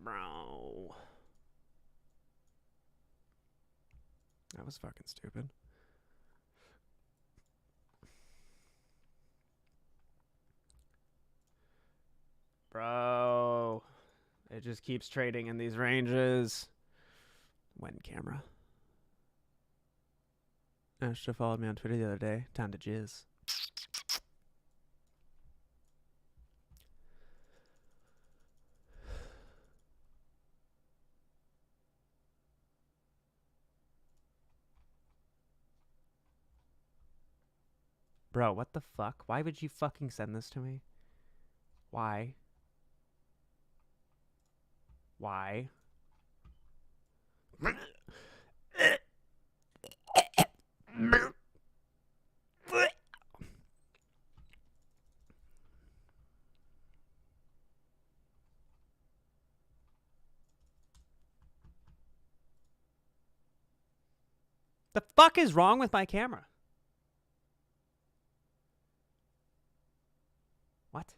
Bro. That was fucking stupid. Bro. It just keeps trading in these ranges. When camera. Astro followed me on Twitter the other day. Time to jizz. Bro, what the fuck? Why would you fucking send this to me? Why? Why? The fuck is wrong with my camera? What?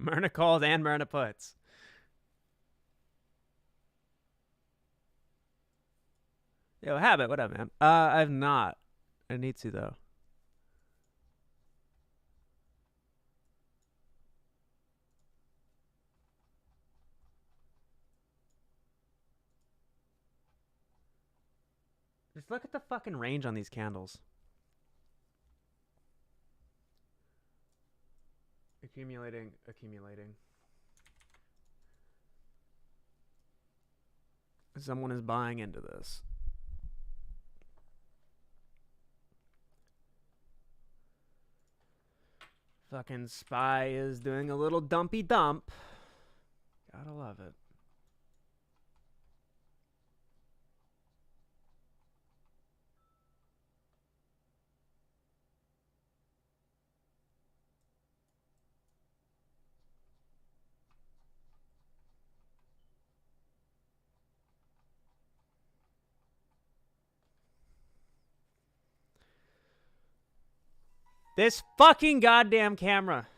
Myrna calls and Myrna puts. Yo, Habit, what up, man? I've not. I need to, though. Just look at the fucking range on these candles. Accumulating. Someone is buying into this. Fucking Spy is doing a little dumpy dump. Gotta love it. This fucking goddamn camera.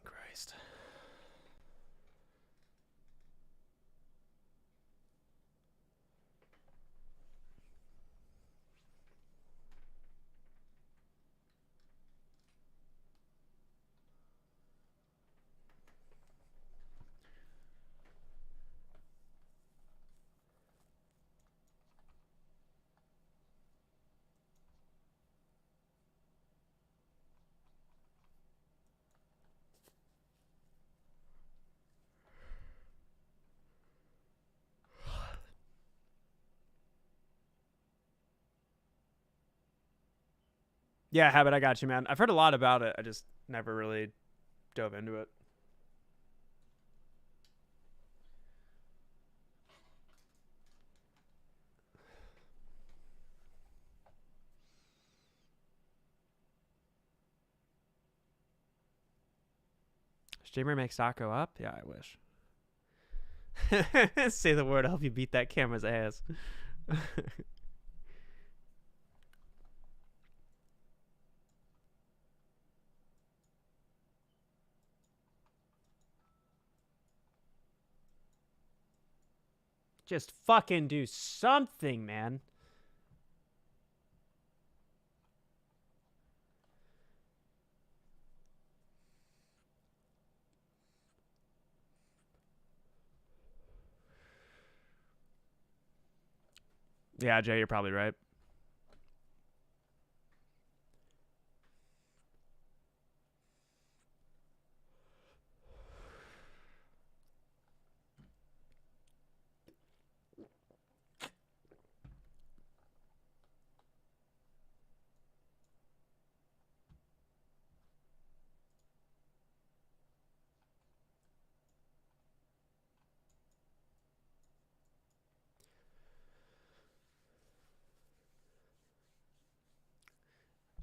Christ. Yeah, Habit, I got you, man. I've heard a lot about it. I just never really dove into it. Streamer makes stock go up? Yeah, I wish. Say the word, I'll help you beat that camera's ass. Just fucking do something, man. Yeah, Jay, you're probably right.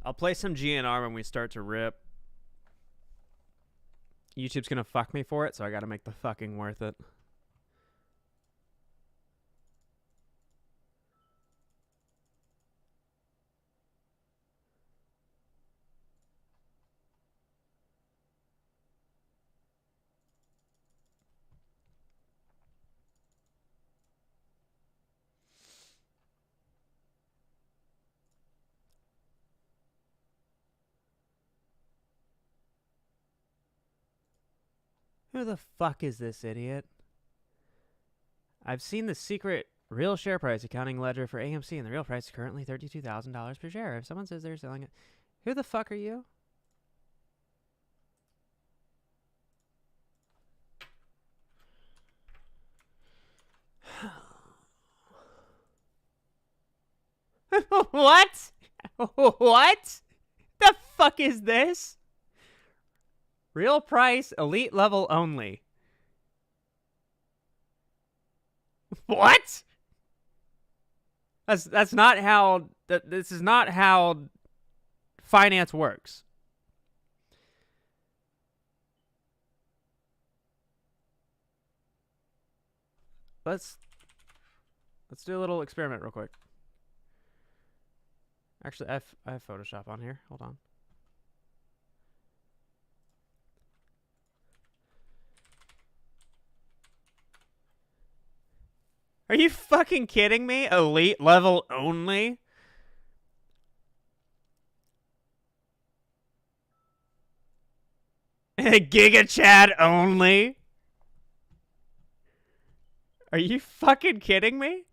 I'll play some GNR when we start to rip. YouTube's gonna fuck me for it, so I gotta make the fucking worth it. Who the fuck is this idiot? I've seen the secret real share price accounting ledger for AMC, and the real price is currently $32,000 per share. If someone says they're selling it, who the fuck are you? What? What? The fuck is this? Real price, elite level only. What? That's not how this is not how finance works. Let's do a little experiment real quick. Actually, I have Photoshop on here. Hold on. Are you fucking kidding me? Elite level only? Giga Chad only? Are you fucking kidding me?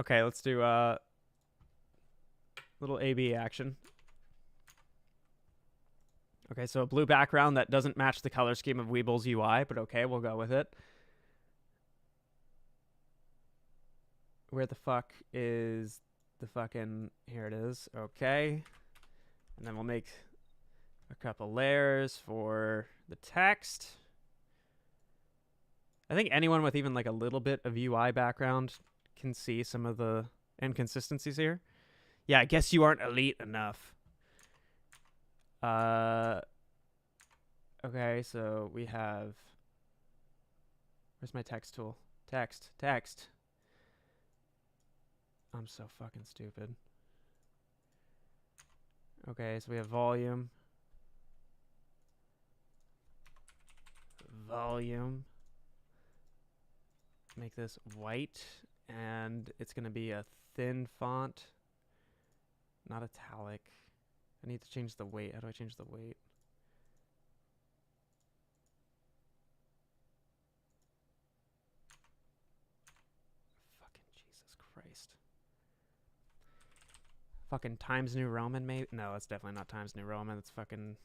Okay, let's do little AB action. Okay, so a blue background that doesn't match the color scheme of Weeble's UI, but okay, we'll go with it. Where the fuck is the fucking... Here it is. Okay. And then we'll make a couple layers for the text. I think anyone with even like a little bit of UI background can see some of the inconsistencies here. Yeah, I guess you aren't elite enough. Okay, so we have... Where's my text tool? Text. I'm so fucking stupid. Okay, so we have volume. Make this white, and it's going to be a thin font, not italic. I need to change the weight. How do I change the weight? Fucking Jesus Christ. Fucking Times New Roman, maybe? No, that's definitely not Times New Roman. That's fucking...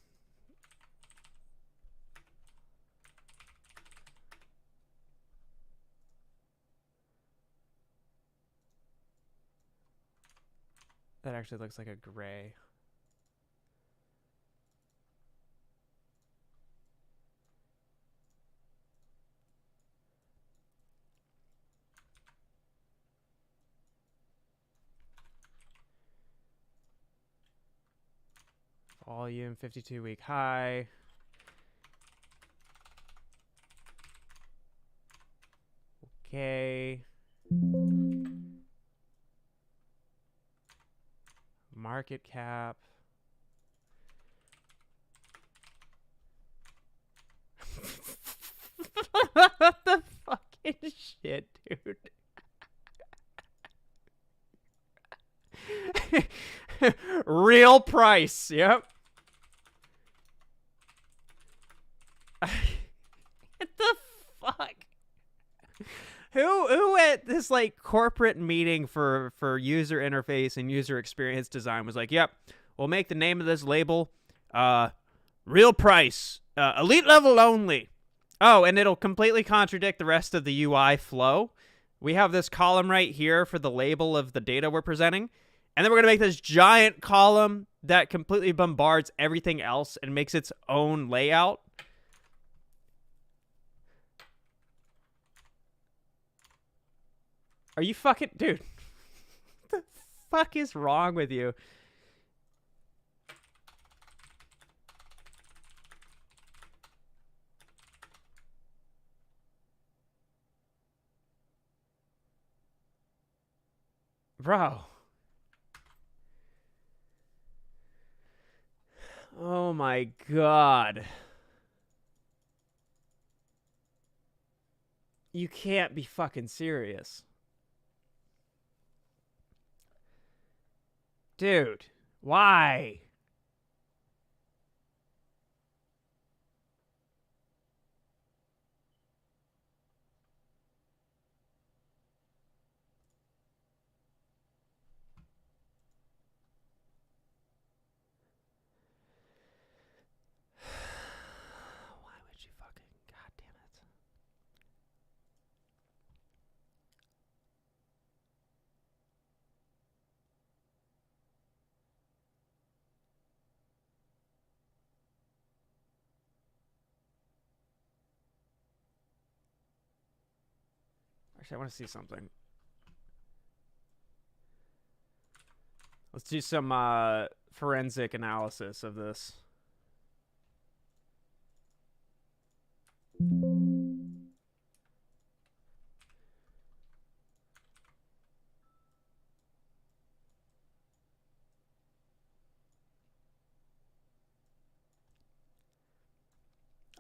That actually looks like a gray. Volume, 52-week high. Okay. Market cap. What the fucking shit, dude? Real price, yep. What the fuck? Who at this like corporate meeting for user interface and user experience design was like, yep, we'll make the name of this label real price, elite level only. Oh, and it'll completely contradict the rest of the UI flow. We have this column right here for the label of the data we're presenting. And then we're going to make this giant column that completely bombards everything else and makes its own layout. Are you fucking... Dude. What the fuck is wrong with you? Bro. Oh my god. You can't be fucking serious. Dude, why? Why would you fucking... God damn it. Actually, I want to see something. Let's do some forensic analysis of this.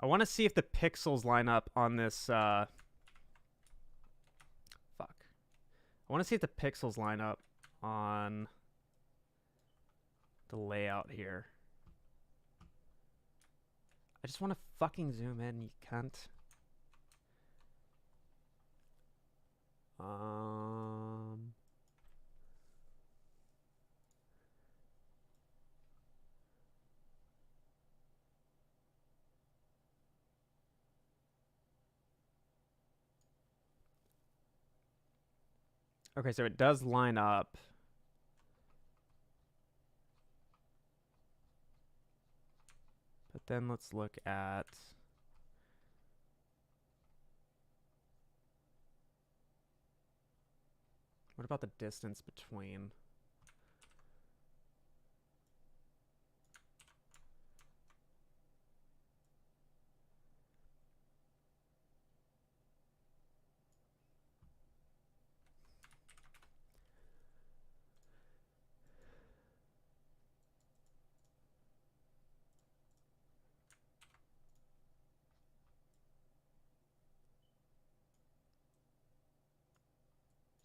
I want to see if the pixels line up on this... Fuck. I want to see if the pixels line up on the layout here. I just want to fucking zoom in, you cunt. Okay, so it does line up. But then let's look at... What about the distance between...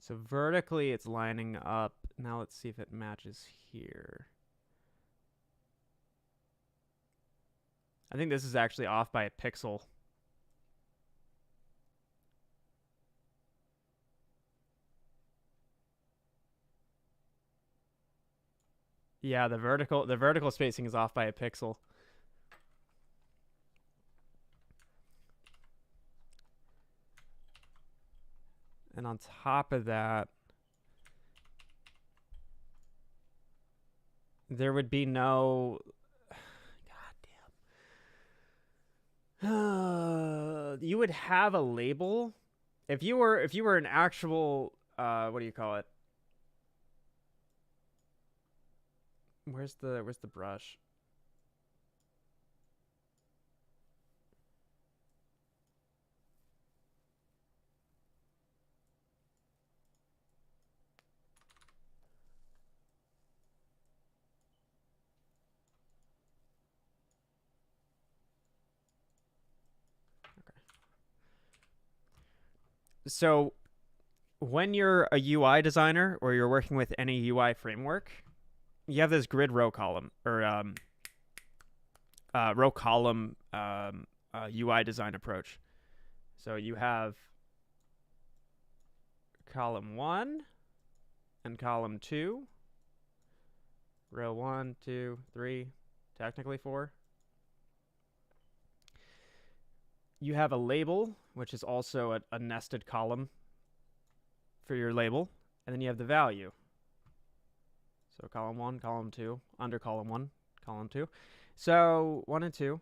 So vertically it's lining up. Now let's see if it matches here. I think this is actually off by a pixel. Yeah, the vertical spacing is off by a pixel. And on top of that, there would be no... God damn. You would have a label if you were an actual what do you call it? Where's the brush? So when you're a UI designer or you're working with any UI framework, you have this grid row column or row column UI design approach. So you have column 1 and column 2, row 1, 2, 3, technically 4. You have a label, which is also a nested column for your label, and then you have the value. So column 1, column 2, under column 1, column 2. So 1 and 2.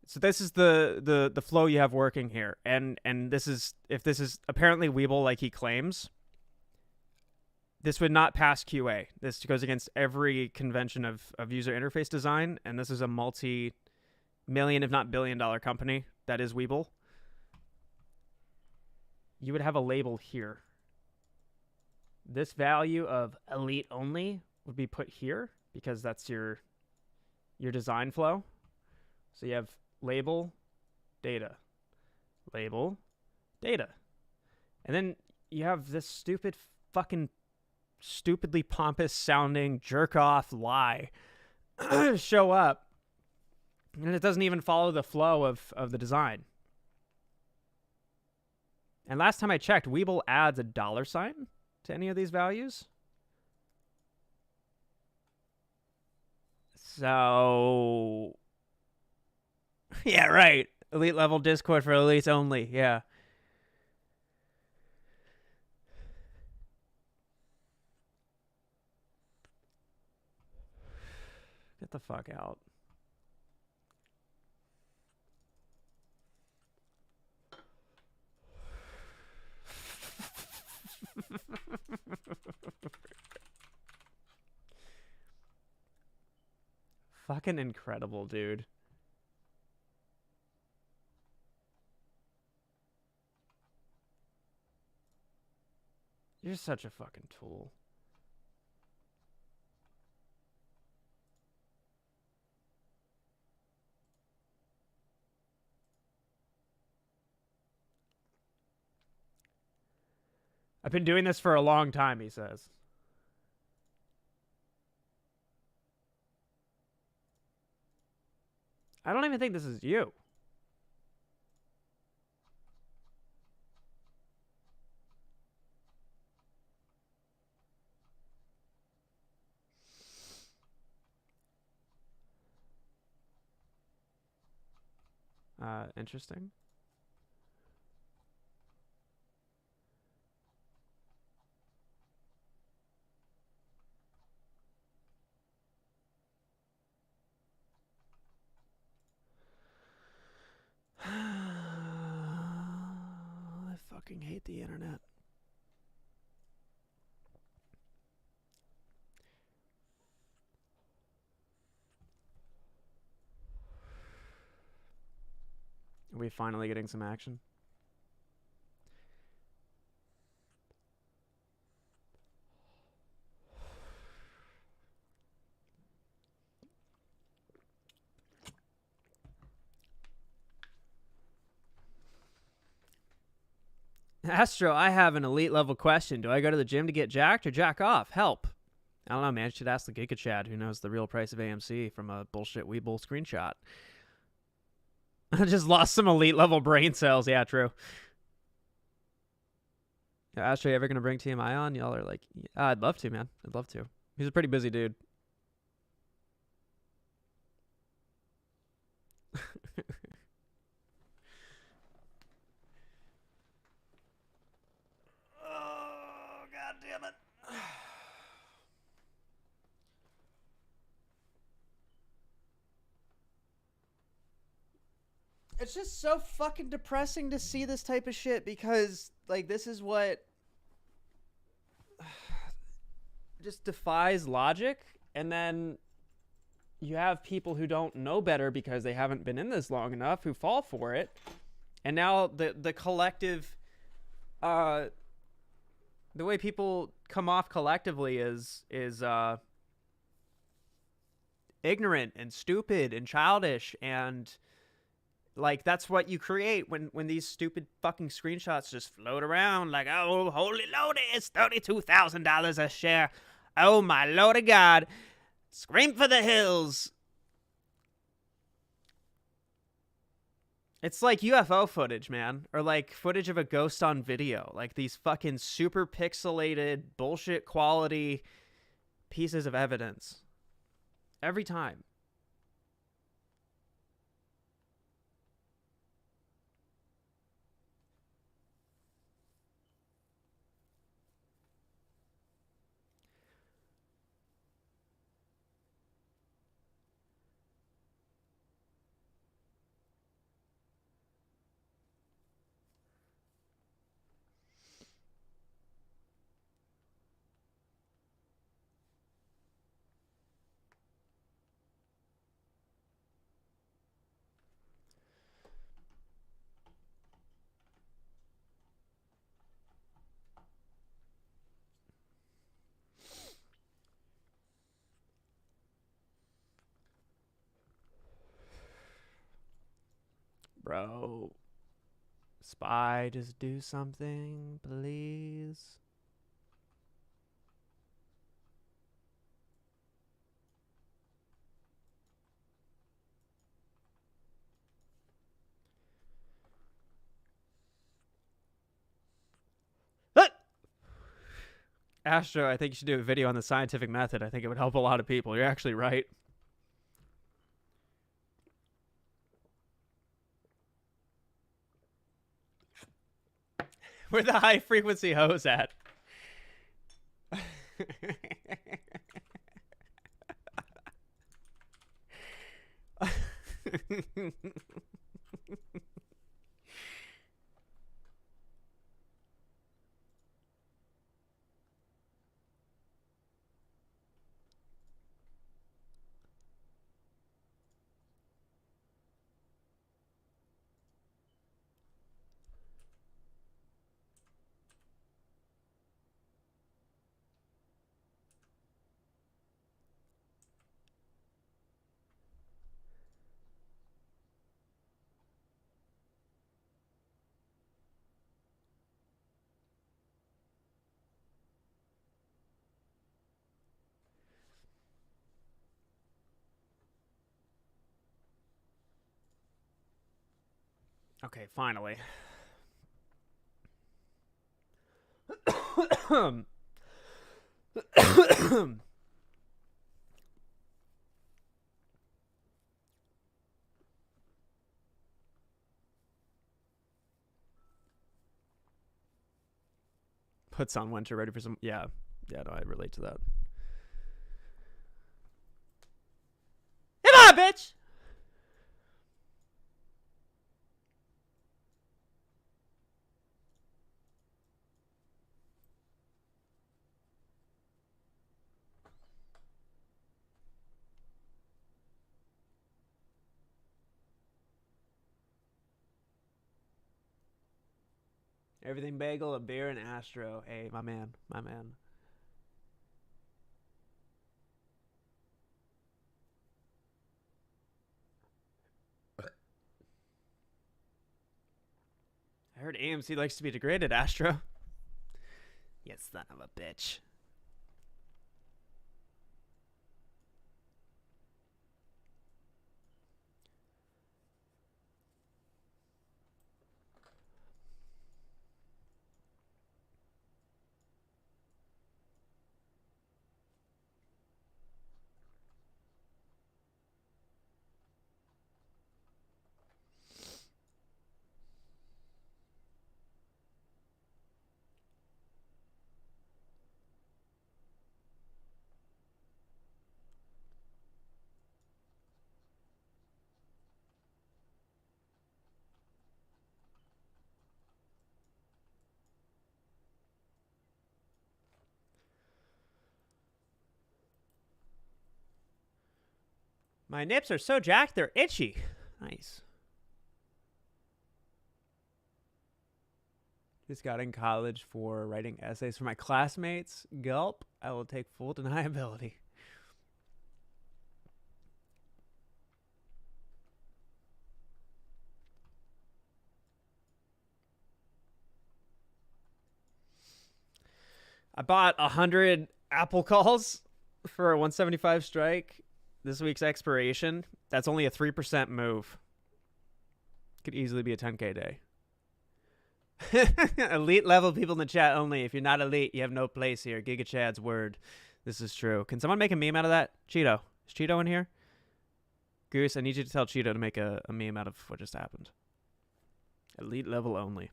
So this is the flow you have working here, and this is, if this is apparently Weeble like he claims, this would not pass QA. This goes against every convention of user interface design, and this is a multi-million, if not billion-dollar company that is Weeble. You would have a label here. This value of elite only would be put here because that's your design flow. So you have label, data, label, data. And then you have this stupidly pompous sounding jerk off lie show up. And it doesn't even follow the flow of the design. And last time I checked, Weeble adds a $sign to any of these values. So... yeah, right. Elite level Discord for elites only. Yeah. Get the fuck out. Fucking incredible, dude. You're such a fucking tool. I've been doing this for a long time, he says. I don't even think this is you. Interesting. I fucking hate the internet. Are we finally getting some action?
Astro, I have an elite level question. Do I go to the gym to get jacked or jack off? Help. I don't know, man. You should ask the Giga Chad who knows the real price of AMC from a bullshit Weeble screenshot. I just lost some elite level brain cells. Yeah, true. Yeah, Astro, you ever going to bring TMI on? Y'all are like, yeah, I'd love to, man. I'd love to. He's a pretty busy dude. Oh, God damn it. It's just so fucking depressing to see this type of shit because, like, this is what just defies logic. And then you have people who don't know better because they haven't been in this long enough who fall for it. And now the collective, the way people come off collectively is ignorant and stupid and childish, and like that's what you create when these stupid fucking screenshots just float around like, oh, holy lordy, it's $32,000 a share. Oh my lordy God. Scream for the hills. It's like UFO footage, man. Or like footage of a ghost on video. Like these fucking super pixelated bullshit quality pieces of evidence. Every time. Bro. Spy, just do something, please. Astro, I think you should do a video on the scientific method. I think it would help a lot of people. You're actually right. Where the high frequency hose at? Okay, finally. Puts on winter ready for some. Yeah, no, I relate to that. Come on, bitch. Everything bagel, a beer, and Astro. Hey, my man, my man. I heard AMC likes to be degraded, Astro. You son of a bitch. My nips are so jacked, they're itchy. Nice. Just got in college for writing essays for my classmates. Gulp. I will take full deniability. I bought 100 Apple calls for a 175 strike. This week's expiration. That's only a 3% move. Could easily be a 10K day. Elite level people in the chat only. If you're not elite, you have no place here. Giga Chad's word. This is true. Can someone make a meme out of that? Cheeto. Is Cheeto in here? Goose, I need you to tell Cheeto to make a meme out of what just happened. Elite level only.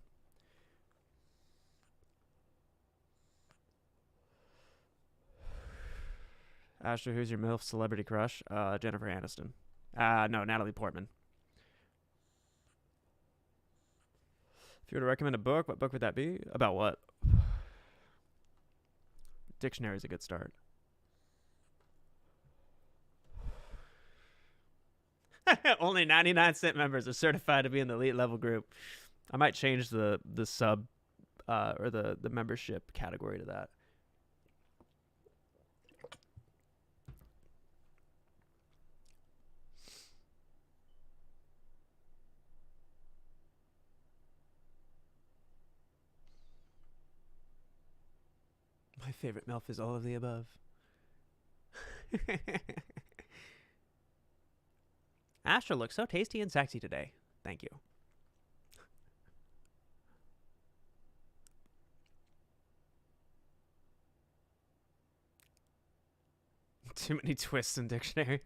Astro, who's your MILF celebrity crush? Jennifer Aniston. No, Natalie Portman. If you were to recommend a book, what book would that be? About what? Dictionary is a good start. Only 99-cent members are certified to be in the elite level group. I might change the sub or the membership category to that. My favorite MILF is all of the above. Astro looks so tasty and sexy today. Thank you. Too many twists in dictionary.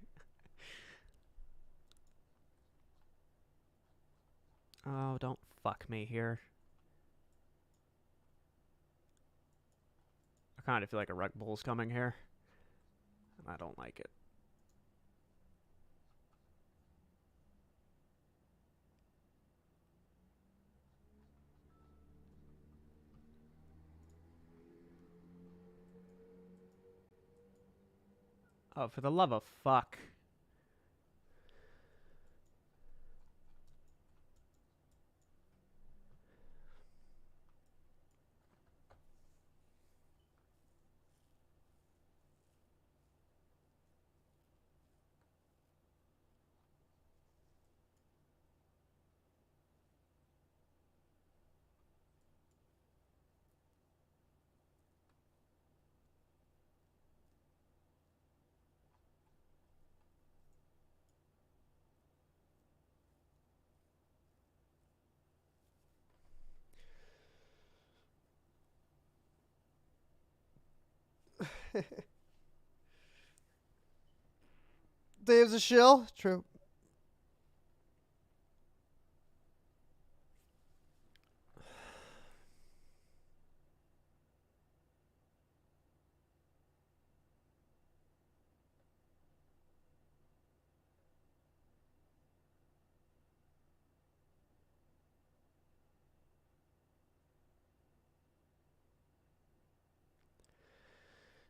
Oh, don't fuck me here. I kind of feel like a rug bull's coming here. And I don't like it. Oh, for the love of fuck. Dave's a shill. True.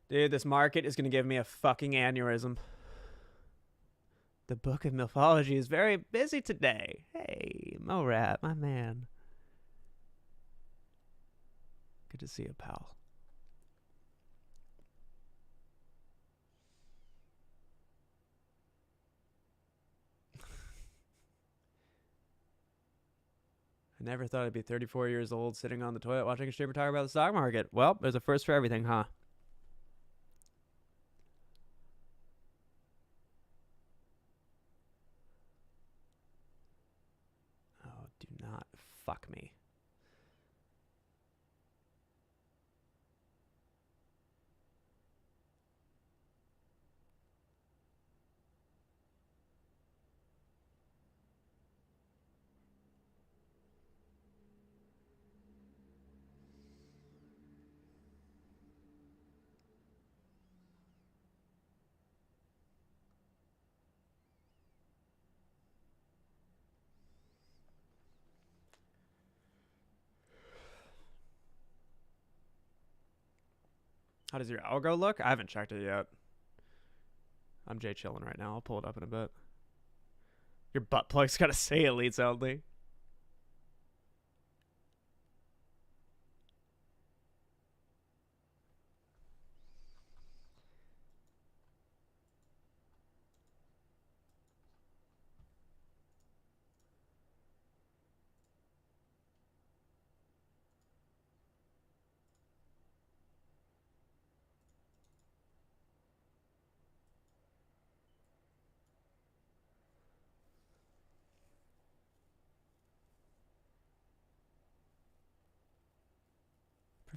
Dude, this market is going to give me a fucking aneurysm. The Book of Mythology is very busy today. Hey, Morat, my man. Good to see you, pal. I never thought I'd be 34 years old sitting on the toilet watching a streamer talk about the stock market. Well, there's a first for everything, huh? Oh, do not fuck me. How does your algo look? I haven't checked it yet. I'm Jay chilling right now. I'll pull it up in a bit. Your butt plug's gotta say elites only.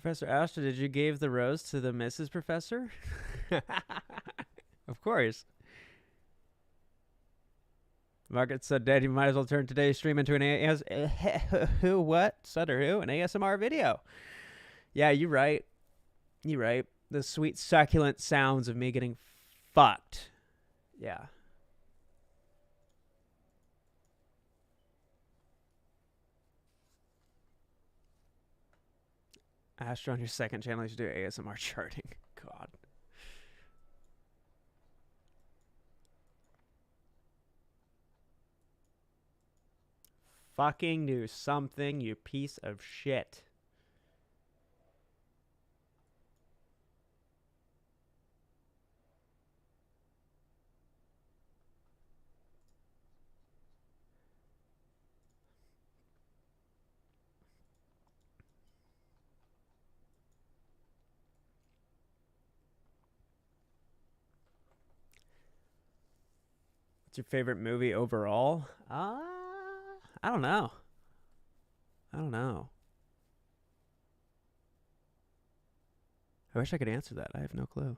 Professor Astra, did you give the rose to the Mrs. Professor? Of course. Margaret said, Dad, you might as well turn today's stream into an who, what, Sutter, who? An ASMR video. Yeah, you're right. You're right. The sweet, succulent sounds of me getting fucked. Yeah. Astro on your second channel, you should do ASMR charting. God. Fucking do something, you piece of shit. What's your favorite movie overall? I don't know. I don't know. I wish I could answer that. I have no clue.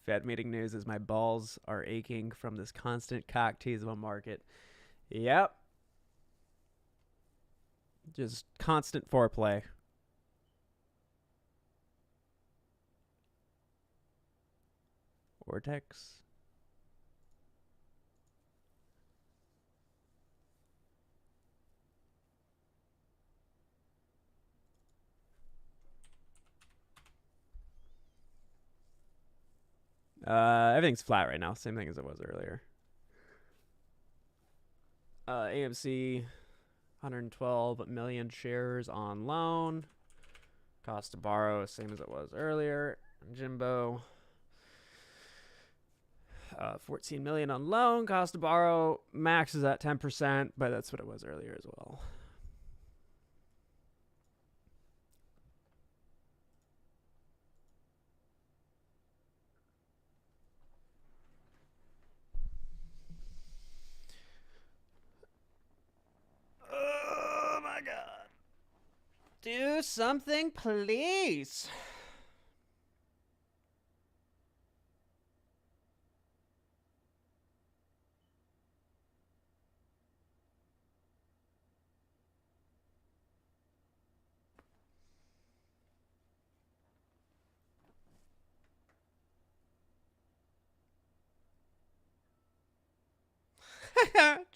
Fed meeting news is my balls are aching from this constant cock tease of a market. Yep. Just constant foreplay. Vortex. Everything's flat right now. Same thing as it was earlier. AMC, 112 million shares on loan. Cost to borrow, same as it was earlier. Jimbo, 14 million on loan. Cost to borrow, max is at 10%, but that's what it was earlier as well. Oh my God. Do something, please.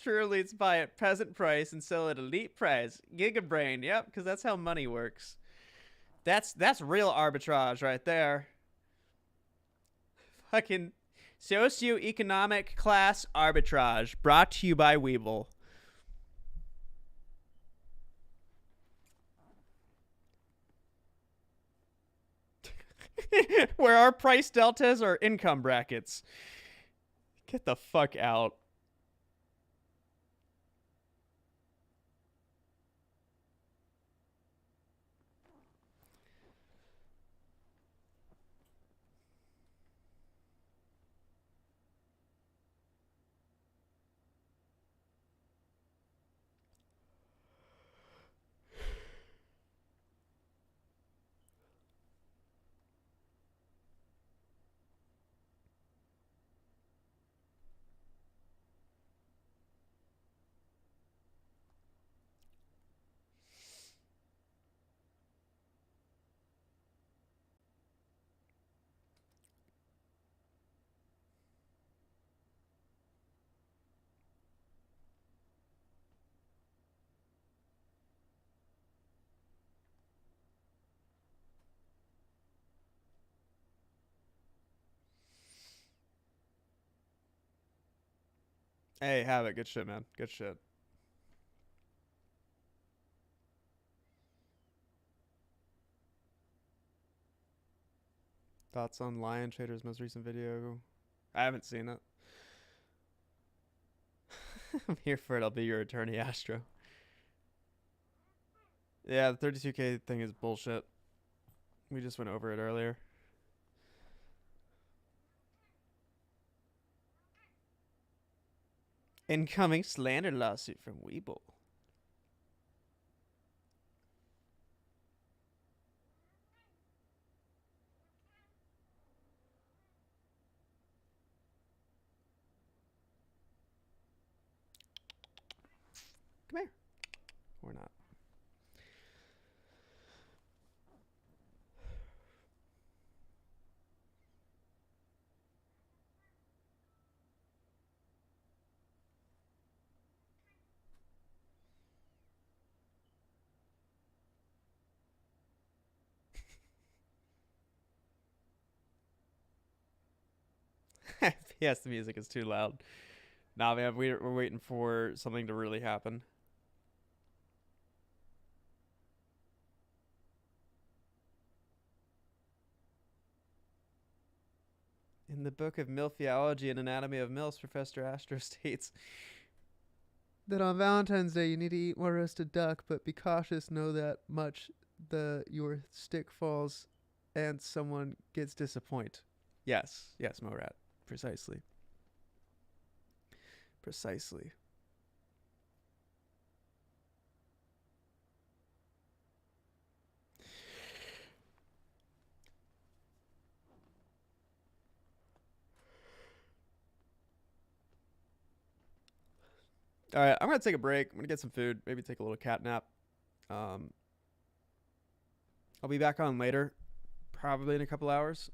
True elites buy at present price and sell at elite price. Gigabrain, yep, because that's how money works. That's real arbitrage right there. Fucking socioeconomic class arbitrage, brought to you by Weeble. Where our price deltas are income brackets. Get the fuck out. Hey, have it. Good shit, man. Good shit. Thoughts on Lion Trader's most recent video? I haven't seen it. I'm here for it. I'll be your attorney, Astro. Yeah, the 32K thing is bullshit. We just went over it earlier. Incoming slander lawsuit from Weeble. Come here. Or not. Yes, the music is too loud. Nah, man, we're waiting for something to really happen. In the book of Milphyology and Anatomy of Mills, Professor Astro states that on Valentine's Day you need to eat more roasted duck, but be cautious, know that much your stick falls and someone gets disappointed. Yes, Morat. Precisely. All right, I'm going to take a break. I'm going to get some food, maybe take a little cat nap. I'll be back on later, probably in a couple hours,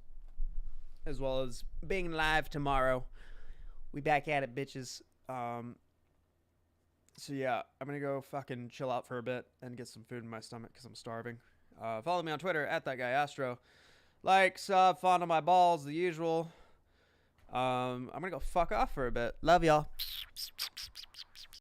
as well as being live tomorrow. We back at it, bitches. So yeah, I'm going to go fucking chill out for a bit and get some food in my stomach because I'm starving. Follow me on Twitter, @thatguyastro. Like, sub, fondle my balls, the usual. I'm going to go fuck off for a bit. Love y'all.